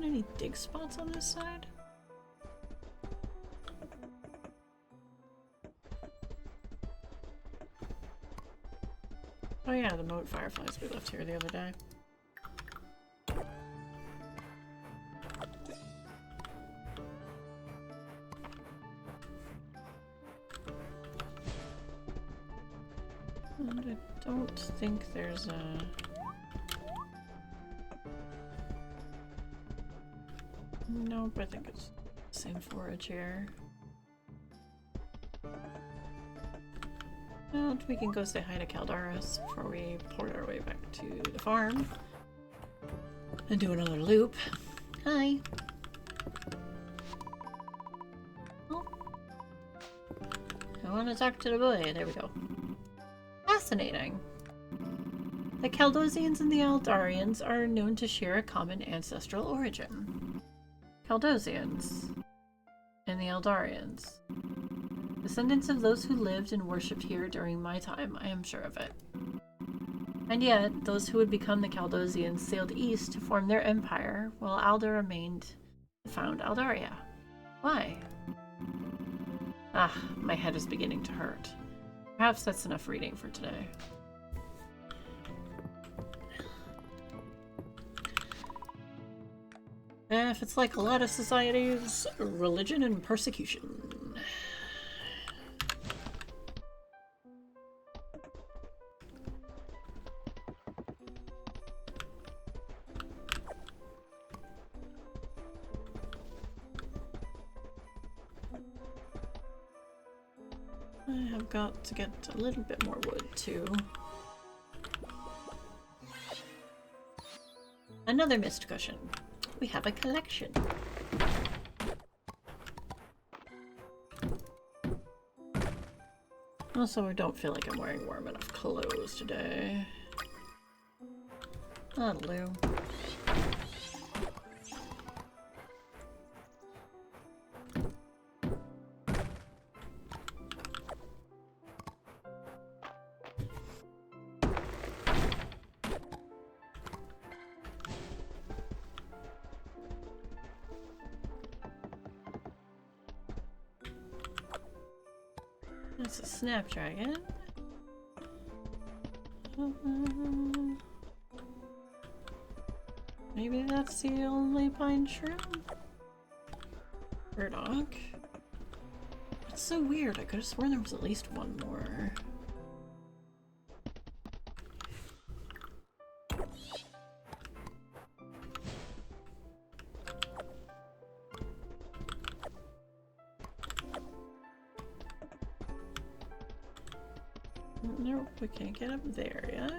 Any dig spots on this side? Oh yeah, the moat fireflies we left here the other day. And I don't think there's a... Nope, I think it's the same forage here. Well, we can go say hi to Caldaris before we port our way back to the farm. And do another loop. Hi! Oh. I want to talk to the boy. There we go. Fascinating. The Caldosians and the Eldarians are known to share a common ancestral origin. Caldosians and the Eldarians. Descendants of those who lived and worshipped here during my time, I am sure of it. And yet, those who would become the Caldosians sailed east to form their empire, while Alda remained to found Aldaria. Why? Ah, my head is beginning to hurt. Perhaps that's enough reading for today. If it's like a lot of societies, religion and persecution. I have got to get a little bit more wood too. Another mist cushion. We have a collection. Also, I don't feel like I'm wearing warm enough clothes today. That'll do. That's a snapdragon. Maybe that's the only pine shroom? Burdock. That's so weird. I could have sworn there was at least one more. Nope, we can't get up there yet.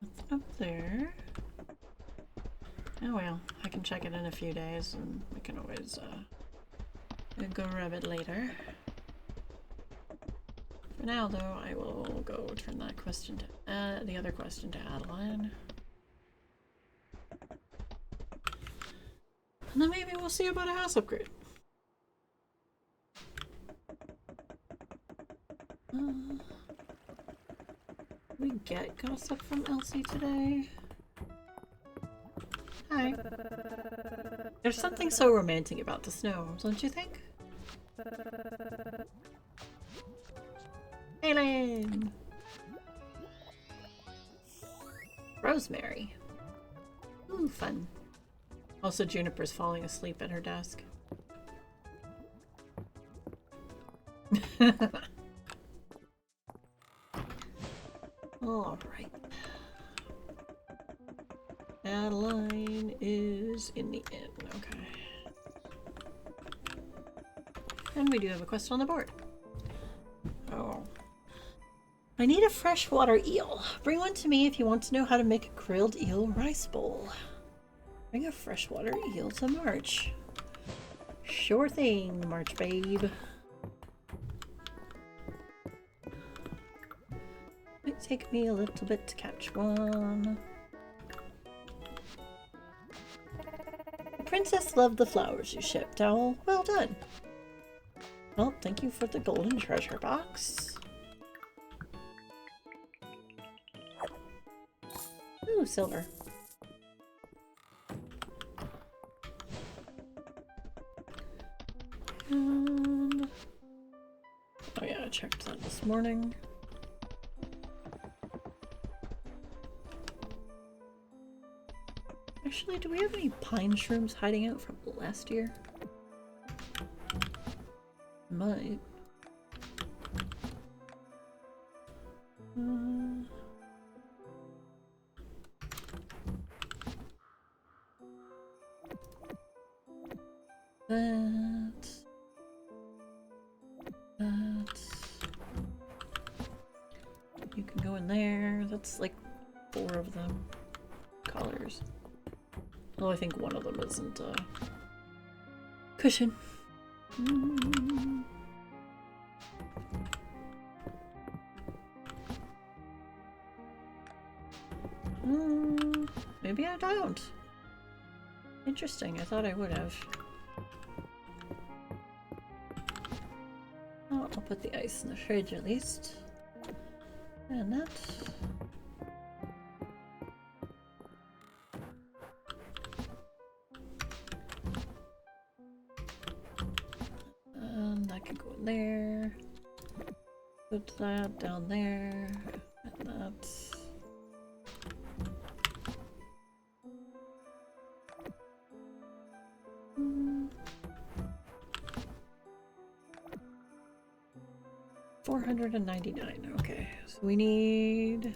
What's up there? Oh well, I can check it in a few days and we can always go grab it later. For now, though, I will go turn that question to the other question to Adeline, and then maybe we'll see about a house upgrade. We get gossip from Elsie today. Hi. There's something so romantic about the snow, don't you think? Island! Rosemary. Ooh, fun. Also, Juniper's falling asleep at her desk. Alright. Adeline is in the inn. Okay. And we do have a quest on the board. Oh. I need a freshwater eel. Bring one to me if you want to know how to make a grilled eel rice bowl. Bring a freshwater eel to March. Sure thing, March babe. Might take me a little bit to catch one. The princess loved the flowers you shipped, Owl. Well done. Well, thank you for the golden treasure box. Ooh, silver. And... oh yeah, I checked that this morning. Actually, do we have any pine shrooms hiding out from last year? Might. That. You can go in there. That's like 4 of them. Colors. Well, I think one of them isn't a cushion. Maybe I don't. Interesting, I thought I would have. Oh, I'll put the ice in the fridge at least. And that. And that can go in there. Put that down there. And that. $499. Okay, so we need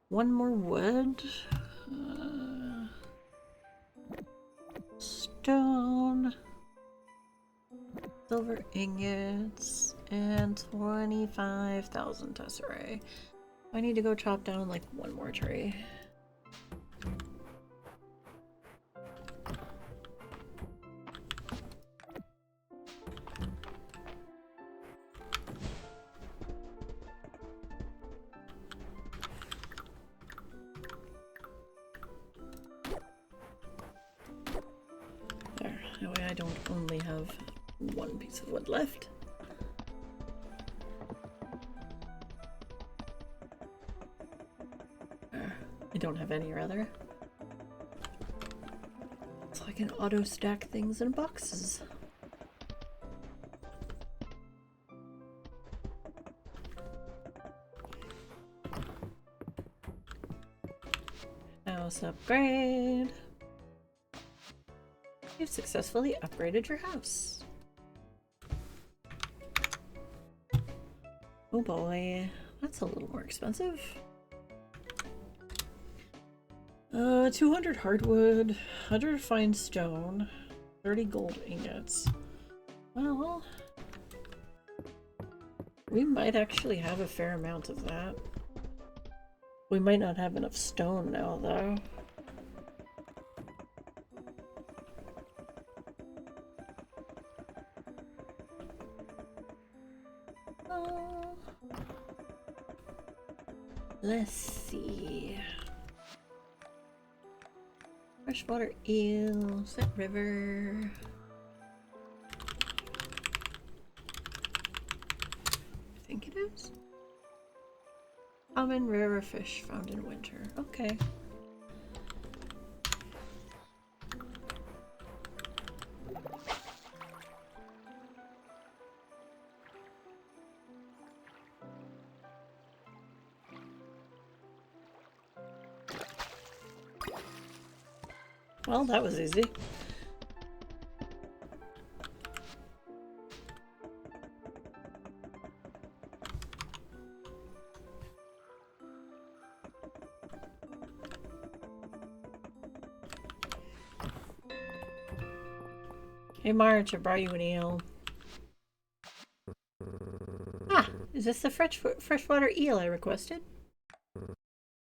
one more wood, stone, silver ingots, and 25,000 tesserae. I need to go chop down like one more tree. That way I don't only have one piece of wood left. I don't have any, rather. So I can auto stack things in boxes. House upgrade. You've successfully upgraded your house. Oh boy, that's a little more expensive. 200 hardwood, 100 fine stone, 30 gold ingots. Well, we might actually have a fair amount of that. We might not have enough stone now, though. Let's see. Freshwater eel, set river. I think it is. Common river fish found in winter. Okay. Well, that was easy. Hey March, I brought you an eel. Ah, is this the freshwater eel I requested?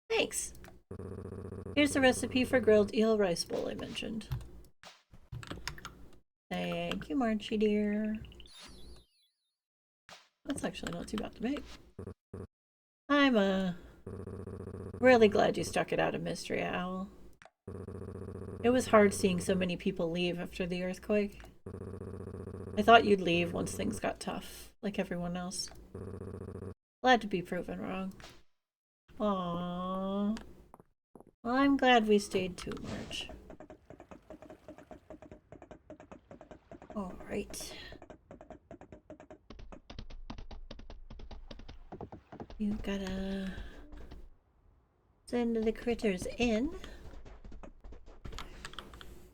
Thanks. Here's the recipe for grilled eel rice bowl I mentioned. Thank you, Marchie dear. That's actually not too bad to make. I'm really glad you stuck it out of Mistria, Owl. It was hard seeing so many people leave after the earthquake. I thought you'd leave once things got tough, like everyone else. Glad to be proven wrong. Aww. Well, I'm glad we stayed too, March. Alright. You gotta send the critters in.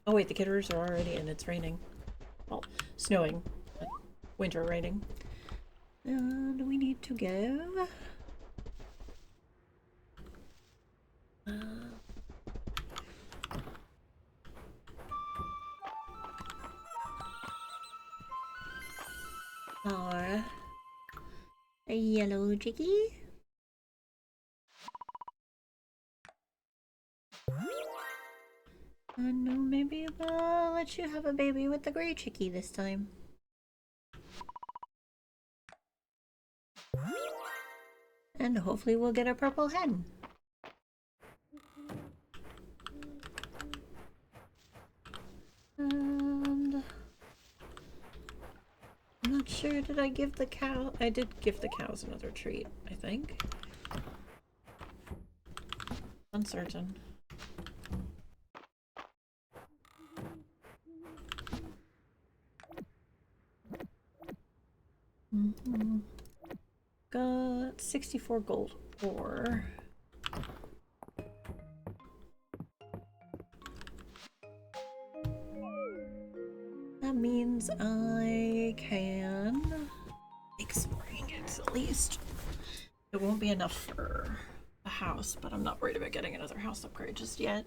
Oh wait, the critters are already in. It's raining. Well, snowing. Winter raining. And we need to go. Or a yellow chickie. And maybe we'll let you have a baby with the gray chickie this time. And hopefully we'll get a purple hen. And I'm not sure, did I give the cow? I did give the cows another treat, I think. Uncertain. Got 64 gold ore. That means I can make some ingots at least. It won't be enough for a house, but I'm not worried about getting another house upgrade just yet.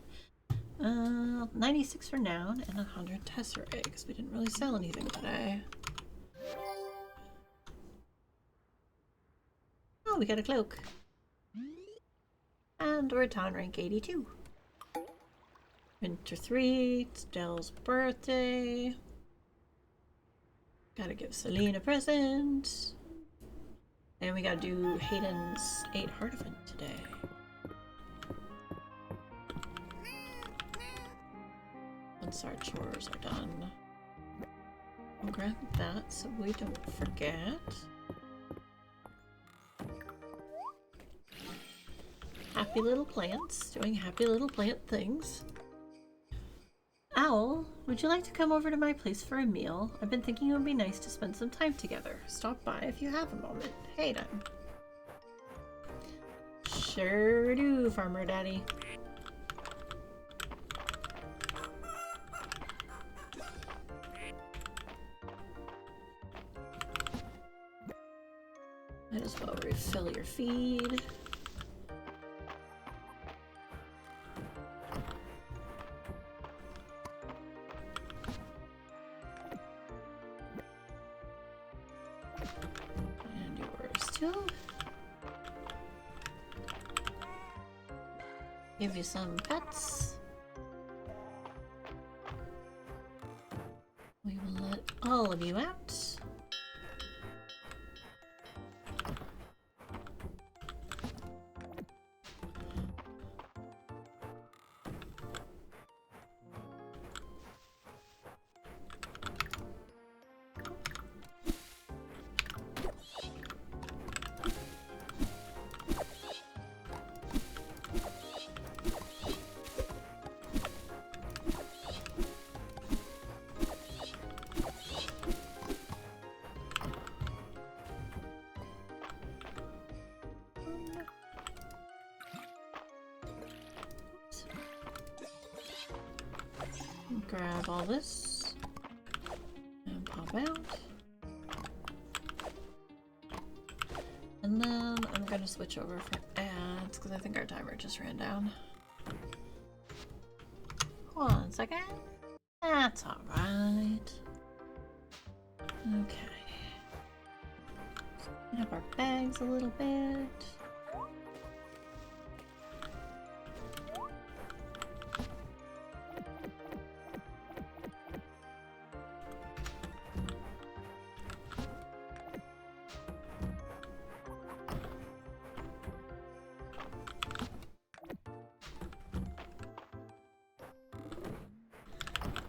96 for now and 100 tesser eggs. We didn't really sell anything today. Oh, we got a cloak. And we're town rank 82. Winter 3, it's Dell's birthday. Gotta give Celine a present. And we gotta do Hayden's 8 heart event today. Once our chores are done. I'll grab that so we don't forget. Happy little plants, doing happy little plant things. Owl, would you like to come over to my place for a meal? I've been thinking it would be nice to spend some time together. Stop by if you have a moment. Hayden. Sure do, Farmer Daddy. Might as well refill your feed. And yours too. Give you some pets. We will let all of you out. grab all this and pop out. And then I'm gonna switch over for ads because I think our timer just ran down. Hold on a second. That's alright. Okay. Clean up our bags a little bit.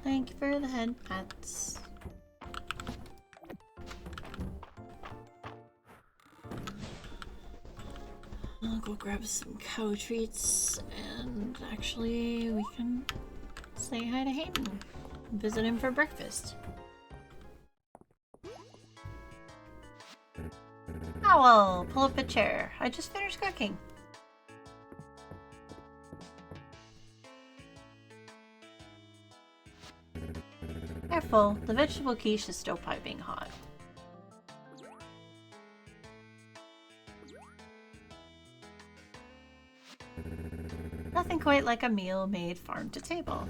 Thank you for the head pats. I'll go grab some cow treats and actually we can say hi to Hayden and visit him for breakfast. Owl, pull up a chair. I just finished cooking. Careful, the vegetable quiche is still piping hot. Nothing quite like a meal made farm to table.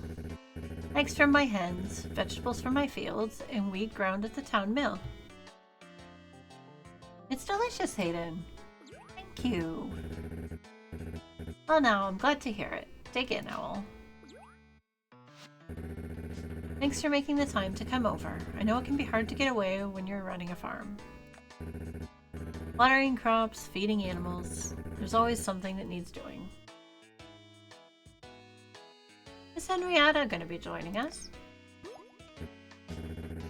Eggs from my hens, vegetables from my fields, and wheat ground at the town mill. It's delicious, Hayden. Thank you. Well, now, I'm glad to hear it. Dig in, Owl. Thanks for making the time to come over. I know it can be hard to get away when you're running a farm. Watering crops, feeding animals, there's always something that needs doing. Is Henrietta going to be joining us?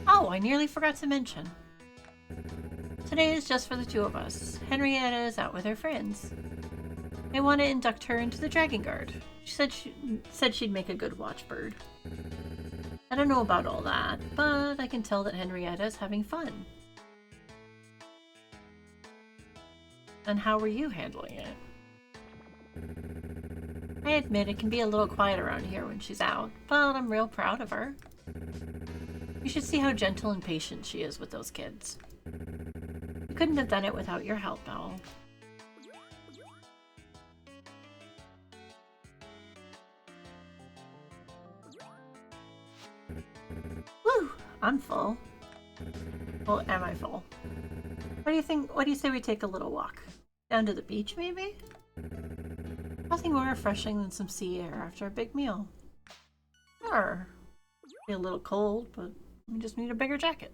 Oh, I nearly forgot to mention. Today is just for the two of us. Henrietta is out with her friends. I want to induct her into the Dragon Guard. She said she'd make a good watchbird. I don't know about all that, but I can tell that Henrietta is having fun. And how were you handling it? I admit it can be a little quiet around here when she's out, but I'm real proud of her. You should see how gentle and patient she is with those kids. You couldn't have done it without your help, Owl. Woo! I'm full. Well, am I full? What do you think? What do you say we take a little walk? Down to the beach, maybe? Nothing more refreshing than some sea air after a big meal. Or be a little cold, but we just need a bigger jacket.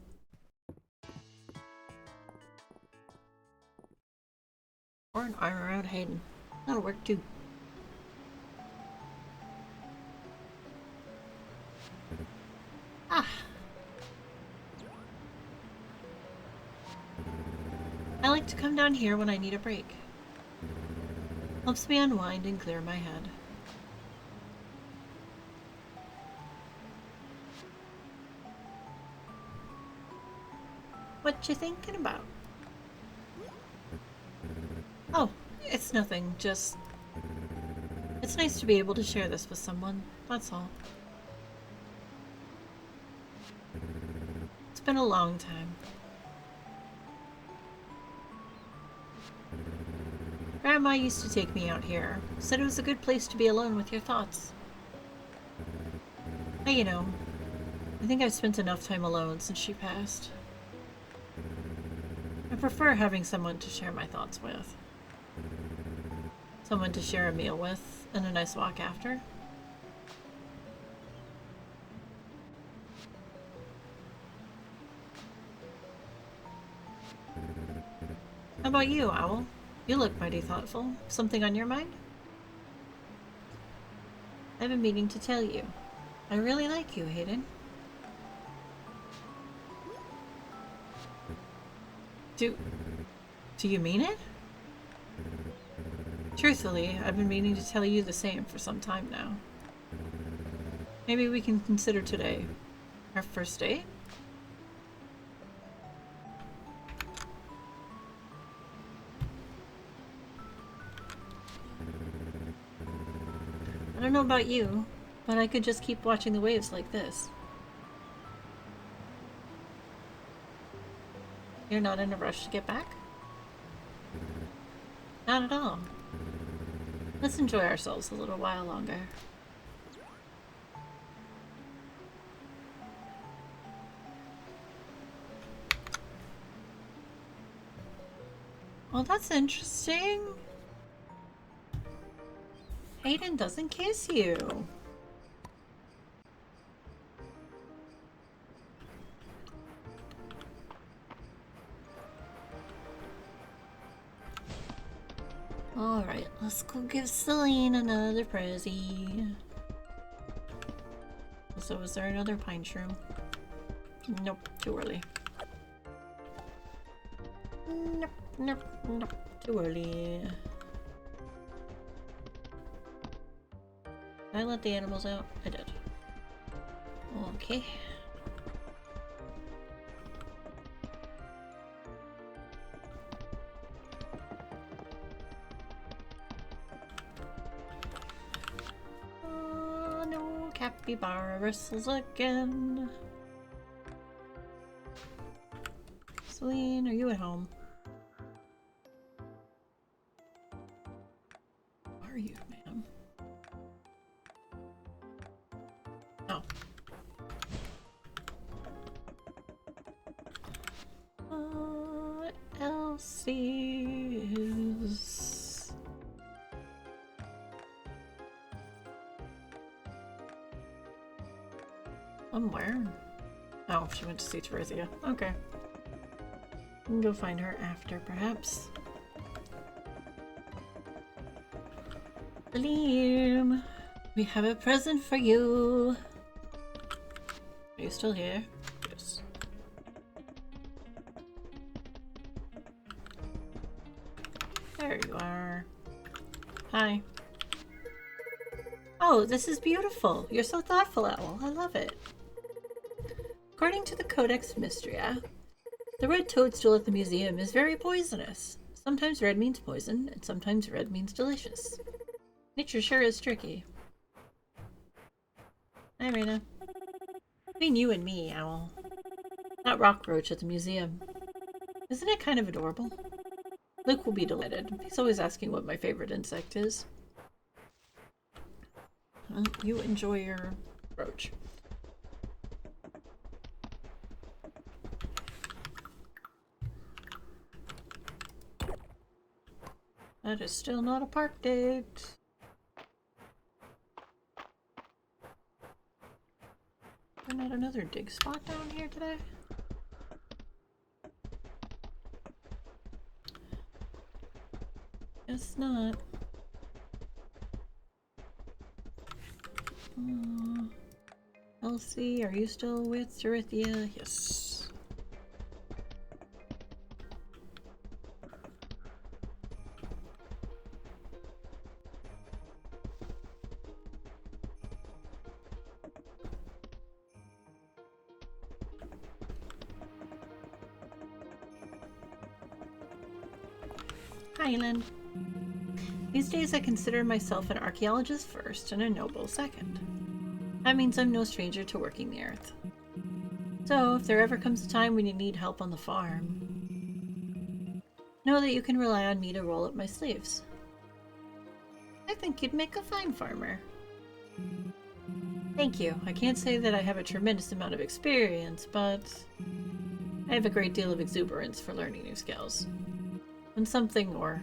Or an arm around Hayden. That'll work too. Ah. I like to come down here when I need a break. Helps me unwind and clear my head. What you thinking about? Oh, it's nothing, just... It's nice to be able to share this with someone, that's all. It's been a long time. Grandma used to take me out here. Said it was a good place to be alone with your thoughts. Hey, you know, I think I've spent enough time alone since she passed. I prefer having someone to share my thoughts with. Someone to share a meal with and a nice walk after. How about you, Owl? You look mighty thoughtful. Something on your mind? I've been meaning to tell you. I really like you, Hayden. Do you mean it? Truthfully, I've been meaning to tell you the same for some time now. Maybe we can consider today our first date? I don't know about you, but I could just keep watching the waves like this. You're not in a rush to get back? Not at all. Let's enjoy ourselves a little while longer. Well, that's interesting. Hayden doesn't kiss you. Alright, let's go give Celine another prezi. So is there another pine shroom? Nope, too early. Nope, nope, nope, too early. Did I let the animals out? I did. Okay. Oh no, capybara bristles again. Celine, are you at home? Are you, ma'am? Oh. Elsie is... somewhere. Oh, she went to see Teresia. Okay. We can go find her after, perhaps. Liam, we have a present for you. Are you still here? Yes. There you are. Hi. Oh, this is beautiful. You're so thoughtful, Owl. I love it. According to the Codex Mistria, the red toadstool at the museum is very poisonous. Sometimes red means poison, and sometimes red means delicious. Nature sure is tricky. Hi, Raina. Between you and me, Owl. That rock roach at the museum. Isn't it kind of adorable? Luke will be delighted. He's always asking what my favorite insect is. Well, you enjoy your roach. That is still not a park date. Is there not another dig spot down here today? Guess not. Elsie, are you still with Dorothea? Yes. Highland. These days I consider myself an archaeologist first and a noble second. That means I'm no stranger to working the earth. So, if there ever comes a time when you need help on the farm, know that you can rely on me to roll up my sleeves. I think you'd make a fine farmer. Thank you. I can't say that I have a tremendous amount of experience, but I have a great deal of exuberance for learning new skills. When something or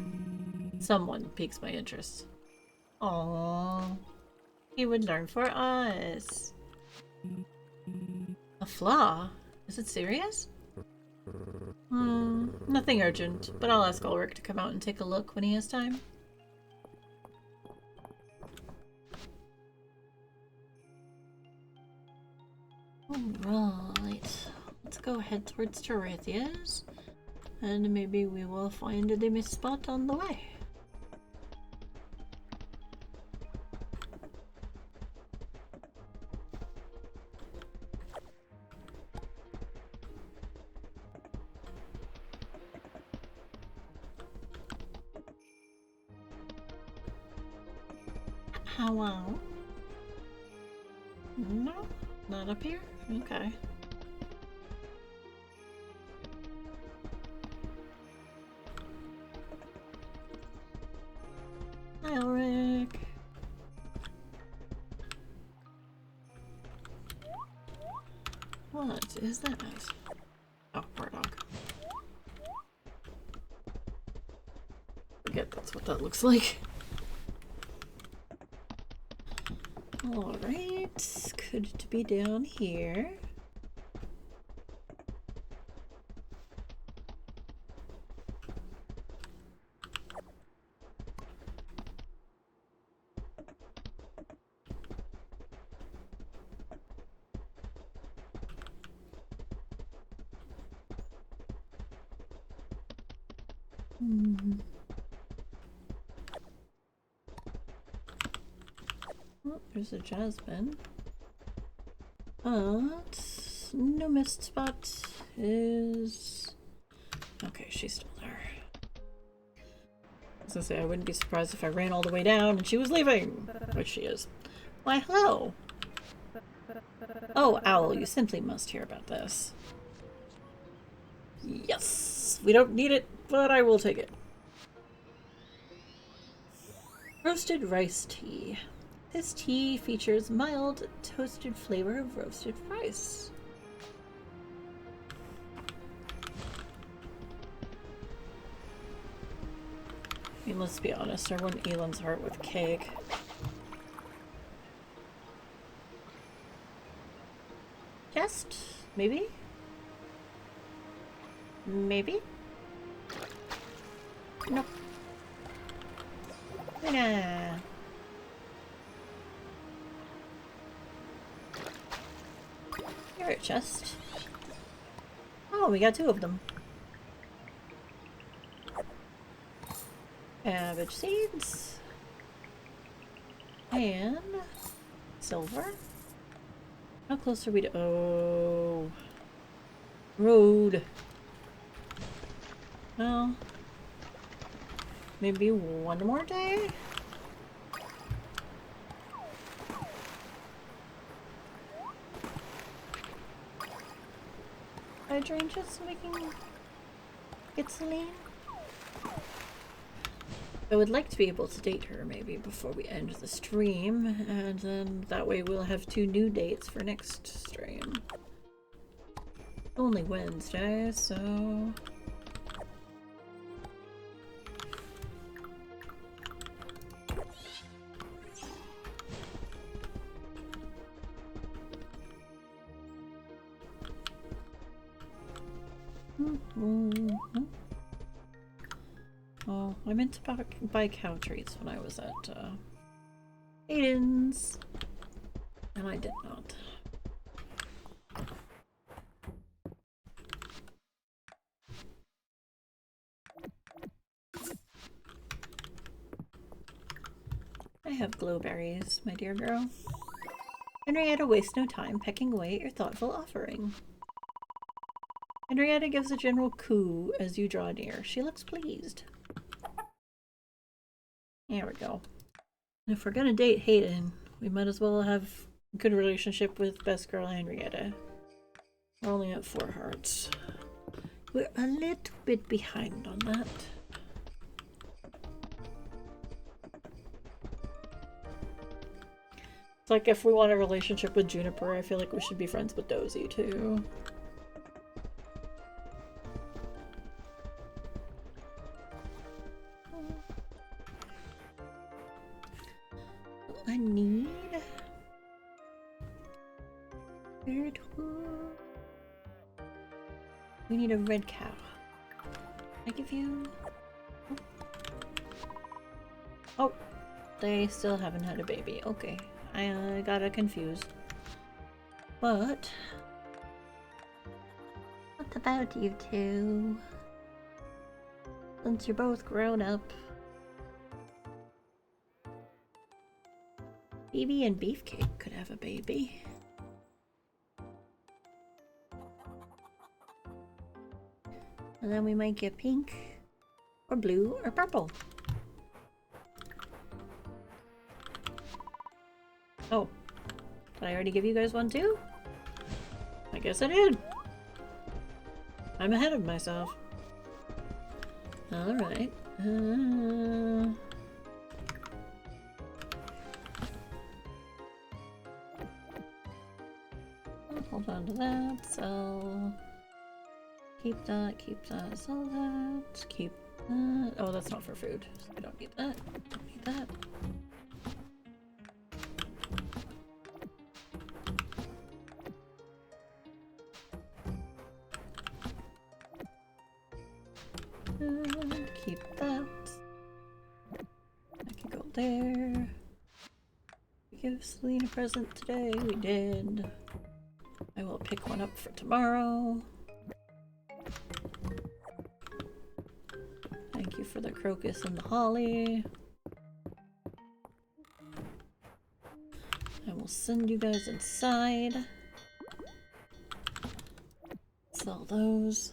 someone piques my interest. Aww. He would learn for us. A flaw? Is it serious? Nothing urgent, but I'll ask Ulrich to come out and take a look when he has time. Alright. Let's go head towards Terethia's. And maybe we will find a dim spot on the way. Hello? No, not up here? Okay. is that? Oh, poor dog. Forget that's what that looks like. Alright, could it be down here? Oh, there's a jasmine. No mist spot is... Okay, she's still there. I was gonna say, I wouldn't be surprised if I ran all the way down and she was leaving, which she is. Why, hello! Oh, Owl, you simply must hear about this. Yes! We don't need it, but I will take it. Roasted rice tea. This tea features mild, toasted flavor of roasted rice. I mean, let's be honest, I want Elon's heart with cake. Chest? Maybe? Maybe? Nope. Nah. Here a chest. Oh, we got two of them. Cabbage seeds. And silver. How close are we to... Oh. Road. Well, maybe one more day? Hydrangeas so we can get Celine? I would like to be able to date her maybe before we end the stream, and then that way we'll have 2 new dates for next stream. Only Wednesday, so... Oh, I meant to buy cow treats when I was at Hayden's, and I did not. I have glowberries, my dear girl. Henrietta wastes no time pecking away at your thoughtful offering. Henrietta gives a general coo as you draw near. She looks pleased. There we go. And if we're gonna date Hayden, we might as well have a good relationship with best girl Henrietta. We're only at 4 hearts. We're a little bit behind on that. It's like if we want a relationship with Juniper, I feel like we should be friends with Dozy too. I need red wool. We need a red cow. I give you... Oh, they still haven't had a baby. Okay, I got confused. But what about you two? Since you're both grown up. Phoebe and Beefcake could have a baby. And then we might get pink, or blue, or purple. Oh, did I already give you guys one too? I guess I did. I'm ahead of myself. Alright. Hold on. down to that, sell. Keep that, sell that, keep that. Oh, that's not for food. So I don't need that. Don't need that. And keep that. I can go there. We give Celine a present today. We did. I will pick one up for tomorrow. Thank you for the crocus and the holly. I will send you guys inside. Sell those.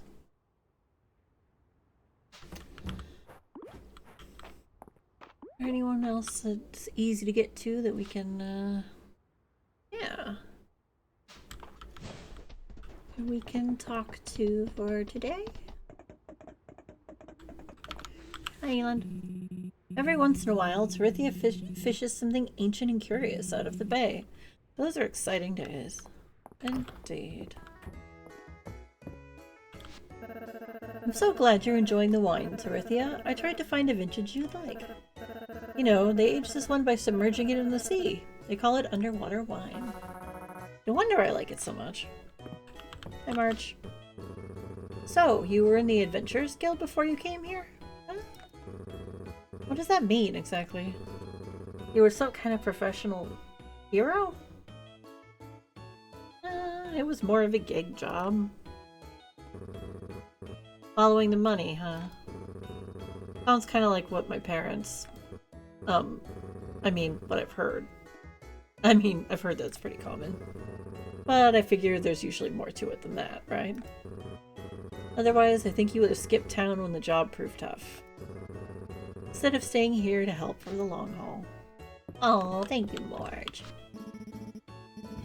Anyone else that's easy to get to that we can, yeah. We can talk to for today? Island. Every once in a while, Tarithia fishes something ancient and curious out of the bay. Those are exciting days. Indeed. I'm so glad you're enjoying the wine, Tarithia. I tried to find a vintage you'd like. You know, they age this one by submerging it in the sea. They call it underwater wine. No wonder I like it so much. Hi, March. So, you were in the Adventurers Guild before you came here? Huh? What does that mean, exactly? You were some kind of professional hero? It was more of a gig job. Following the money, huh? Sounds kind of like what my parents... I mean, what I've heard. I mean, I've heard that's pretty common. But I figure there's usually more to it than that, right? Otherwise, I think you would have skipped town when the job proved tough. Instead of staying here to help for the long haul. Oh, thank you, Marge.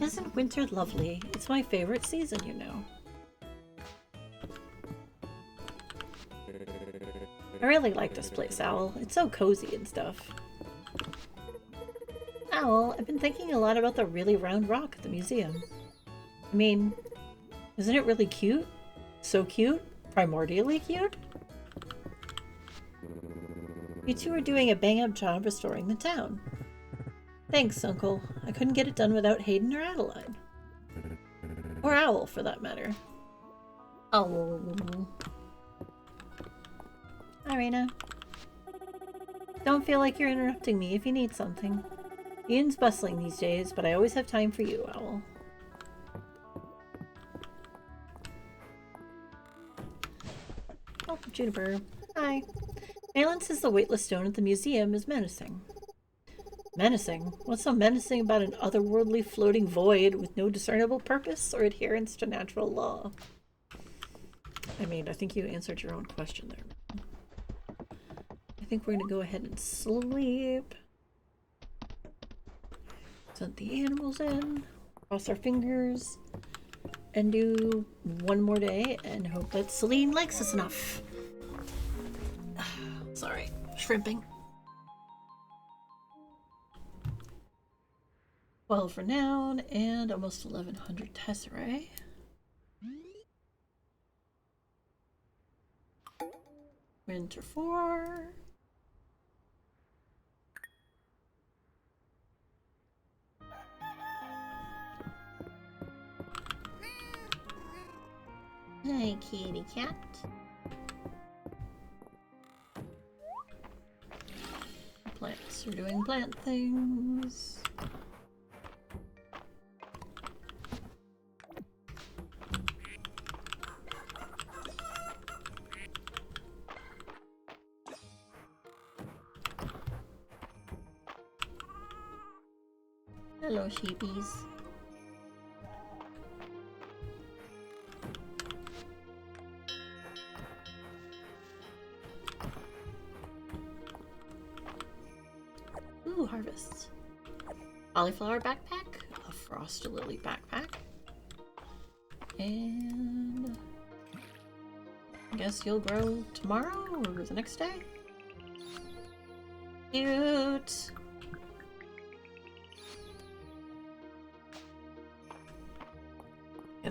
Isn't winter lovely? It's my favorite season, you know. I really like this place, Owl. It's so cozy and stuff. Owl, I've been thinking a lot about the really round rock at the museum. I mean, isn't it really cute? So cute? Primordially cute? You two are doing a bang-up job restoring the town. Thanks, Uncle. I couldn't get it done without Hayden or Adeline. Or Owl, for that matter. Oh. Irina. Don't feel like you're interrupting me if you need something. Ian's bustling these days, but I always have time for you, Owl. Oh, Juniper. Hi. Malin says the weightless stone at the museum is menacing. Menacing? What's so menacing about an otherworldly floating void with no discernible purpose or adherence to natural law? I mean, I think you answered your own question there. I think we're going to go ahead and sleep. Send the animals in. Cross our fingers. And do one more day and hope that Celine likes us enough. Sorry, shrimping. 12 renown and almost 1100 tesserae. Winter 4. Hi, kitty cat. Plants. We're doing plant things. Hello, sheepies. Ooh, harvest. Cauliflower backpack, a frost lily backpack, and I guess you'll grow tomorrow or the next day. Cute.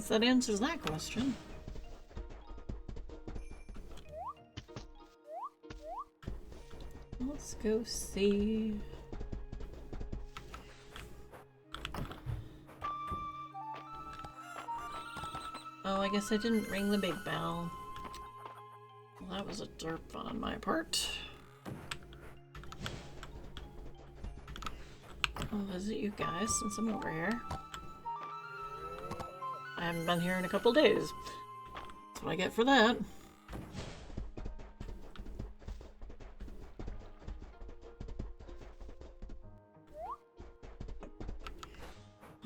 guess that answers that question. Let's go see. Oh, I guess I didn't ring the big bell. Well, that was a derp on my part. I'll visit you guys since I'm over here. I haven't been here in a couple days. That's what I get for that.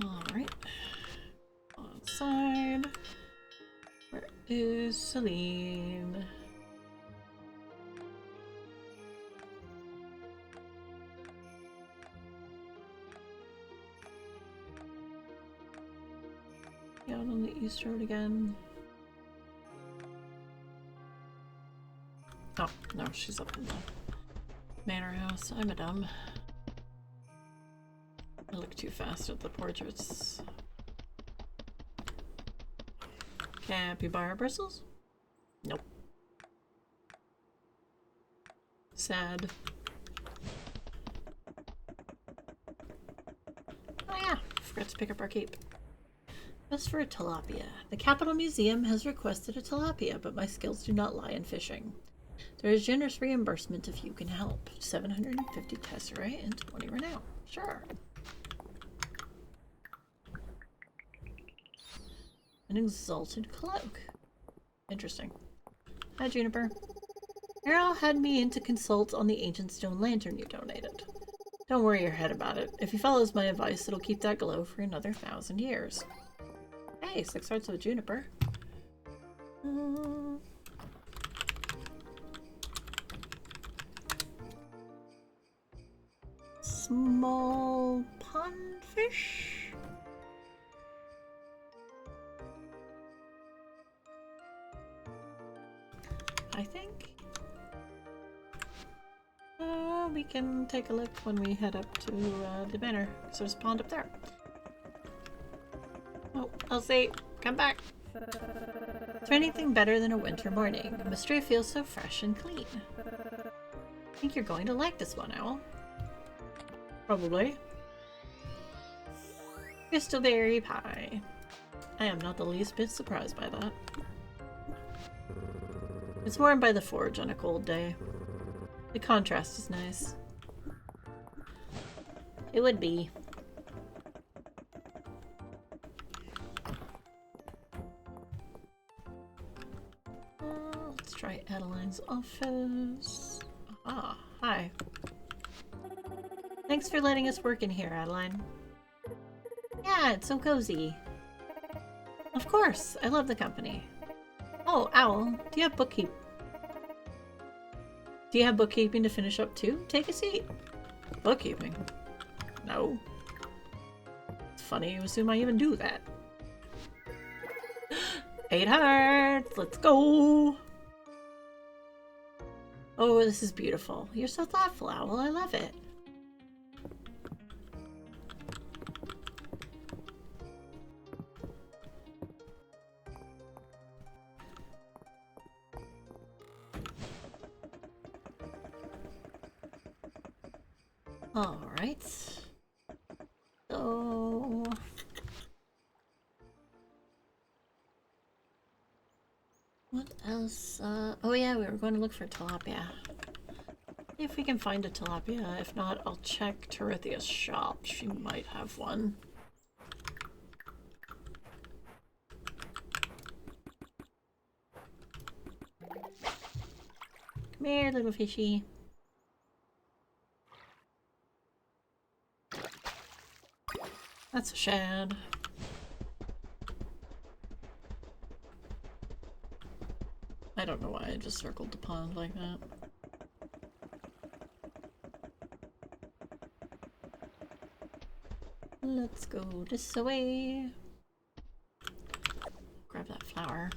Alright. Outside. Where is Celine? Out on the East Road again. Oh, no, she's up in the manor house. I'm a dumb. I look too fast at the portraits. Capybara bristles? Nope. Sad. Oh yeah, forgot to pick up our cape. As for a tilapia, the Capitol Museum has requested a tilapia, but my skills do not lie in fishing. There is generous reimbursement if you can help. 750 tesserae and 20 renown. Sure. An exalted cloak. Interesting. Hi, Juniper. Errol had me in to consult on the ancient stone lantern you donated. Don't worry your head about it. If he follows my advice, it'll keep that glow for another 1,000 years. Hey, 6 hearts with Juniper. Small pond fish? I think. We can take a look when we head up to the manor, because there's a pond up there. Oh, Elsie, come back. Is there anything better than a winter morning? Mistria feels so fresh and clean. I think you're going to like this one, Owl. Probably. Crystalberry pie. I am not the least bit surprised by that. It's warmed by the forge on a cold day. The contrast is nice. It would be. Let's try Adeline's office. Ah, hi. Thanks for letting us work in here, Adeline. Yeah, it's so cozy. Of course, I love the company. Oh, Owl, do you have bookkeeping? Do you have bookkeeping to finish up too? Take a seat. Bookkeeping? No. It's funny you assume I even do that. 8 hearts! Let's go! Oh, this is beautiful. You're so thoughtful, Owl. I love it. Alright. So... what else? Oh yeah, we were going to look for tilapia. If we can find a tilapia. If not, I'll check Terithia's shop. She might have one. Come here, little fishy. That's a shad. I don't know why I just circled the pond like that. Let's go this way. Grab that flower.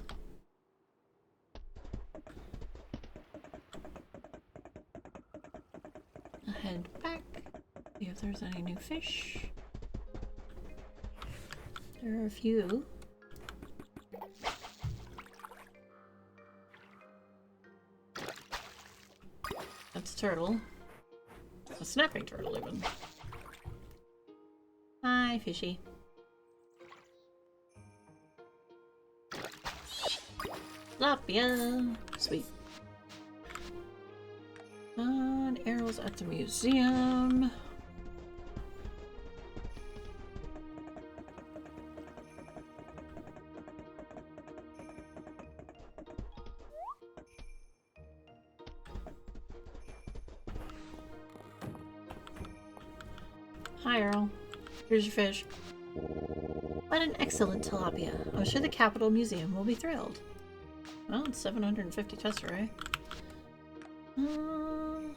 I'll head back. See if there's any new fish. There are a few. it's a turtle. A snapping turtle, even. Hi, fishy. Tilapia! Sweet. And arrows at the museum. Hi, Earl. Here's your fish. What an excellent tilapia. I'm sure the Capitol Museum will be thrilled. Well, it's 750 tesserae. Oh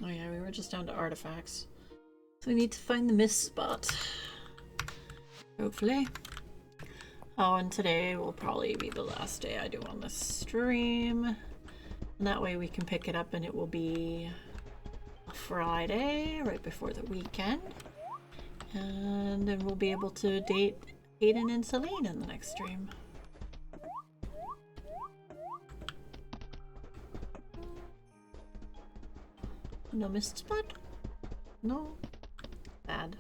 yeah, we were just down to artifacts. So we need to find the mist spot. Hopefully. Oh, and today will probably be the last day I do on this stream. And that way we can pick it up and it will be a Friday, right before the weekend. And then we'll be able to date Hayden and Celine in the next stream. No mist spot? No? Bad.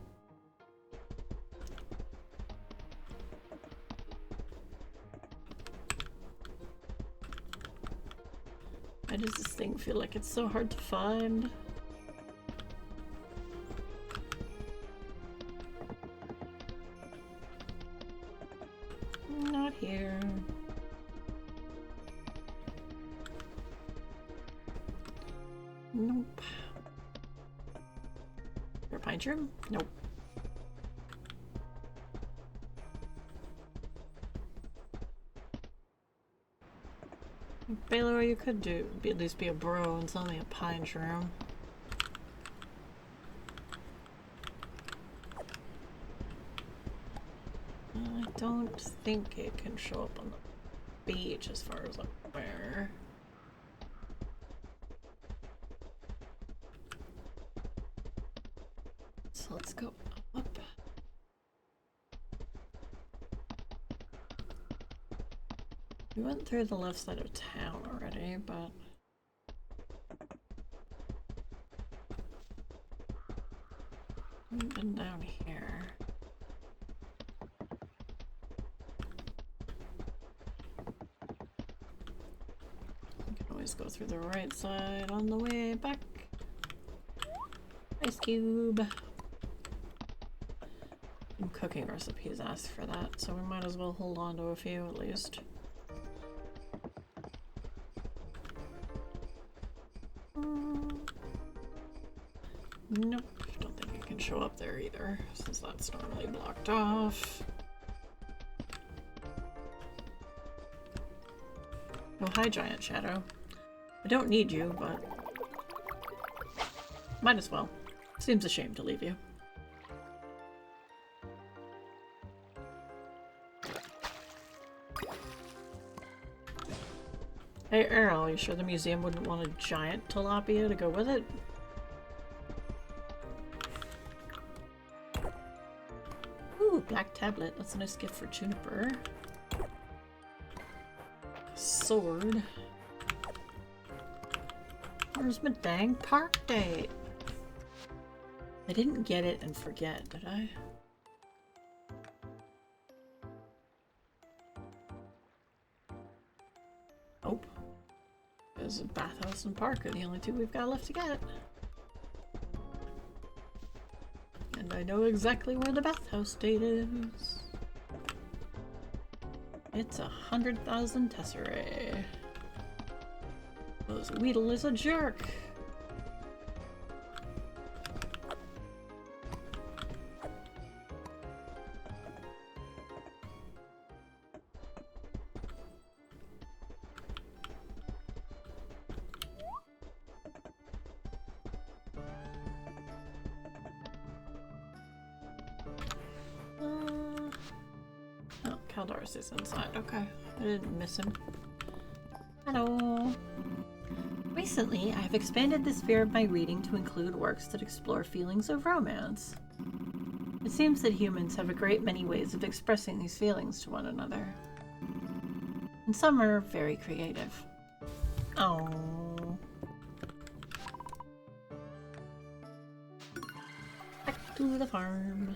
Why does this thing feel like it's so hard to find? Not here. Nope. Your pine shroom? Nope. Baylor, you could at least be a bro and sell me a pine shroom. I don't think it can show up on the beach as far as I'm aware. So let's go up. We went through the left side of town already, but we've been down here. We can always go through the right side on the way back. Ice cube. Some cooking recipes asked for that, so we might as well hold on to a few at least. Nope, don't think it can show up there either, since that's normally blocked off. Oh, hi, Giant Shadow. I don't need you, but might as well. Seems a shame to leave you. Hey, Earl, you sure the museum wouldn't want a giant tilapia to go with it? Ooh, black tablet. That's a nice gift for Juniper. Sword. Where's my dang park date? I didn't get it and forget, did I? Nope. There's a bathhouse and park are the only two we've got left to get. And I know exactly where the bathhouse date is. It's 100,000 tesserae. Because Weedle is a jerk. Is inside. Okay, I didn't miss him. Hello. Recently, I have expanded the sphere of my reading to include works that explore feelings of romance. It seems that humans have a great many ways of expressing these feelings to one another. And some are very creative. Oh. to the farm.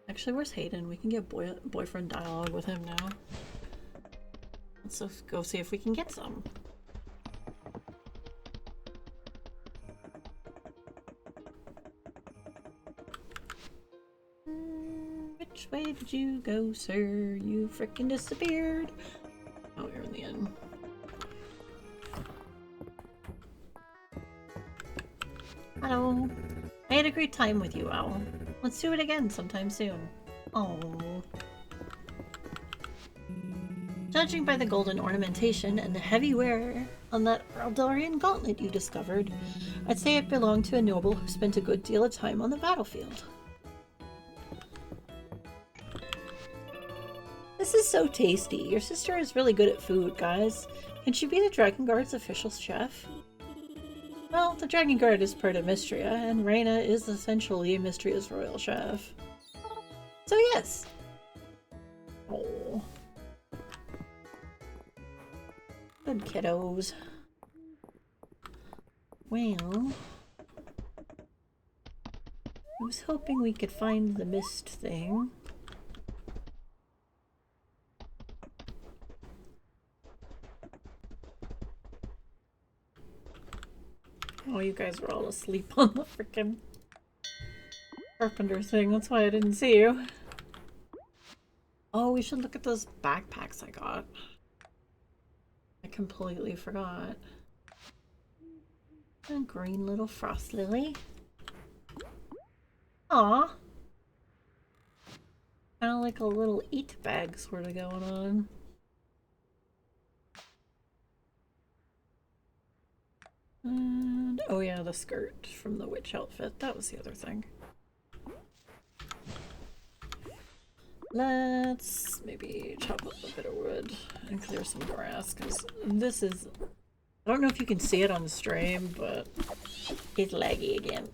Actually, where's Hayden? We can get boyfriend dialogue with him now. Let's just go see if we can get some. Which way did you go, sir? You frickin' disappeared. Oh, you're in the inn. Hello. I had a great time with you, Owl. Let's do it again sometime soon. Oh. Judging by the golden ornamentation and the heavy wear on that Eldarian gauntlet you discovered, I'd say it belonged to a noble who spent a good deal of time on the battlefield. This is so tasty. Your sister is really good at food, guys. Can she be the Dragon Guard's official chef? Well, the Dragon Guard is part of Mistria, and Reyna is essentially Mistria's royal chef. So yes. Oh. Good kiddos. Well, I was hoping we could find the mist thing. Oh, you guys were all asleep on the frickin' carpenter thing. That's why I didn't see you. Oh, we should look at those backpacks I got. I completely forgot. A green little frost lily. Aw. Kind of like a little eat bag sort of going on. And, oh yeah, the skirt from the witch outfit. That was the other thing. Let's maybe chop up a bit of wood and clear some grass, because this is... I don't know if you can see it on the stream, but it's laggy again.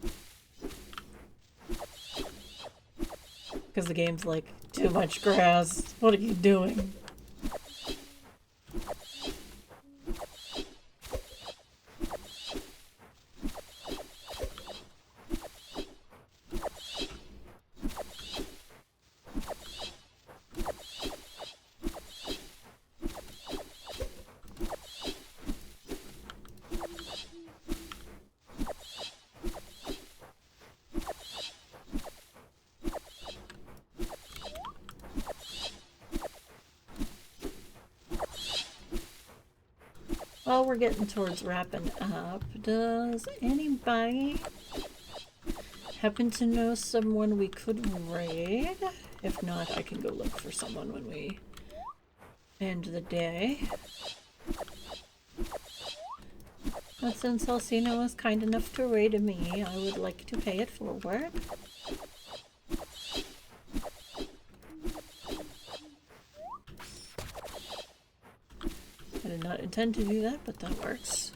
Because the game's like, too much grass. What are you doing? Well, we're getting towards wrapping up. Does anybody happen to know someone we could raid? If not, I can go look for someone when we end the day. But since Alcina was kind enough to raid me, I would like to pay it forward. I did not intend to do that, but that works.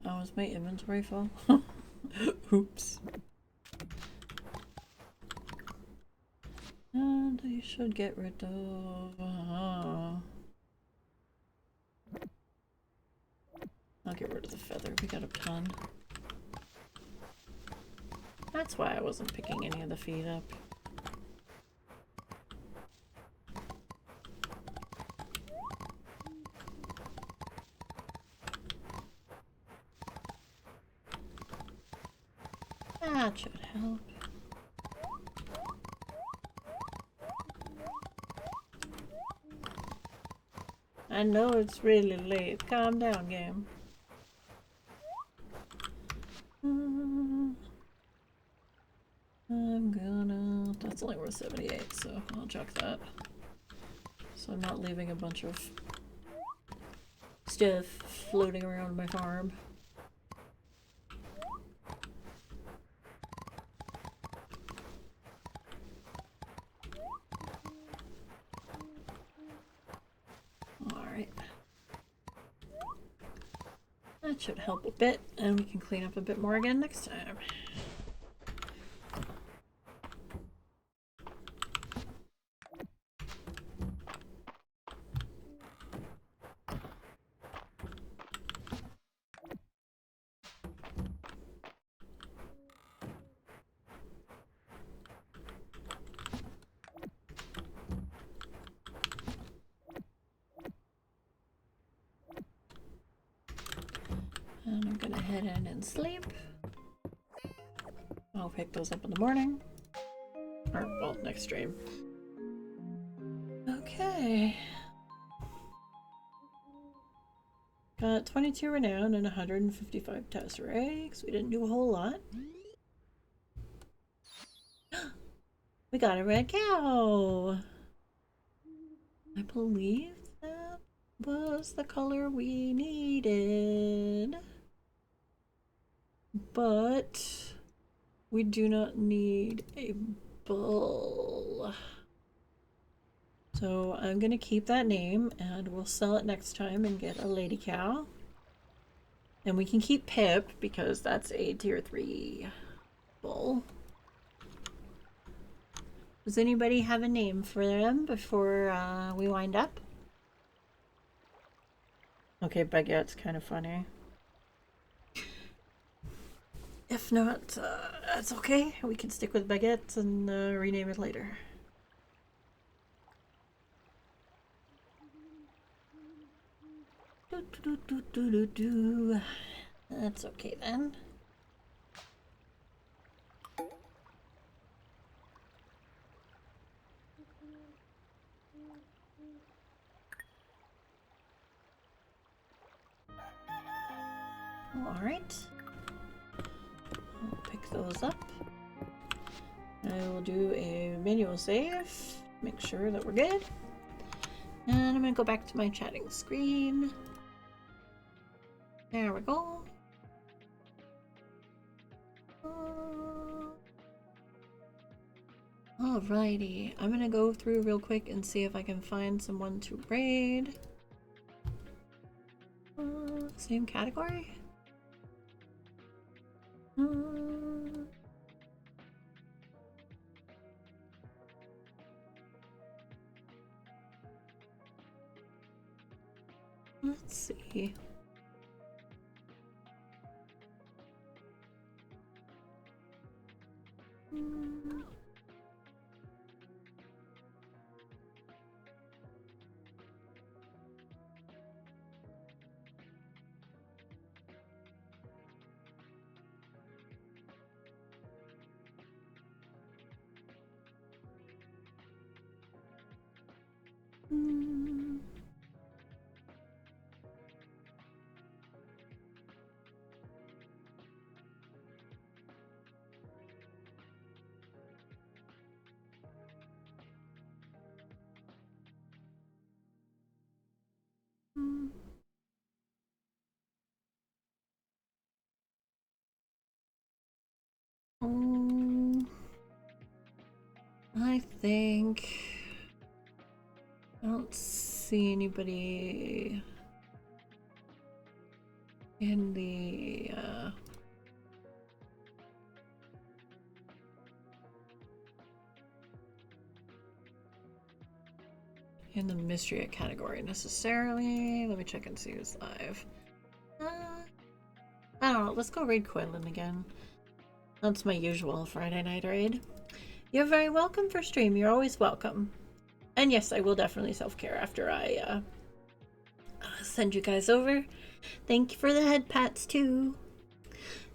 Oh, is my inventory full? Oops. And I should get rid of... I'll get rid of the feather. We got a ton. That's why I wasn't picking any of the feet up. That should help. I know it's really late. Calm down, game. I'm gonna... That's only worth 78, so I'll chuck that. So I'm not leaving a bunch of stuff floating around my farm. Alright. That should help a bit, and we can clean up a bit more again next time. And I'm gonna head in and sleep. I'll pick those up in the morning. Or, well, next stream. Okay. Got 22 renown and 155 tesseracts. We didn't do a whole lot. We got a red cow! I believe that was the color we needed. But we do not need a bull. So I'm gonna keep that name and we'll sell it next time and get a lady cow. And we can keep Pip because that's a tier 3 bull. Does anybody have a name for them before we wind up? Okay, Baguette's kind of funny. If not, that's okay. We can stick with Baguette and rename it later. That's okay then. All right. I'll pick those up. I will do a manual save, make sure that we're good. And I'm gonna go back to my chatting screen. There we go. Alrighty, I'm gonna go through real quick and see if I can find someone to raid. Same category? Let's see. I think I don't see anybody in the Mistria category necessarily. Let me check and see who's live. I don't know. Let's go raid Quinlan again. That's my usual Friday night raid. You're very welcome for stream. You're always welcome. And yes, I will definitely self-care after I send you guys over. Thank you for the head pats too.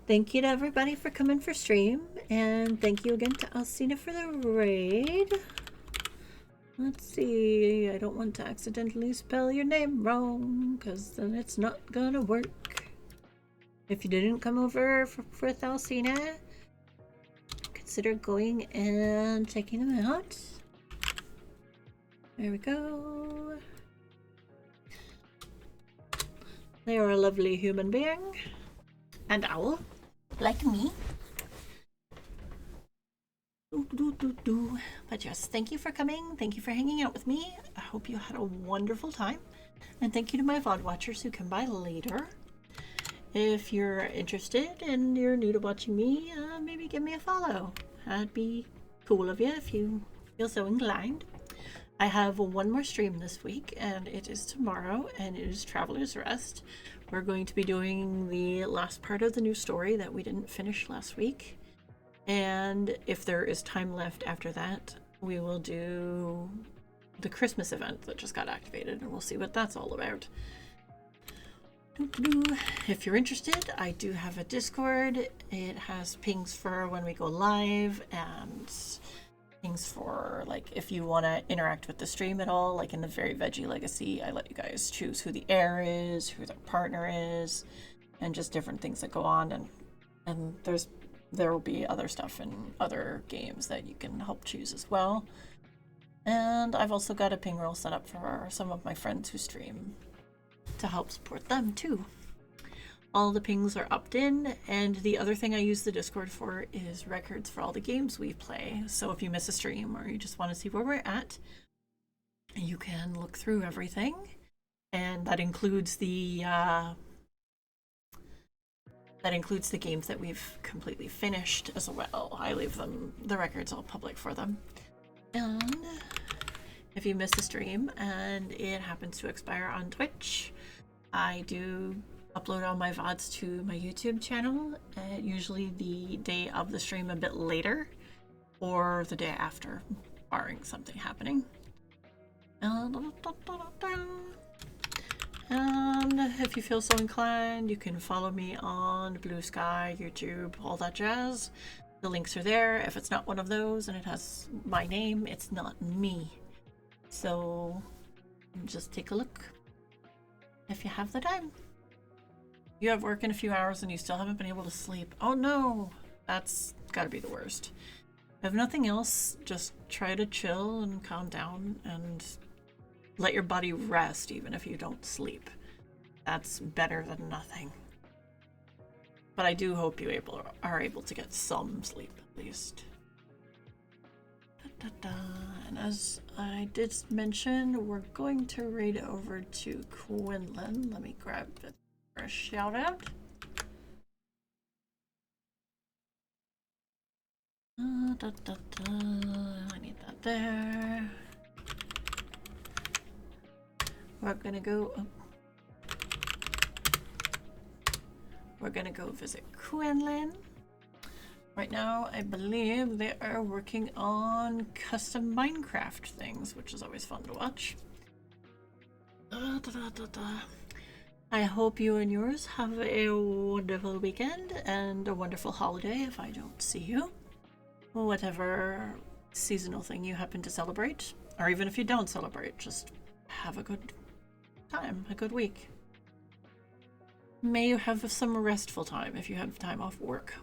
Thank you to everybody for coming for stream. And thank you again to Alcina for the raid. Let's see. I don't want to accidentally spell your name wrong, because then it's not gonna work. If you didn't come over with Alcina, consider going and checking them out. There we go. They are a lovely human being. And owl, like me. But yes, thank you for coming. Thank you for hanging out with me. I hope you had a wonderful time. And thank you to my VOD watchers who come by later. If you're interested and you're new to watching me, maybe give me a follow. That'd be cool of you if you feel so inclined. I have one more stream this week, and it is tomorrow, and it is Traveler's Rest. We're going to be doing the last part of the new story that we didn't finish last week. And if there is time left after that, we will do the Christmas event that just got activated, and we'll see what that's all about. If you're interested, I do have a Discord. It has pings for when we go live and things for like if you want to interact with the stream at all. Like in the Very Veggie Legacy, I let you guys choose who the heir is, who their partner is, and just different things that go on. And there will be other stuff in other games that you can help choose as well. And I've also got a ping roll set up for some of my friends who stream to help support them too. All the pings are opt-in, and the other thing I use the Discord for is records for all the games we play. So if you miss a stream or you just want to see where we're at, you can look through everything, and that includes the games that we've completely finished as well. I leave the records all public for them. And if you miss a stream and it happens to expire on Twitch, I do upload all my VODs to my YouTube channel, usually the day of the stream a bit later, or the day after, barring something happening. And if you feel so inclined, you can follow me on Blue Sky, YouTube, all that jazz. The links are there. If it's not one of those and it has my name, it's not me. So just take a look if you have the time. You have work in a few hours and you still haven't been able to sleep. Oh no, that's gotta be the worst. If nothing else, just try to chill and calm down and let your body rest even if you don't sleep. That's better than nothing. But I do hope you are able to get some sleep at least. And as I did mention, we're going to raid over to Quinlan. Let me grab it for a shout out. I need that there. We're gonna go. We're gonna go visit Quinlan. Right now, I believe they are working on custom Minecraft things, which is always fun to watch. I hope you and yours have a wonderful weekend and a wonderful holiday if I don't see you. Whatever seasonal thing you happen to celebrate, or even if you don't celebrate, just have a good time, a good week. May you have some restful time if you have time off work.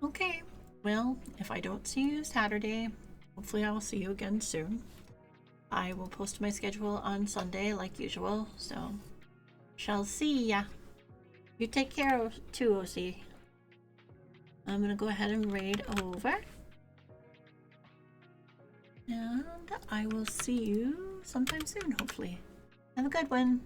Okay, well, if I don't see you Saturday, hopefully I will see you again soon. I will post my schedule on Sunday like usual, so shall see ya. You take care too, OC. I'm gonna go ahead and raid over. And I will see you sometime soon, hopefully. Have a good one.